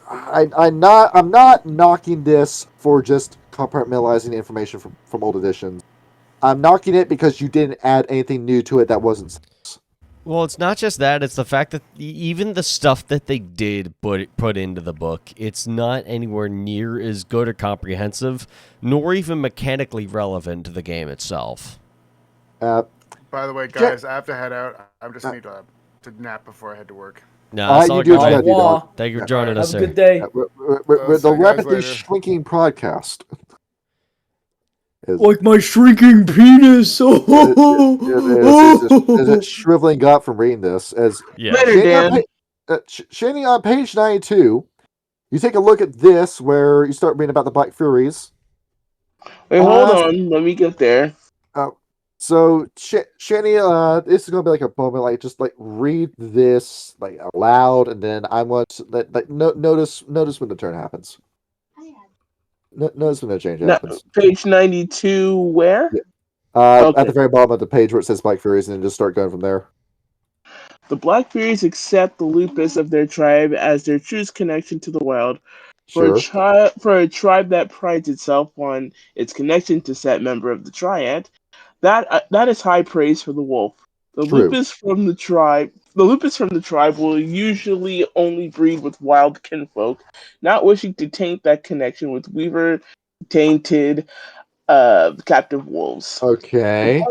B: I'm not knocking this for just compartmentalizing information from old editions. I'm knocking it because you didn't add anything new to it that wasn't.
D: Well, it's not just that, it's the fact that even the stuff that they did put into the book, it's not anywhere near as good or comprehensive, nor even mechanically relevant to the game itself.
A: By the way, guys, I have to head out. I just need to nap before I head to work.
D: No, it's all good. Thank you for joining us,
H: sir.
D: Have
H: a good day.
B: We're the rapidly shrinking podcast.
H: Like my shrinking penis.
B: Is it shriveling up from reading this? Shanny, on page 92, you take a look at this where you start reading about the Black Furies.
G: Wait, hold on. Let me get there.
B: So, Shanny, this is going to be like a moment, like, just, like, read this, like, aloud, and then I want to, notice when the turn happens. Notice when the change happens.
G: Page 92, where?
B: At the very bottom of the page where it says Black Furies, and then just start going from there.
G: The Black Furies accept the Lupus of their tribe as their true connection to the wild.
B: Sure.
G: For a tribe that prides itself on its connection to said member of the triad, that is high praise for the wolf. The
B: True.
G: lupus from the tribe will usually only breed with wild kinfolk, not wishing to taint that connection with weaver tainted captive wolves.
B: Okay.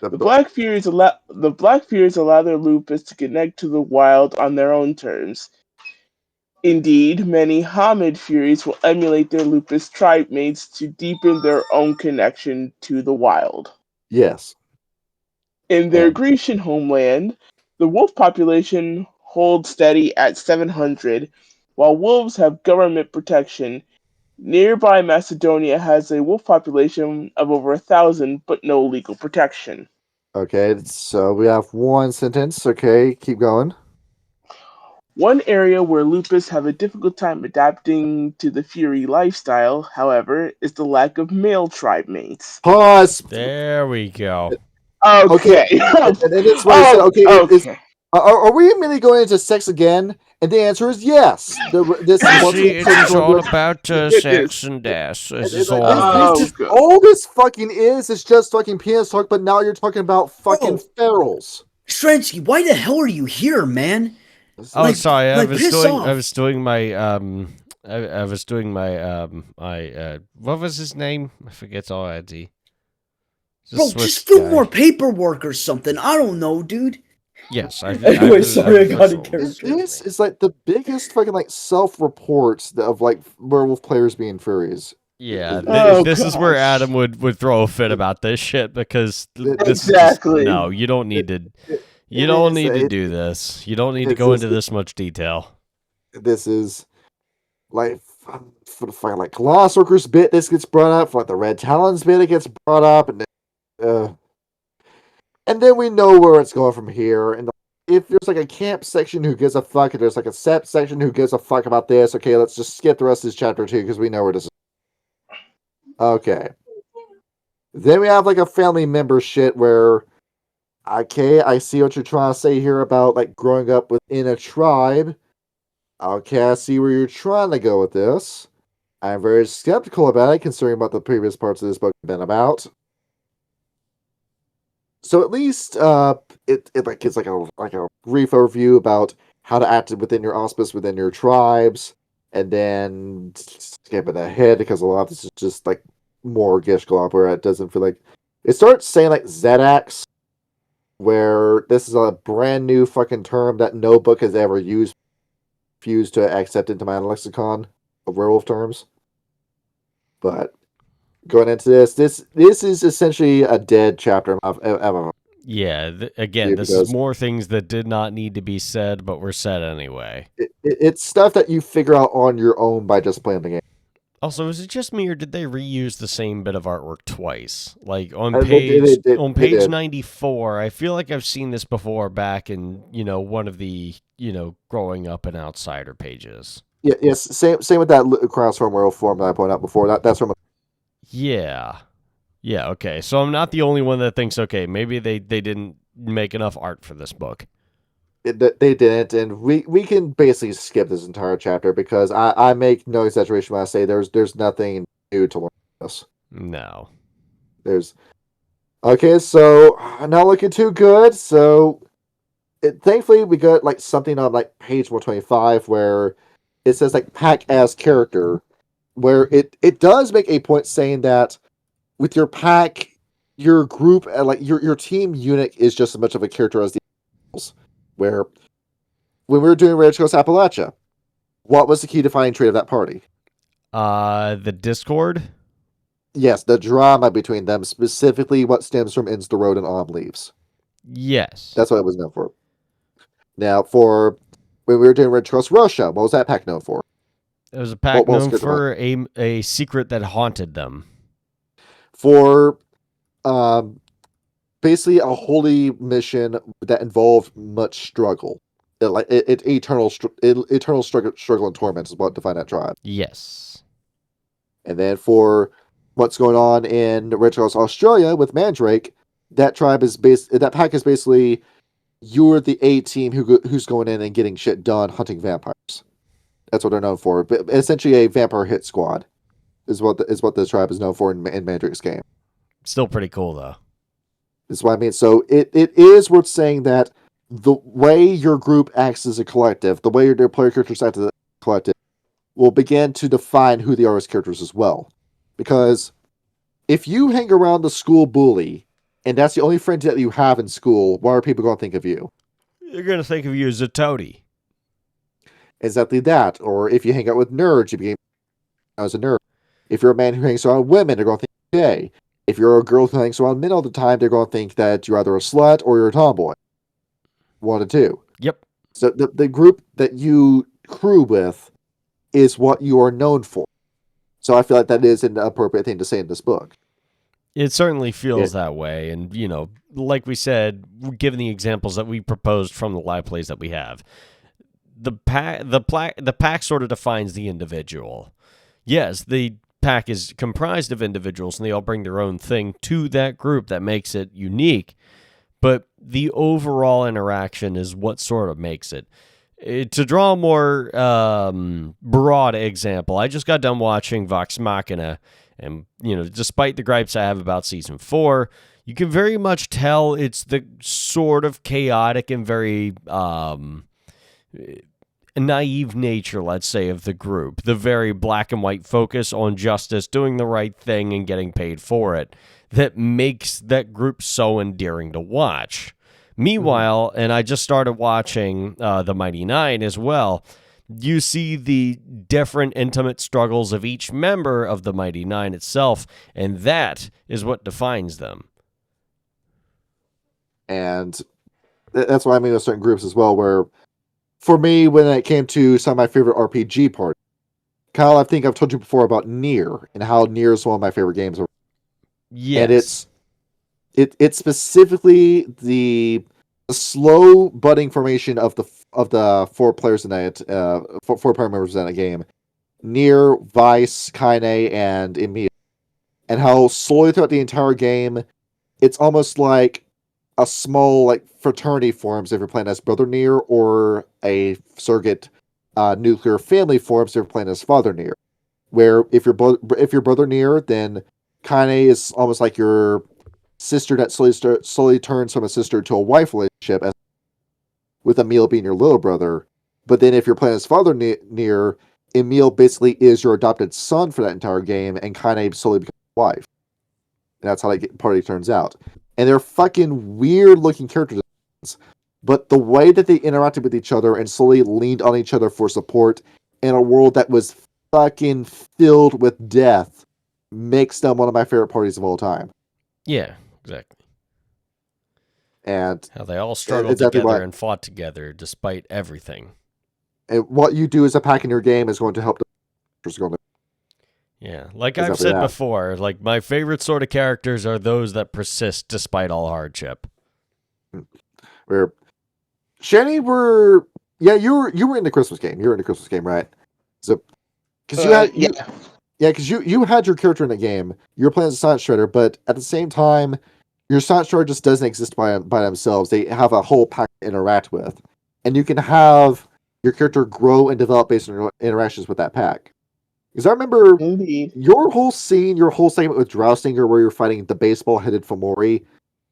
G: The Black Furies allow their lupus to connect to the wild on their own terms. Indeed, many Hamid Furies will emulate their lupus tribe mates to deepen their own connection to the wild.
B: Yes.
G: In their Grecian homeland, the wolf population holds steady at 700, while wolves have government protection. Nearby Macedonia has a wolf population of over 1,000, but no legal protection.
B: Okay, so we have one sentence. Okay, keep going.
G: One area where lupus have a difficult time adapting to the Fury lifestyle, however, is the lack of male tribe mates.
B: Pause.
D: There we go.
G: Okay.
B: And it's what I said. Okay. Are we immediately going into sex again? And the answer is yes.
D: It's all about sex and ass.
B: All this fucking is just fucking penis talk, but now you're talking about fucking ferals.
C: Strensky, why the hell are you here, man?
D: Oh, sorry. I was doing my what was his name? I forget already.
C: Bro, just do more paperwork or something. I don't know, dude.
D: Yes.
C: Anyway, sorry, I got it.
B: This is like the biggest fucking like self-reports of like werewolf players being furries.
D: Yeah, this is where Adam would throw a fit about this shit because
G: exactly.
D: No, you don't need to. You don't need to do this. You don't need to go into this much detail.
B: This is like for the fucking like Colossus Workers bit. This gets brought up. For like the Red Talons bit, it gets brought up, and then we know where it's going from here. And if there's like a camp section who gives a fuck, and there's like a set section who gives a fuck about this, okay, let's just skip the rest of this chapter 2 because we know where this is. Okay. Then we have like a family member shit where, okay, I see what you're trying to say here about like growing up within a tribe. Okay, I see where you're trying to go with this. I'm very skeptical about it, considering what the previous parts of this book have been about. So at least it's like a brief overview about how to act within your auspice, within your tribes, and then skipping ahead because a lot of this is just like more Gish Glop where it doesn't feel like it starts saying like Zedax, where this is a brand new fucking term that no book has ever refused to accept into my lexicon of werewolf terms. But going into this is essentially a dead chapter of
D: yeah, again, this is more things that did not need to be said, but were said anyway.
B: It's stuff that you figure out on your own by just playing the game.
D: Also, is it just me, or did they reuse the same bit of artwork twice? Like on page 94, I feel like I've seen this before back in one of the growing up and outsider pages.
B: Yeah, yes, same with that Crossform Werewolf form that I pointed out before. That's from.
D: Yeah, okay. So I'm not the only one that thinks, okay, maybe they didn't make enough art for this book.
B: They didn't, and we can basically skip this entire chapter because I make no exaggeration when I say there's nothing new to learn this.
D: No.
B: Okay, so not looking too good. So thankfully we got like something on like page 125 where it says like pack as character, where it does make a point saying that with your pack, your group, like your team unit is just as much of a character as the animals. Where when we were doing Rage Coast Appalachia, what was the key defining trait of that party?
D: The Discord?
B: Yes, the drama between them, specifically what stems from Ends the Road and On Leaves.
D: Yes.
B: That's what it was known for. Now, for when we were doing Red Cross Russia, what was that pack known for?
D: It was a pack known for a secret that haunted them.
B: For basically a holy mission that involved much struggle. Eternal struggle and torment is what defined that tribe.
D: Yes.
B: And then for what's going on in Red Cross Australia with Mandrake, that pack is basically you're the A team who's going in and getting shit done hunting vampires. That's what they're known for. But essentially, a vampire hit squad is what the tribe is known for in Mandrick's game.
D: Still pretty cool though.
B: That's what I mean. So it is worth saying that the way your group acts as a collective, the way your player characters act as a collective, will begin to define who they are as characters as well. Because if you hang around the school bully, and that's the only friend that you have in school, what are people going to think of you?
D: They're going to think of you as a toady.
B: Exactly that. Or if you hang out with nerds, you become as a nerd. If you're a man who hangs around women, they're going to think you're gay. If you're a girl who hangs around men all the time, they're going to think that you're either a slut or you're a tomboy. One of two.
D: Yep.
B: So the group that you crew with is what you are known for. So I feel like that is an appropriate thing to say in this book.
D: It certainly feels that way. And, you know, like we said, given the examples that we proposed from the live plays that we have, the pack sort of defines the individual. Yes, the pack is comprised of individuals, and they all bring their own thing to that group that makes it unique. But the overall interaction is what sort of makes it. To draw a more broad example, I just got done watching Vox Machina, and, you know, despite the gripes I have about Season 4, you can very much tell it's the sort of chaotic and very naive nature, let's say, of the group. The very black and white focus on justice, doing the right thing, and getting paid for it, that makes that group so endearing to watch. Meanwhile, and I just started watching The Mighty Nine as well, you see the different intimate struggles of each member of the Mighty Nine itself, and that is what defines them.
B: And that's why I mean with certain groups as well, where for me, when it came to some of my favorite RPG parties, Kyle, I think I've told you before about Nier, and how Nier is one of my favorite games.
D: Yes.
B: And it's specifically the slow budding formation of the four players in that four player members in that game: Nier, Vice, Kaine, and Emil. And how slowly throughout the entire game, it's almost like a small fraternity forms if you're playing as Brother Nier, or a surrogate nuclear family forms if you're playing as Father Nier. Where if you're Brother Nier, then Kaine is almost like your sister that slowly turns from a sister to a wife relationship, with Emil being your little brother. But then if you're playing as Father Nier, Emil basically is your adopted son for that entire game, and Kaine slowly becomes a wife. And that's how that party turns out. And they're fucking weird-looking characters, but the way that they interacted with each other and slowly leaned on each other for support in a world that was fucking filled with death makes them one of my favorite parties of all time.
D: Yeah, exactly.
B: And
D: how they all struggled together and fought together despite everything.
B: And what you do as a pack in your game is going to help the going to.
D: Yeah, like I've said before, like my favorite sort of characters are those that persist despite all hardship.
B: Where Shanny you were in the Christmas game. You were in the Christmas game, right? So because you had your character in the game. You were playing as a Science Shredder, but at the same time, your Science Shredder just doesn't exist by themselves. They have a whole pack to interact with, and you can have your character grow and develop based on your interactions with that pack. Because I remember your whole segment with Drowsinger where you're fighting the baseball-headed Fomori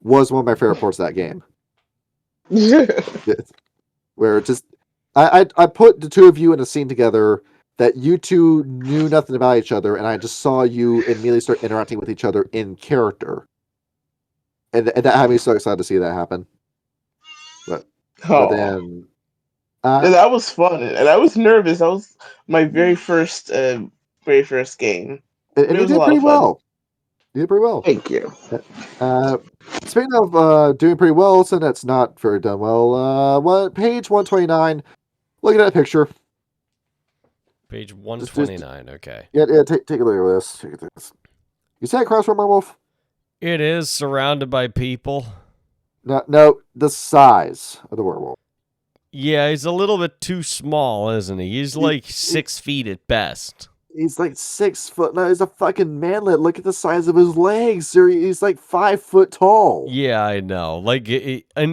B: was one of my favorite parts of that game. Where just I put the two of you in a scene together that you two knew nothing about each other, and I just saw you immediately start interacting with each other in character. And that had me so excited to see that happen. But then...
G: and that was fun, and I was nervous. That was my very first game.
B: And you did pretty well. You did pretty well.
G: Thank you.
B: Speaking of doing pretty well, so that's not very done well. Page 129. Look at that picture.
D: Page 129. Okay.
B: Yeah. Take a look at this. You see that across from Werewolf?
D: It is surrounded by people.
B: No, the size of the werewolf.
D: Yeah, he's a little bit too small, isn't he? He's like 6 feet at best.
B: He's like 6 foot. No, he's a fucking manlet. Look at the size of his legs. He's like 5 foot tall.
D: Yeah, I know. Like,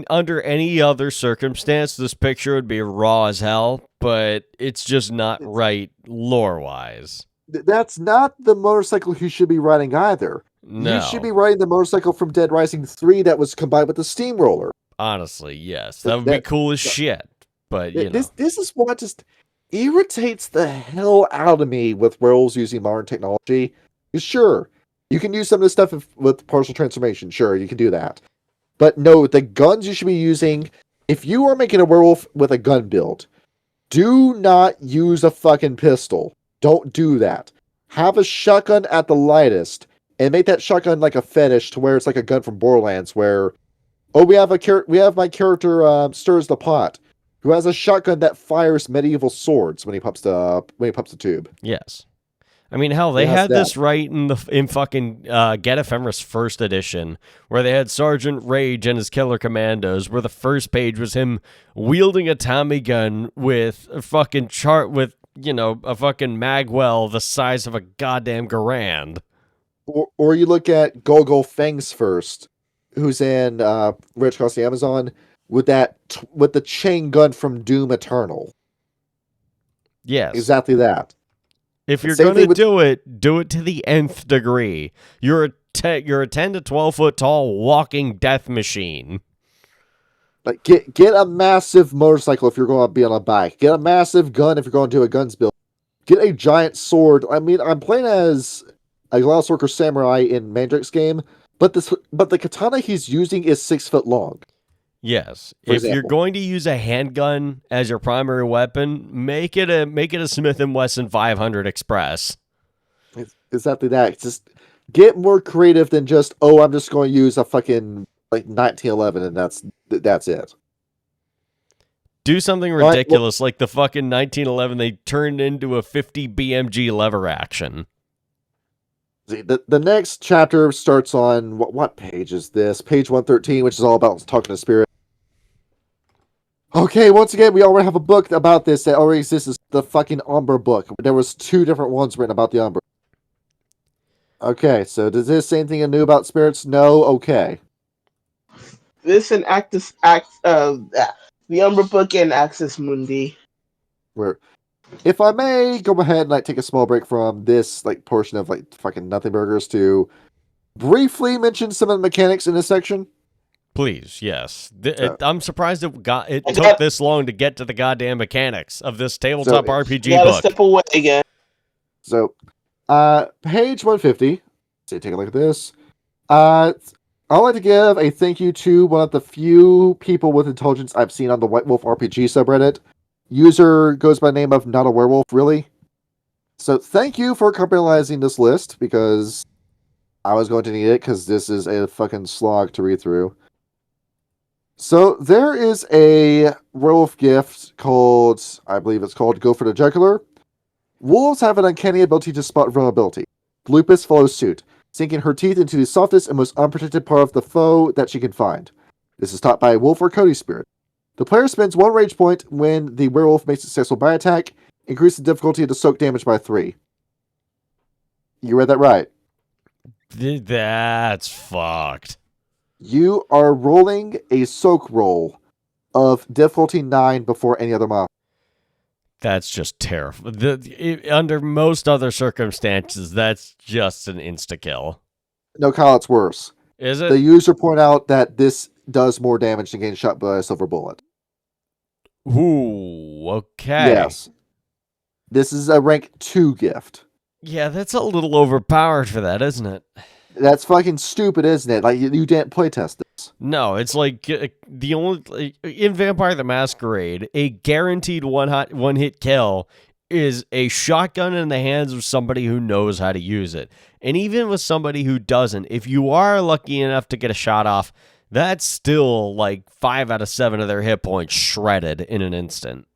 D: under any other circumstance, this picture would be raw as hell. but it's just not right lore-wise.
B: That's not the motorcycle he should be riding either.
D: No.
B: You should be riding the motorcycle from Dead Rising 3 that was combined with the steamroller.
D: Honestly, yes. That would be cool as shit. But, you know.
B: This is what just irritates the hell out of me with werewolves using modern technology. Sure, you can use some of this stuff with partial transformation. Sure, you can do that. But no, the guns you should be using, if you are making a werewolf with a gun build, do not use a fucking pistol. Don't do that. Have a shotgun at the lightest, and make that shotgun like a fetish to where it's like a gun from Borderlands, where, we have my character Stirs the Pot, who has a shotgun that fires medieval swords when he pops the tube.
D: Yes. I mean, hell, they had this right in fucking Get Ephemeris first edition, where they had Sergeant Rage and his killer commandos, where the first page was him wielding a Tommy gun with a fucking a fucking magwell the size of a goddamn Garand.
B: Or you look at Gogol Fangs first, who's in Rage Across the Amazon, with the chain gun from Doom Eternal.
D: Yes.
B: Exactly that.
D: If you're going to do it to the nth degree. You're a 10 to 12 foot tall walking death machine.
B: Like get a massive motorcycle if you're going to be on a bike. Get a massive gun if you're going to do a guns build. Get a giant sword. I mean, I'm playing as a Glassworker Samurai in Mandrake's game, but the katana he's using is 6 foot long.
D: Yes. If you're going to use a handgun as your primary weapon, make it a Smith & Wesson 500 Express.
B: It's exactly that. Just get more creative than just, I'm just going to use a fucking 1911 and that's it.
D: Do something ridiculous like the fucking 1911 they turned into a 50 BMG lever action.
B: See, the next chapter starts on what page is this? Page 113, which is all about talking to spirit. Okay, once again, we already have a book about this that already exists. It's the fucking Umber book. There was 2 different ones written about the Umber. Okay, so does this say anything new about spirits? No? Okay.
G: This and the Umber book and Axis Mundi.
B: If I may go ahead and take a small break from this portion of fucking Nothing Burgers to briefly mention some of the mechanics in this section.
D: Please, yes. I'm surprised it took this long to get to the goddamn mechanics of this tabletop RPG book.
G: Step away again.
B: So, page 150. So take a look at this. I'd like to give a thank you to one of the few people with intelligence I've seen on the White Wolf RPG subreddit. User goes by the name of Not a Werewolf, really. So thank you for compiling this list, because I was going to need it, because this is a fucking slog to read through. So there is a werewolf gift called, I believe it's called Go for the Jugular. Wolves have an uncanny ability to spot vulnerability. Lupus follows suit, sinking her teeth into the softest and most unprotected part of the foe that she can find. This is taught by a wolf or Cody spirit. The player spends 1 rage point when the werewolf makes a successful bite attack, increase the difficulty of the soak damage by 3. You read that right.
D: That's fucked.
B: You are rolling a soak roll of difficulty 9 before any other model.
D: That's just terrible. Under most other circumstances, that's just an insta-kill.
B: No, Kyle, it's worse.
D: Is it?
B: The user point out that this does more damage than getting shot by a silver bullet.
D: Ooh, okay.
B: Yes. This is a rank 2 gift.
D: Yeah, that's a little overpowered for that, isn't it?
B: That's fucking stupid, isn't it? You didn't playtest this.
D: No, it's the only in Vampire the Masquerade, a guaranteed one hit kill is a shotgun in the hands of somebody who knows how to use it. And even with somebody who doesn't, if you are lucky enough to get a shot off, that's still 5 out of 7 of their hit points shredded in an instant.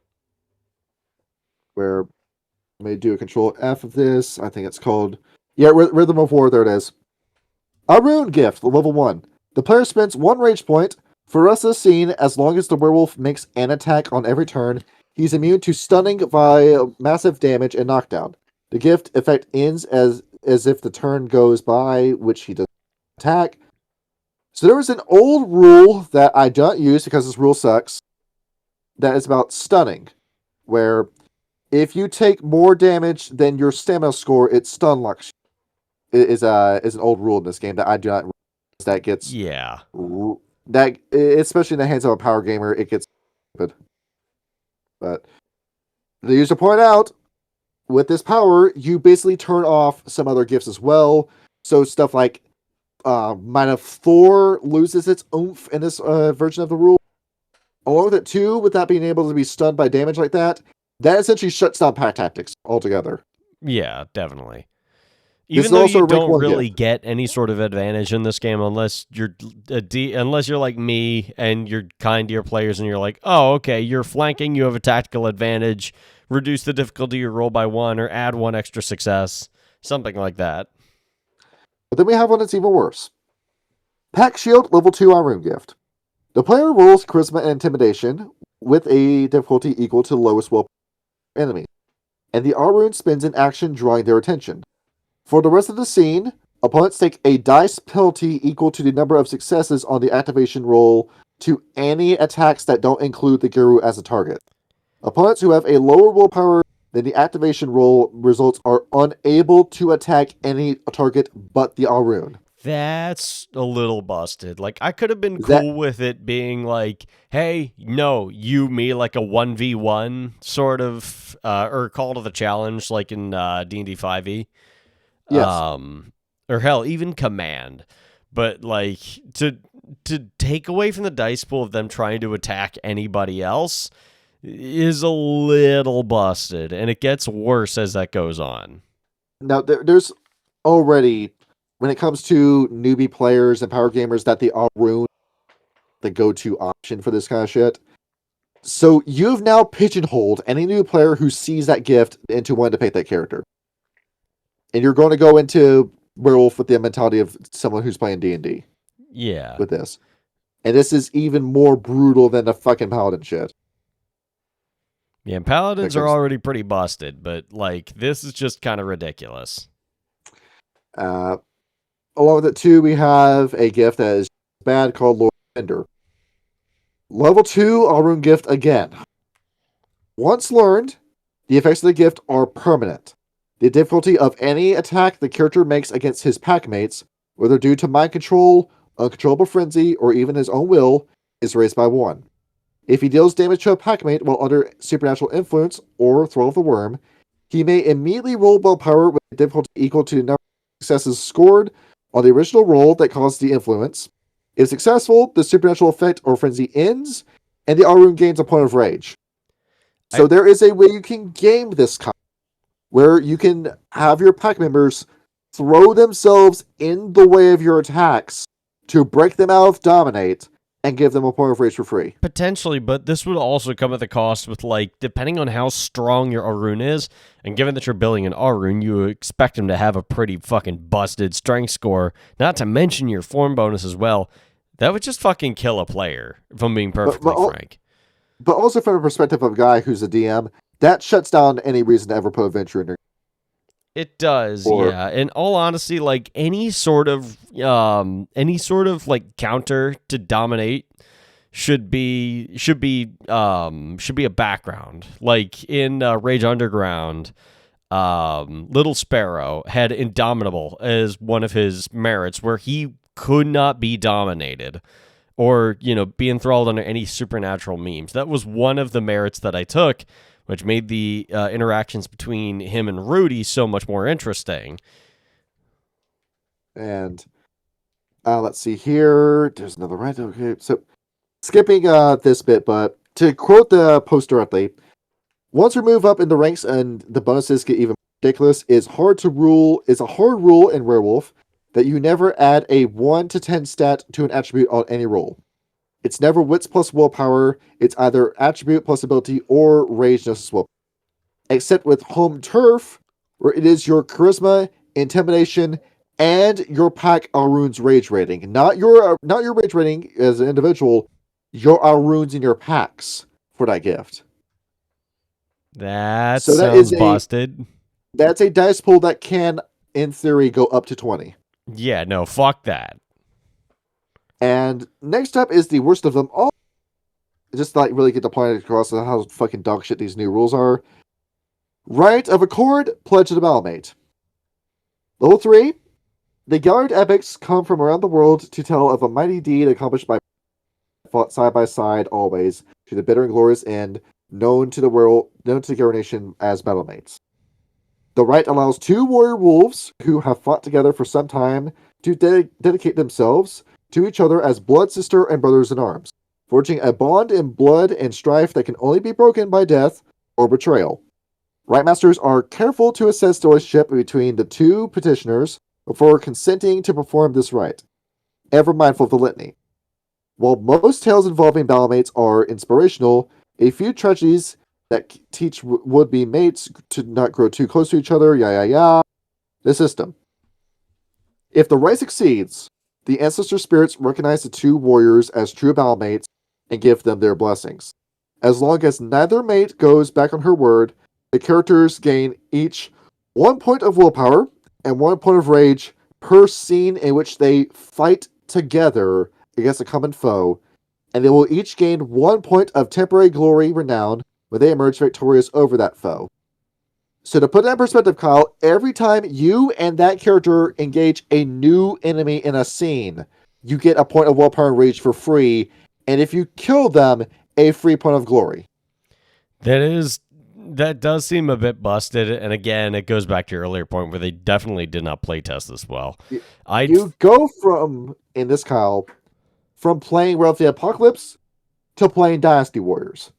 B: Where I may do a control F of this. I think it's called Rhythm of War. There it is. A rune gift, level 1. The player spends 1 rage point for the rest of the scene. As long as the werewolf makes an attack on every turn, he's immune to stunning by massive damage and knockdown. The gift effect ends as if the turn goes by, which he does attack. So there was an old rule that I don't use because this rule sucks. That is about stunning. where if you take more damage than your stamina score, it stun locks you. Is an old rule in this game that I do not realize that gets that especially in the hands of a power gamer, it gets stupid. But they used to point out with this power, you basically turn off some other gifts as well. So stuff like Might of Thor loses its oomph in this version of the rule. Along with it too, with that being able to be stunned by damage like that, that essentially shuts down pack tactics altogether.
D: Yeah, definitely. Even though you don't really get any sort of advantage in this game unless you're unless you're like me and you're kind to your players and you're like, oh, okay, you're flanking, you have a tactical advantage, reduce the difficulty of your roll by 1 or add 1 extra success, something like that.
B: But then we have one that's even worse. Pack Shield level 2 Iron gift. The player rolls Charisma and Intimidation with a difficulty equal to the lowest will enemy, and the R rune spends an action drawing their attention. For the rest of the scene, opponents take a dice penalty equal to the number of successes on the activation roll to any attacks that don't include the Guru as a target. Opponents who have a lower willpower than the activation roll results are unable to attack any target but the R rune.
D: That's a little busted. Like, I could have been cool with it being like, hey, no, you, me, like a 1v1 sort of, or call to the challenge, like in D&D 5e.
B: Yes.
D: Or hell, even command. But, like, to take away from the dice pool of them trying to attack anybody else is a little busted, and it gets worse as that goes on.
B: Now, there's already, when it comes to newbie players and power gamers, that the R rune the go-to option for this kind of shit. So you've now pigeonholed any new player who sees that gift into wanting to pick that character. And you're going to go into Werewolf with the mentality of someone who's playing D&D.
D: Yeah.
B: With this. And this is even more brutal than the fucking Paladin shit.
D: Yeah, and Paladins are already pretty busted, but, like, this is just kind of ridiculous.
B: Along with it, too, we have a gift that is bad called Lord Defender. Level 2 All-Rune gift again. Once learned, the effects of the gift are permanent. The difficulty of any attack the character makes against his packmates, whether due to mind control, uncontrollable frenzy, or even his own will, is raised by 1. If he deals damage to a packmate while under supernatural influence or throw of the worm, he may immediately roll willpower with a difficulty equal to the number of successes scored on the original roll that caused the influence. If successful, the supernatural effect or frenzy ends, and the R-Rune gains a point of rage. So there is a way you can game this kind, where you can have your pack members throw themselves in the way of your attacks to break them out of Dominate and give them a point of rage for free.
D: Potentially, but this would also come at the cost with, like, depending on how strong your R-Rune is, and given that you're building an R-Rune, you expect him to have a pretty fucking busted strength score, not to mention your form bonus as well. That would just fucking kill a player, if I'm being perfectly frank.
B: But also from the perspective of a guy who's a DM, that shuts down any reason to ever put a venture in there.
D: It does, yeah. In all honesty, like any sort of like counter to dominate should be a background. Like in Rage Underground, Little Sparrow had Indomitable as one of his merits, where he could not be dominated or, you know, be enthralled under any supernatural means. That was one of the merits that I took, which made the interactions between him and Rudy so much more interesting.
B: And let's see here. There's another right. Okay, so skipping this bit, but to quote the post directly, once we move up in the ranks and the bonuses get even ridiculous, is a hard rule in Werewolf that you never add a 1 to 10 stat to an attribute on any roll. It's never wits plus willpower. It's either attribute plus ability or rage justice willpower. Except with home turf, where it is your charisma, intimidation, and your pack R-Rune's rage rating. Not your rage rating as an individual, your R-Runes in your packs for that gift.
D: That sounds busted.
B: That's a dice pool that can, in theory, go up to 20.
D: Yeah, no, fuck that.
B: And next up is the worst of them all. just to, like, really get the point across of how fucking dog shit these new rules are. Right of Accord, Pledge to the Battlemate. Level 3. The Galliard epics come from around the world to tell of a mighty deed accomplished by fought side by side always to the bitter and glorious end, known to the Galliard nation as battlemates. The rite allows 2 warrior wolves who have fought together for some time to dedicate themselves to each other as blood sister and brothers in arms, forging a bond in blood and strife that can only be broken by death or betrayal. Rite masters are careful to assess the relationship between the 2 petitioners before consenting to perform this rite, ever mindful of the litany. While most tales involving battlemates are inspirational, a few tragedies that teach would-be mates to not grow too close to each other, the system. If the rite succeeds, the ancestor spirits recognize the 2 warriors as true battlemates and give them their blessings. As long as neither mate goes back on her word, the characters gain each 1 point of willpower and 1 point of rage per scene in which they fight together against a common foe, and they will each gain 1 point of temporary glory renown when they emerge victorious over that foe. So to put that in perspective, Kyle, every time you and that character engage a new enemy in a scene, you get a point of willpower and rage for free, and if you kill them, a free point of glory.
D: That does seem a bit busted, and again, it goes back to your earlier point where they definitely did not playtest this well.
B: You go from, in this, Kyle, from playing Werewolf the Apocalypse to playing Dynasty Warriors.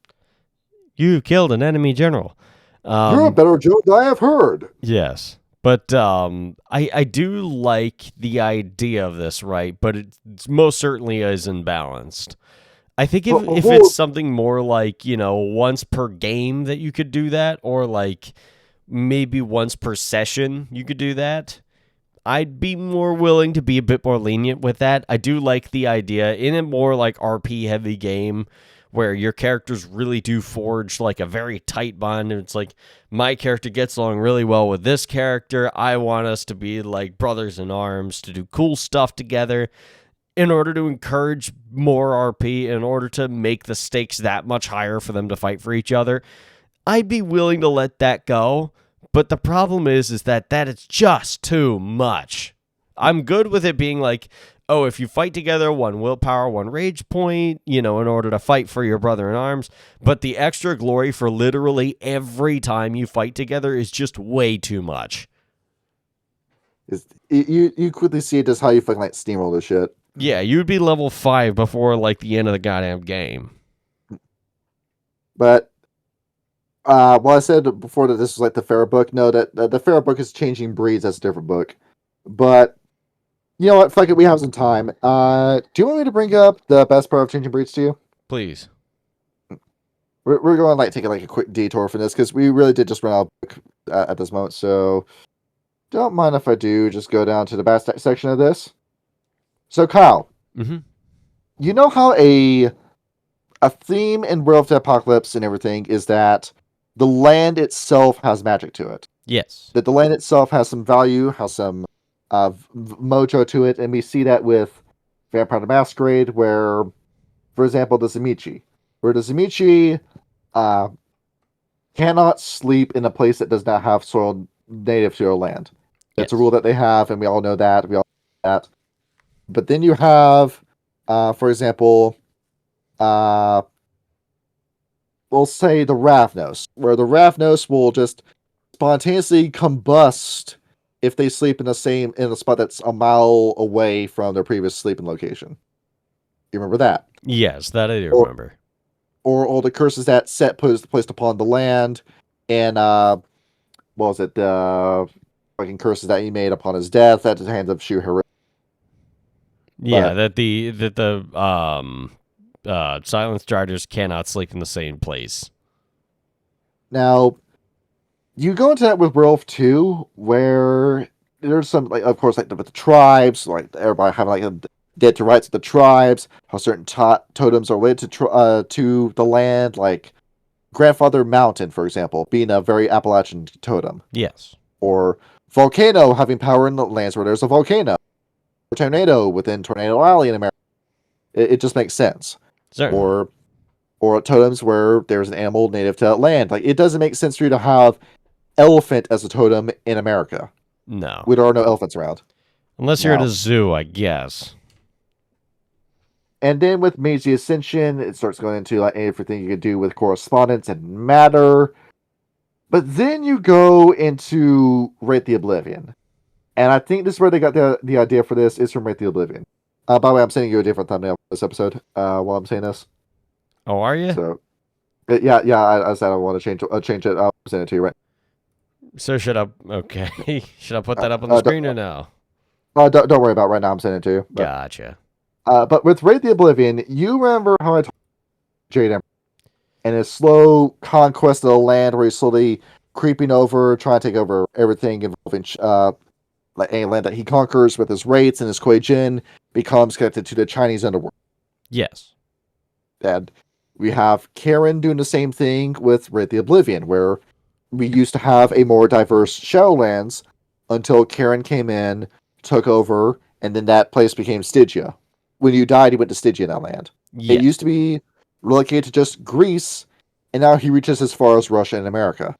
D: You killed an enemy general.
B: You're a better joke than I have heard.
D: Yes. But I do like the idea of this, right? But it most certainly is imbalanced. I think if it's something more like, once per game that you could do that, or like maybe once per session you could do that, I'd be more willing to be a bit more lenient with that. I do like the idea in a more like RP heavy game where your characters really do forge like a very tight bond. And it's like, my character gets along really well with this character. I want us to be like brothers in arms, to do cool stuff together in order to encourage more RP, in order to make the stakes that much higher for them to fight for each other. I'd be willing to let that go. But the problem is that it's just too much. I'm good with it being like, oh, if you fight together, 1 willpower, 1 rage point, in order to fight for your brother in arms. But the extra glory for literally every time you fight together is just way too much.
B: You quickly see just how you fucking like steamroll this shit.
D: Yeah, you'd be level 5 before like the end of the goddamn game.
B: But I said before that this was like the Pharaoh book. No, that the Pharaoh book is changing breeds. That's a different book. But you know what? Fuck it. We have some time. Do you want me to bring up the best part of changing breeds to you?
D: Please.
B: We're going to take a quick detour for this because we really did just run out of book at this moment. So don't mind if I do. Just go down to the best section of this. So Kyle, you know how a theme in Werewolf the Apocalypse and everything is that the land itself has magic to it.
D: Yes.
B: That the land itself has some value, has some mojo to it, and we see that with Vampire the Masquerade, where, for example, the Zimichi. Where the Zimichi cannot sleep in a place that does not have soil native to their land. That's a rule that they have, and we all know that. But then you have, for example, we'll say the Ravnos, where the Ravnos will just spontaneously combust if they sleep in a spot that's a mile away from their previous sleeping location. You remember that?
D: Yes, that I do remember.
B: Or all the curses that Set placed upon the land, and what was it? The fucking curses that he made upon his death at the hands of Shu-Hira.
D: Yeah, that the Silence Chargers cannot sleep in the same place.
B: Now, you go into that with Werewolf 2, where there's some, of course, with the tribes, everybody having dead to rights of the tribes, how certain totems are related to the land, like Grandfather Mountain, for example, being a very Appalachian totem.
D: Yes.
B: Or Volcano having power in the lands where there's a volcano. Or Tornado within Tornado Alley in America. It just makes sense.
D: Certainly.
B: Or or totems where there's an animal native to that land. Like, it doesn't make sense for you to have elephant as a totem in America.
D: No.
B: There are no elephants around.
D: Unless you're at a zoo, I guess.
B: And then with Meiji Ascension, it starts going into like everything you can do with correspondence and matter. But then you go into Wraith the Oblivion. And I think this is where they got the idea for this is from Wraith the Oblivion. By the way, I'm sending you a different thumbnail for this episode while I'm saying this.
D: Oh, are you?
B: So, yeah, I said I want to change it. I'll send it to you right.
D: So should I? Okay, should I put that up on the screen or no?
B: Don't worry about it right now. I'm sending it to you. But,
D: Gotcha.
B: But with Wraith the Oblivion, you remember how I told Jade Emerald and his slow conquest of the land, where he's slowly creeping over, trying to take over everything involving like any land that he conquers with his Wraiths, and his Kuei Jin becomes connected to the Chinese underworld.
D: Yes.
B: And we have Karen doing the same thing with Wraith the Oblivion, where we used to have a more diverse Shadowlands until Karen came in, took over, and then that place became Stygia. When you died, he went to Stygia in that land.
D: Yeah.
B: It used to be relocated to just Greece, and now he reaches as far as Russia and America.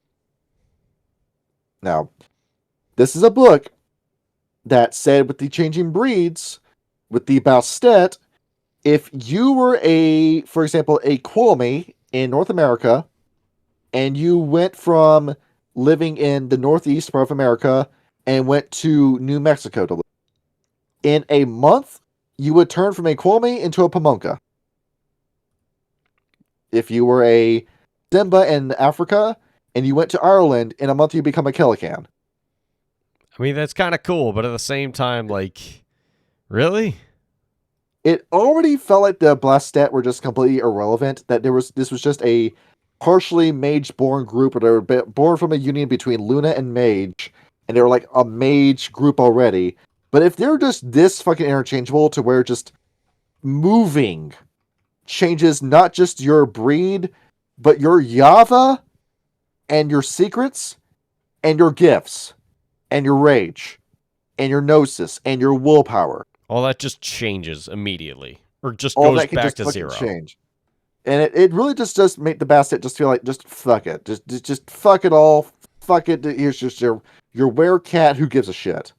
B: Now, this is a book that said with the changing breeds, with the Bastet, if you were for example, a Kwame in North America, and you went from living in the northeast part of America and went to New Mexico to live, in a month, you would turn from a Kwame into a Pamonka. If you were a Simba in Africa and you went to Ireland, in a month you become a Kelican.
D: I mean, that's kind of cool, but at the same time, like, really?
B: It already felt like the Bastet were just completely irrelevant, that this was just a partially mage-born group, or they were born from a union between Luna and Mage, and they were like a mage group already. But if they're just this fucking interchangeable to where just moving changes not just your breed, but your Yava, and your secrets, and your gifts, and your rage, and your gnosis, and your willpower.
D: All that just changes immediately, or just
B: All
D: goes
B: that can
D: back
B: just
D: to
B: fucking
D: zero.
B: change. And it really just does make the Bastet just feel like, just fuck it. Just fuck it all. Fuck it. Here's just your werecat who gives a shit.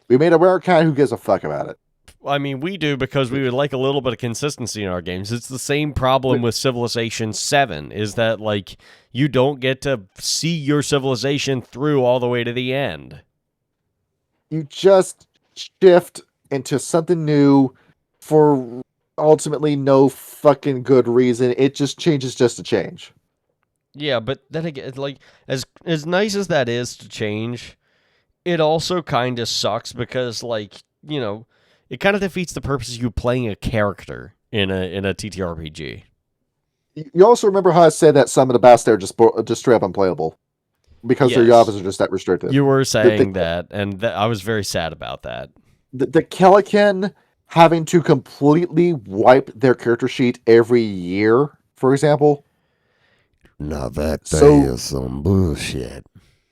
B: We made a werecat who gives a fuck about it.
D: I mean, we do because we would like a little bit of consistency in our games. It's the same problem with Civilization 7, is that, like, you don't get to see your civilization through all the way to the end.
B: You just shift into something new for ultimately no fucking good reason. It just changes just to change.
D: Yeah, but then again, like, as nice as that is to change, it also kind of sucks because, like, you know, it kind of defeats the purpose of you playing a character in a TTRPG.
B: You also remember how I said that some of the Bastet are just straight up unplayable because their Yavas are just that restricted.
D: You were saying that, and I was very sad about that.
B: The Kelican having to completely wipe their character sheet every year, for example.
K: Now that is some bullshit.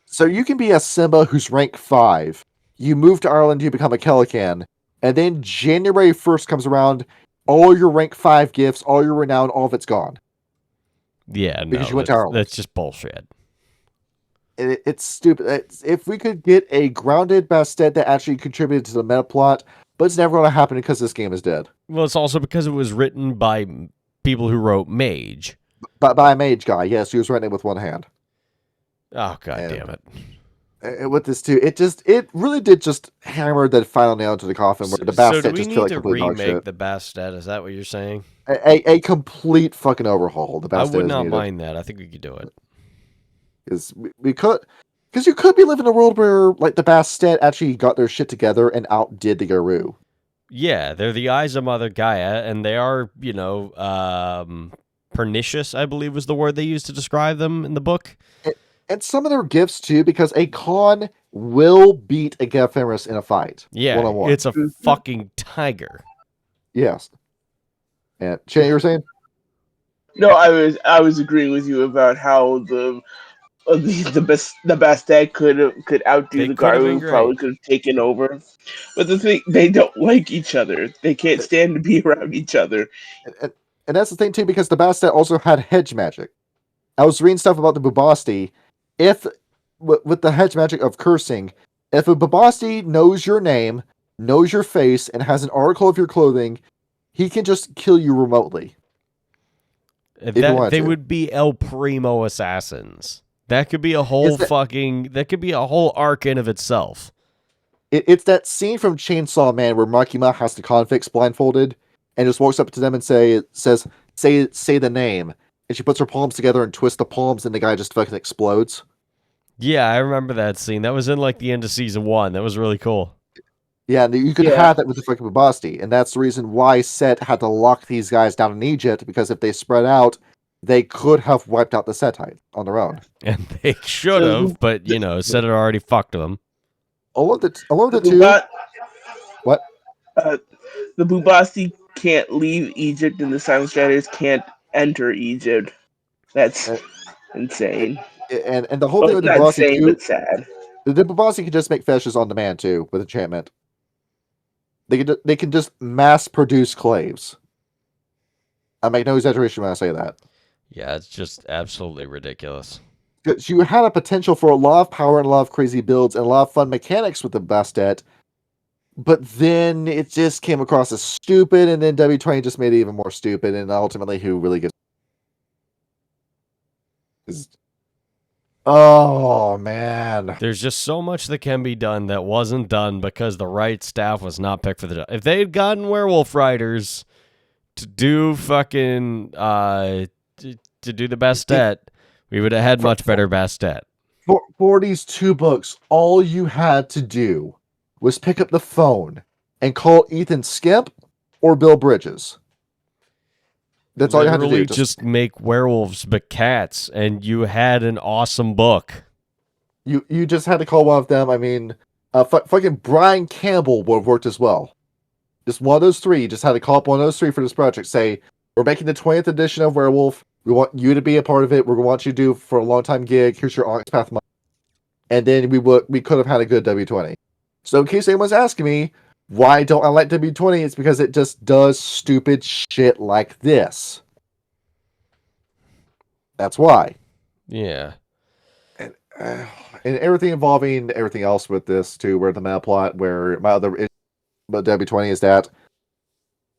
B: So you can be a Simba who's rank 5. You move to Ireland, you become a Kelican, and then January 1st comes around, all your rank 5 gifts, all your renown, all of it's gone.
D: Yeah,
B: because you went to Ireland.
D: That's just bullshit.
B: It's stupid. If we could get a grounded Bastet that actually contributed to the meta plot, but it's never going to happen because this game is dead.
D: Well, it's also because it was written by people who wrote Mage.
B: By a Mage guy, yes, he was writing it with one hand.
D: Oh, god damn it.
B: And with this too, it really did just hammer the final nail into the coffin where the Bastet just feel like complete dog shit.
D: So do we need to remake the Bastet? Is that what you're saying?
B: A complete fucking overhaul. The Bastet
D: I would not
B: needed.
D: mind that. I think we could do it.
B: Because you could be living in a world where like the Bastet actually got their shit together and outdid the Garou.
D: Yeah, they're the eyes of Mother Gaia, and they are, you know, pernicious, I believe was the word they used to describe them in the book.
B: And some of their gifts too, because a Khan will beat a Gephemerus in a fight.
D: Yeah,
B: one-on-one.
D: It's a fucking tiger.
B: Yes. And Shanny, you were saying?
G: No, I was agreeing with you about how the Bastet could outdo the Garou, probably could have taken over. But the thing, they don't like each other. They can't stand to be around each other.
B: And that's the thing too, because the Bastet also had hedge magic. I was reading stuff about the Bubasti. If with the hedge magic of cursing, if a Bubasti knows your name, knows your face, and has an article of your clothing, he can just kill you remotely.
D: They would be El Primo assassins. That could be a whole that could be a whole arc in of itself.
B: It's that scene from Chainsaw Man where Makima has the convicts blindfolded and just walks up to them and say the name. And she puts her palms together and twists the palms and the guy just fucking explodes.
D: Yeah, I remember that scene. That was in like the end of season 1. That was really cool.
B: Yeah, you could have that with the fucking Bubasti. And that's the reason why Set had to lock these guys down in Egypt, because if they spread out, they could have wiped out the Setites on their own.
D: And they should have, but, Set had already fucked them.
B: Along the two... What?
G: The Bubasti can't leave Egypt, and the Silent Striders can't enter Egypt. That's insane.
B: And the whole thing with the Bubasti too,
G: but sad.
B: The Bubasti can just make fetishes on demand too with enchantment. They can just mass produce claves. I make no exaggeration when I say that.
D: Yeah, it's just absolutely ridiculous.
B: Because you had a potential for a lot of power and a lot of crazy builds and a lot of fun mechanics with the Bastet, but then it just came across as stupid, and then W20 just made it even more stupid, and ultimately who really gets... Oh, man.
D: There's just so much that can be done that wasn't done because the right staff was not picked for the job. If they had gotten Werewolf writers to do fucking... to do the Bastet, we would have had much better Bastet.
B: For these 2 books, all you had to do was pick up the phone and call Ethan Skimp or Bill Bridges. That's all you had to do.
D: Just make werewolves but cats, and you had an awesome book.
B: You just had to call one of them. I mean, fucking Brian Campbell would have worked as well. Just one of those 3. You just had to call up one of those 3 for this project. Say, we're making the 20th edition of Werewolf. We want you to be a part of it. We want you to do for a long time gig. Here's your Onyx Path money. And then we could have had a good W20. So in case anyone's asking me, why don't I like W20? It's because it just does stupid shit like this. That's why.
D: Yeah.
B: And everything involving everything else with this too, where the meta plot, where my other issue about W20 is that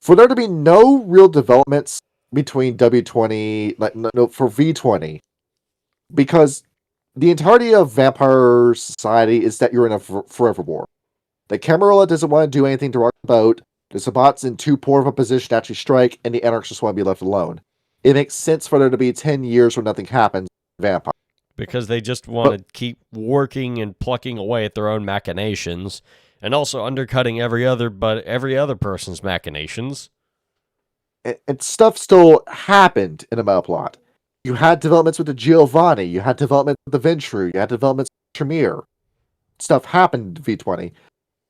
B: for there to be no real developments between W20, for V20, because the entirety of Vampire Society is that you're in a forever war. The Camarilla doesn't want to do anything to rock the boat. The Sabat's in too poor of a position to actually strike, and the Anarchs just want to be left alone. It makes sense for there to be 10 years where nothing happens in Vampire.
D: Because they just want to keep working and plucking away at their own machinations, and also undercutting every other person's machinations.
B: And stuff still happened in the meta plot. You had developments with the Giovanni, you had developments with the Ventru, you had developments with Tremere. Stuff happened in V20.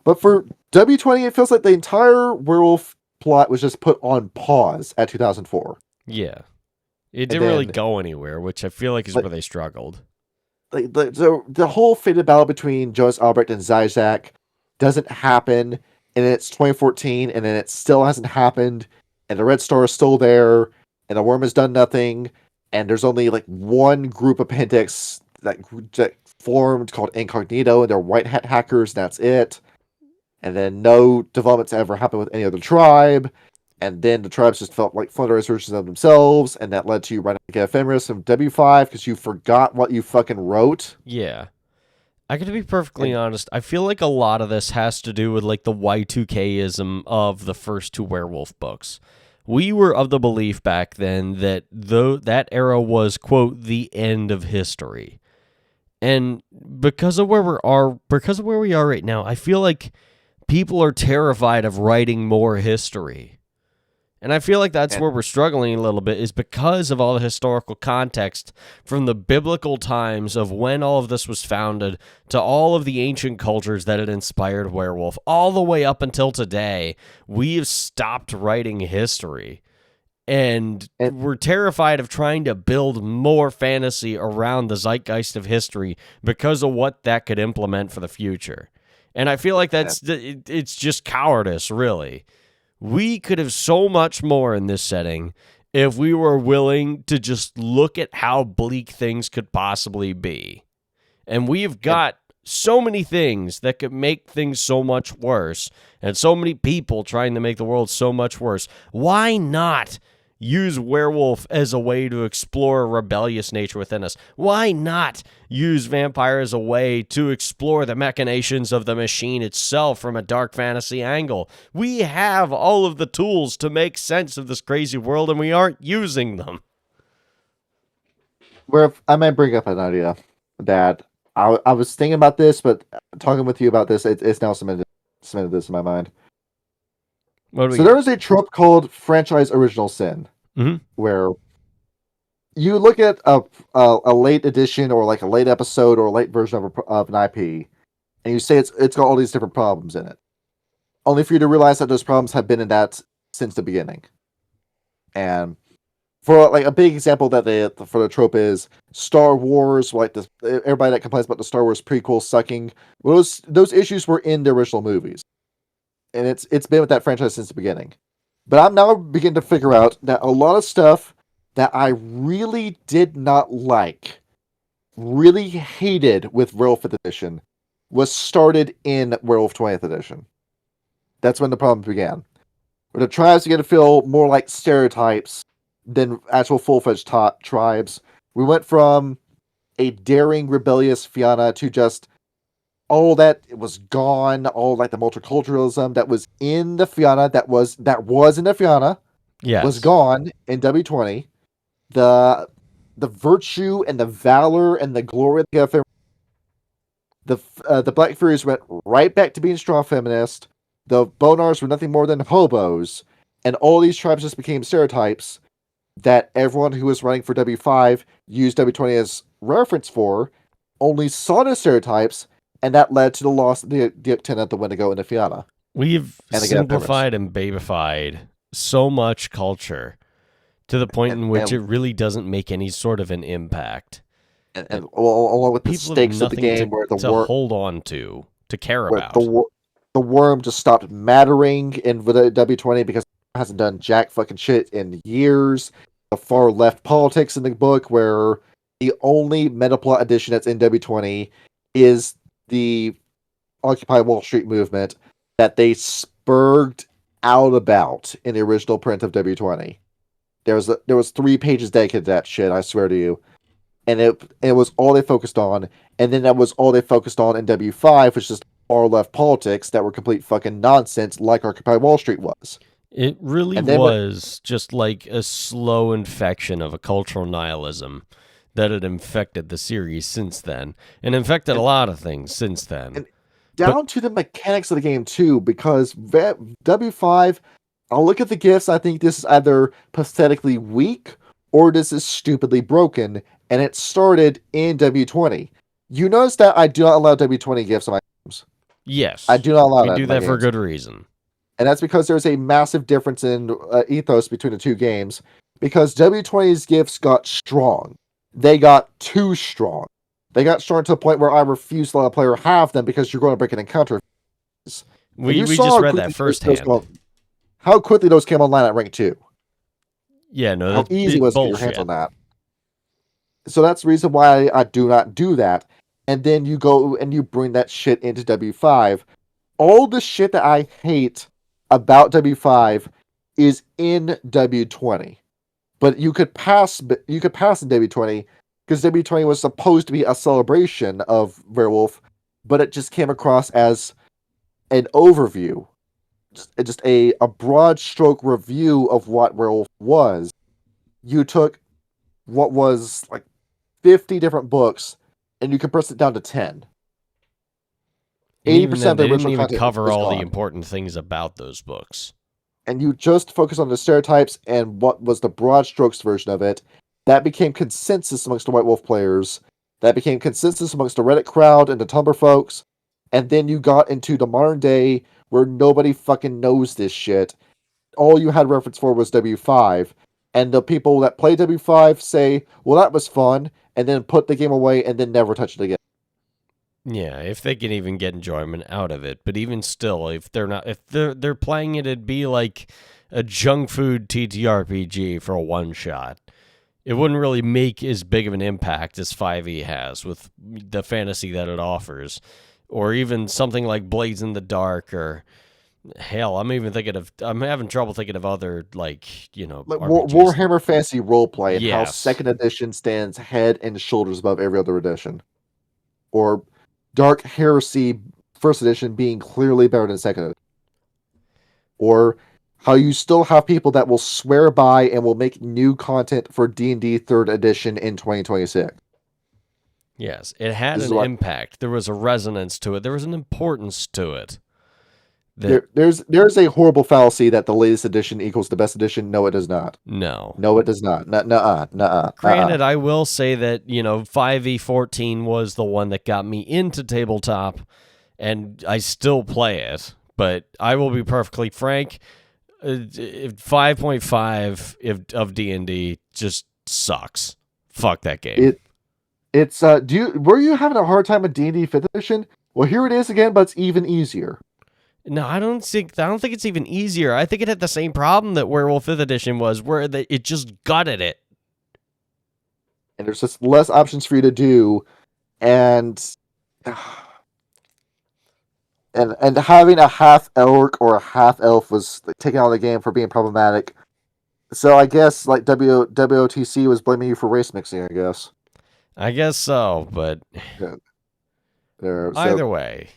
B: But for W20, it feels like the entire Werewolf plot was just put on pause at 2004.
D: Yeah. It didn't really go anywhere, which I feel like is where they struggled.
B: The whole fated battle between Jonas Albrecht and Zizek doesn't happen, and then it's 2014, and then it still hasn't happened, and the Red Star is still there, and the Worm has done nothing, and there's only one group of Pentax that formed called Incognito, and they're white hat hackers, and that's it. And then no developments ever happened with any other tribe. And then the tribes just felt like fundraisers versions of themselves. And that led to you writing like Ephemeris of W5 because you forgot what you fucking wrote.
D: Yeah. I got to be perfectly honest. I feel like a lot of this has to do with the Y2K-ism of the first 2 Werewolf books. We were of the belief back then that that era was, quote, the end of history. And because of where we are right now, I feel like people are terrified of writing more history. And I feel like that's where we're struggling a little bit, is because of all the historical context from the biblical times of when all of this was founded to all of the ancient cultures that had inspired Werewolf, all the way up until today. We've stopped writing history. And we're terrified of trying to build more fantasy around the zeitgeist of history because of what that could implement for the future. And I feel like it's just cowardice, really. We could have so much more in this setting if we were willing to just look at how bleak things could possibly be. And we've got so many things that could make things so much worse, and so many people trying to make the world so much worse. Why not use Werewolf as a way to explore a rebellious nature within us? Why not use Vampire as a way to explore the machinations of the machine itself from a dark fantasy angle? We have all of the tools to make sense of this crazy world, and we aren't using them.
B: Where I might bring up an idea that I was thinking about this, but talking with you about this, it's now cemented this in my mind. So there is a trope called franchise original sin, where you look at a late edition or like a late episode or a late version of an IP, and you say it's got all these different problems in it, only for you to realize that those problems have been in that since the beginning. And for like a big example for the trope is Star Wars, like everybody that complains about the Star Wars prequel sucking, those issues were in the original movies. And it's been with that franchise since the beginning. But I'm now beginning to figure out that a lot of stuff that I really did not like, really hated with Werewolf Edition, was started in Werewolf 20th Edition. That's when the problems began. Where the tribes began to feel more like stereotypes than actual full-fledged tribes. We went from a daring, rebellious Fianna to just all that was gone, all like the multiculturalism that was in the Fianna, that was in the Fianna, was gone in W20. The virtue and the valor and the glory of the Black Furies went right back to being strong feminist. The Bonars were nothing more than hobos, and all these tribes just became stereotypes that everyone who was running for W5 used W20 as reference for, only saw the stereotypes, and that led to the loss of the Lieutenant, the Wendigo, and the Fianna.
D: We've simplified and babified so much culture to the point in which it really doesn't make any sort of an impact.
B: And along with the stakes of the game, where the worm
D: hold on to care about.
B: The worm just stopped mattering in W20 because it hasn't done jack fucking shit in years. The far left politics in the book, where the only metaplot addition that's in W20 is the Occupy Wall Street movement that they spurred out about in the original print of W20. There was 3 pages dedicated to that shit, I swear to you. And it was all they focused on, and then that was all they focused on in W5, which is far left politics that were complete fucking nonsense, like Occupy Wall Street was.
D: It really was just like a slow infection of a cultural nihilism that had infected the series since then, and infected a lot of things since then.
B: And down to the mechanics of the game, too, because W5, I'll look at the gifts, I think this is either pathetically weak, or this is stupidly broken, and it started in W20. You notice that I do not allow W20 gifts on my games.
D: Yes.
B: I do not allow that.
D: We do that for a good reason.
B: And that's because there's a massive difference in ethos between the two games, because W20's gifts got strong. They got too strong. They got strong to the point where I refuse to let a player have them because you're going to break an encounter.
D: We just read that firsthand.
B: How quickly those came online at rank 2.
D: Yeah, no,
B: how easy was to get your hands on that. So that's the reason why I do not do that. And then you go and you bring that shit into W5. All the shit that I hate about W5 is in W20. But you could pass in W20 because W20 was supposed to be a celebration of Werewolf, but it just came across as an overview, just a broad stroke review of what Werewolf was. You took what was like 50 different books and you compressed it down to 10. 80% of the original
D: didn't even cover all
B: gone.
D: The important things about those books.
B: And you just focus on the stereotypes and what was the broad strokes version of it. That became consensus amongst the White Wolf players. That became consensus amongst the Reddit crowd and the Tumblr folks. And then you got into the modern day where nobody fucking knows this shit. All you had reference for was W5. And the people that play W5 say, well, that was fun, and then put the game away and then never touch it again.
D: Yeah, if they can even get enjoyment out of it, but even still, if they're playing it, it'd be like a junk food TTRPG for a one-shot. It wouldn't really make as big of an impact as 5e has with the fantasy that it offers. Or even something like Blades in the Dark, or hell, I'm having trouble thinking of other,
B: Warhammer Fantasy Roleplay and how
D: Yes.
B: 2nd edition stands head and shoulders above every other edition. Or Dark Heresy 1st edition being clearly better than 2nd edition. Or how you still have people that will swear by and will make new content for D&D 3rd edition in 2026.
D: Yes, it had an impact. There was a resonance to it. There was an importance to it.
B: There's a horrible fallacy that the latest edition equals the best edition. No, it does not.
D: No,
B: it does not. Nuh-uh.
D: Granted, I will say that 5e14 was the one that got me into tabletop, and I still play it. But I will be perfectly frank. 5.5 of D&D just sucks. Fuck that game.
B: Were you having a hard time with D&D 5th edition? Well, here it is again, but it's even easier.
D: No, I don't think it's even easier. I think it had the same problem that Werewolf 5th edition was, where it just gutted it.
B: And there's just less options for you to do, and having a half orc or a half elf was taken out of the game for being problematic. So I guess WOTC was blaming you for race mixing.
D: I guess so, but either way.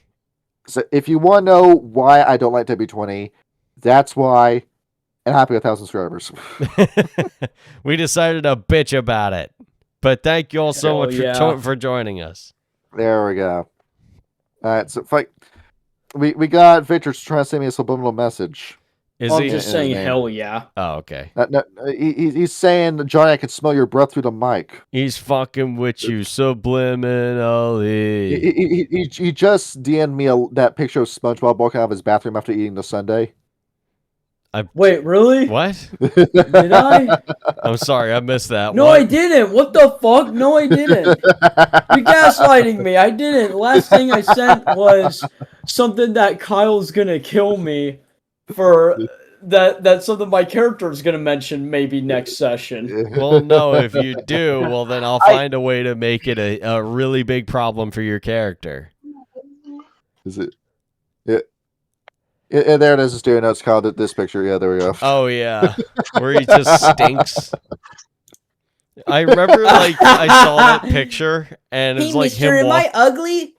B: So if you want to know why I don't like W20, that's why. And happy 1,000 subscribers.
D: We decided to bitch about it, but thank you all so much for joining us.
B: There we go. All right, so we got Victor trying to send me a subliminal message.
H: I'm just saying hell yeah.
D: Oh, okay.
B: No, he's saying, Johnny, I can smell your breath through the mic.
D: He's fucking with you subliminally.
B: He just DM'd me that picture of SpongeBob walking out of his bathroom after eating the sundae.
H: Wait, really?
D: What?
H: Did I?
D: I'm sorry, I missed that.
H: No, I didn't. What the fuck? No, I didn't. You're gaslighting me. I didn't. Last thing I sent was something that Kyle's gonna kill me for. That's something my character is gonna mention maybe next session.
D: Well, no, if you do, well then I'll find a way to make it a really big problem for your character.
B: Is it? Yeah, there it is. It's doing notes called this picture. Yeah, there we go.
D: Oh yeah, where he just stinks. I remember I saw that picture and it's like him.
L: Am I ugly?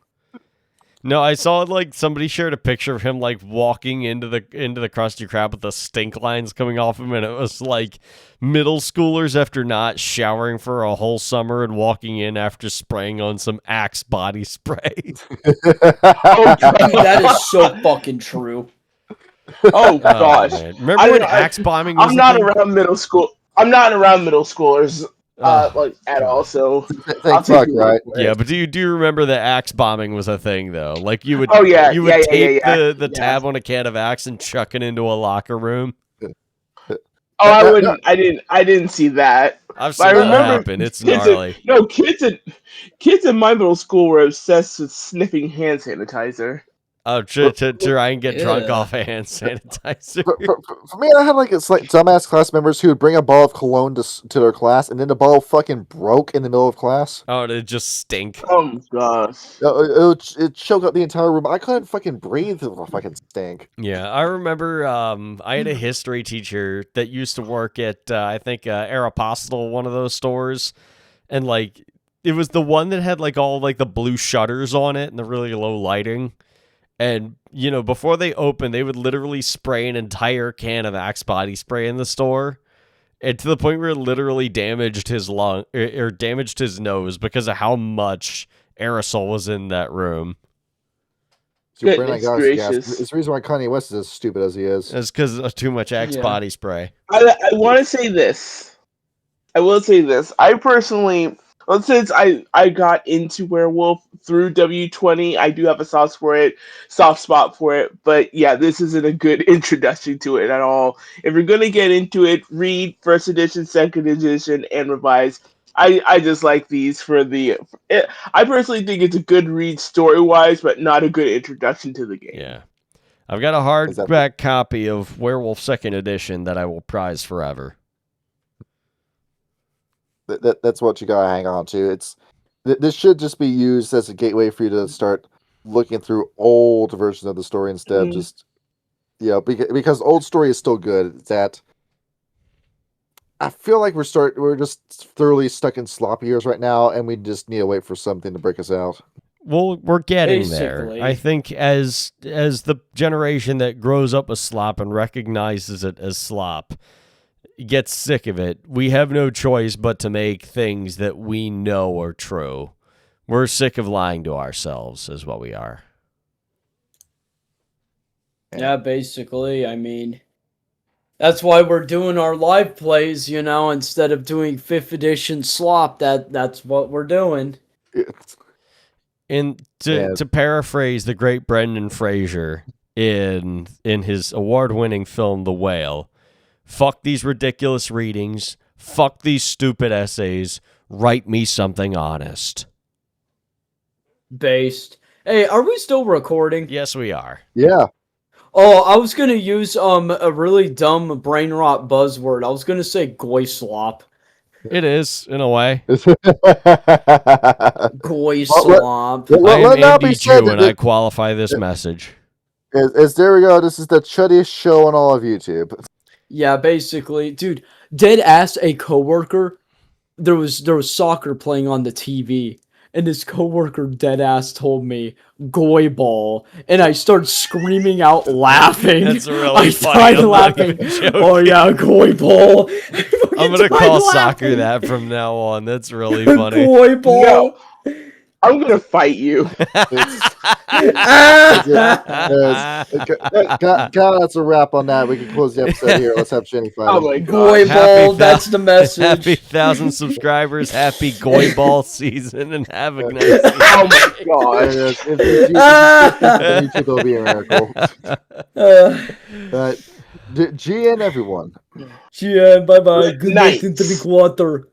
D: No, I saw somebody shared a picture of him walking into the Krusty Krab with the stink lines coming off him, and it was like middle schoolers after not showering for a whole summer and walking in after spraying on some Axe body spray.
H: Oh, that is so fucking true.
G: Oh gosh!
D: Remember when Axe bombing was
G: I'm not around middle school. I'm not around middle schoolers at all. So
B: thank fuck, right?
D: Yeah, but do you remember that Axe bombing was a thing though? Like you would tape the tab on a can of Axe and chuck it into a locker room.
G: Oh, I wouldn't. I didn't see that.
D: I've seen that happen. It's gnarly.
G: Kids in my middle school were obsessed with sniffing hand sanitizer.
D: Oh, to try and get drunk off of hand sanitizer.
B: For me, I had dumbass class members who would bring a bottle of cologne to their class, and then the bottle fucking broke in the middle of class.
D: Oh, and it just stink.
G: Oh gosh!
B: It choked up the entire room. I couldn't fucking breathe. It fucking stink.
D: Yeah, I remember. I had a history teacher that used to work at I think Aeropostale, one of those stores, and it was the one that had all the blue shutters on it and the really low lighting. And, before they opened, they would literally spray an entire can of Axe body spray in the store. And to the point where it literally damaged his lung or damaged his nose because of how much aerosol was in that room.
B: It's the reason why Kanye West is as stupid as he is.
D: It's because of too much Axe body spray.
G: I want to say this. I will say this. I personally... Well, since I got into Werewolf through W20, I do have a soft spot for it. But yeah, this isn't a good introduction to it at all. If you're gonna get into it, read first edition, second edition, and revise. I just like these for I personally think it's a good read story wise, but not a good introduction to the game.
D: Yeah, I've got a hardback copy of Werewolf 2nd Edition that I will prize forever.
B: That's what you gotta hang on to. This should just be used as a gateway for you to start looking through old versions of the story instead of just, because old story is still good. It's that I feel like we're just thoroughly stuck in sloppy years right now, and we just need to wait for something to break us out.
D: Well, we're getting there. I think as the generation that grows up with slop and recognizes it as slop gets sick of it, we have no choice but to make things that we know are true. We're sick of lying to ourselves, is what we are.
H: Yeah, basically. I mean, that's why we're doing our live plays, instead of doing 5th edition slop. That's what we're doing.
D: And to paraphrase the great Brendan Fraser in his award-winning film The Whale, fuck these ridiculous readings, fuck these stupid essays, write me something honest.
H: Based. Hey, are we still recording?
D: Yes, we are.
B: Yeah.
H: Oh, I was gonna use a really dumb brain rot buzzword. I was gonna say goy slop.
D: It is, in a way.
H: Goy slop.
D: I am Andy Jew, and I qualify this message.
B: There we go. This is the chuddiest show on all of YouTube.
H: Yeah, basically. Dude, dead ass a coworker. There was soccer playing on the TV. And his coworker dead ass told me goy ball, and I started screaming out laughing.
D: That's really
H: I
D: funny.
H: started laughing. Oh yeah, goy ball.
D: I'm gonna call soccer that from now on. That's really funny.
H: Goy ball.
G: No, I'm gonna fight you.
B: That's a wrap on that. We can close the episode here. Let's have Shanny fight.
G: Oh my god.
H: Goy ball, that's the message.
D: Happy 1,000 subscribers, happy goy ball season, and have a nice season.
G: Oh my god.
B: YouTube will be a miracle. GN everyone.
H: GN, bye bye. Good
G: night.
H: night into the quarter.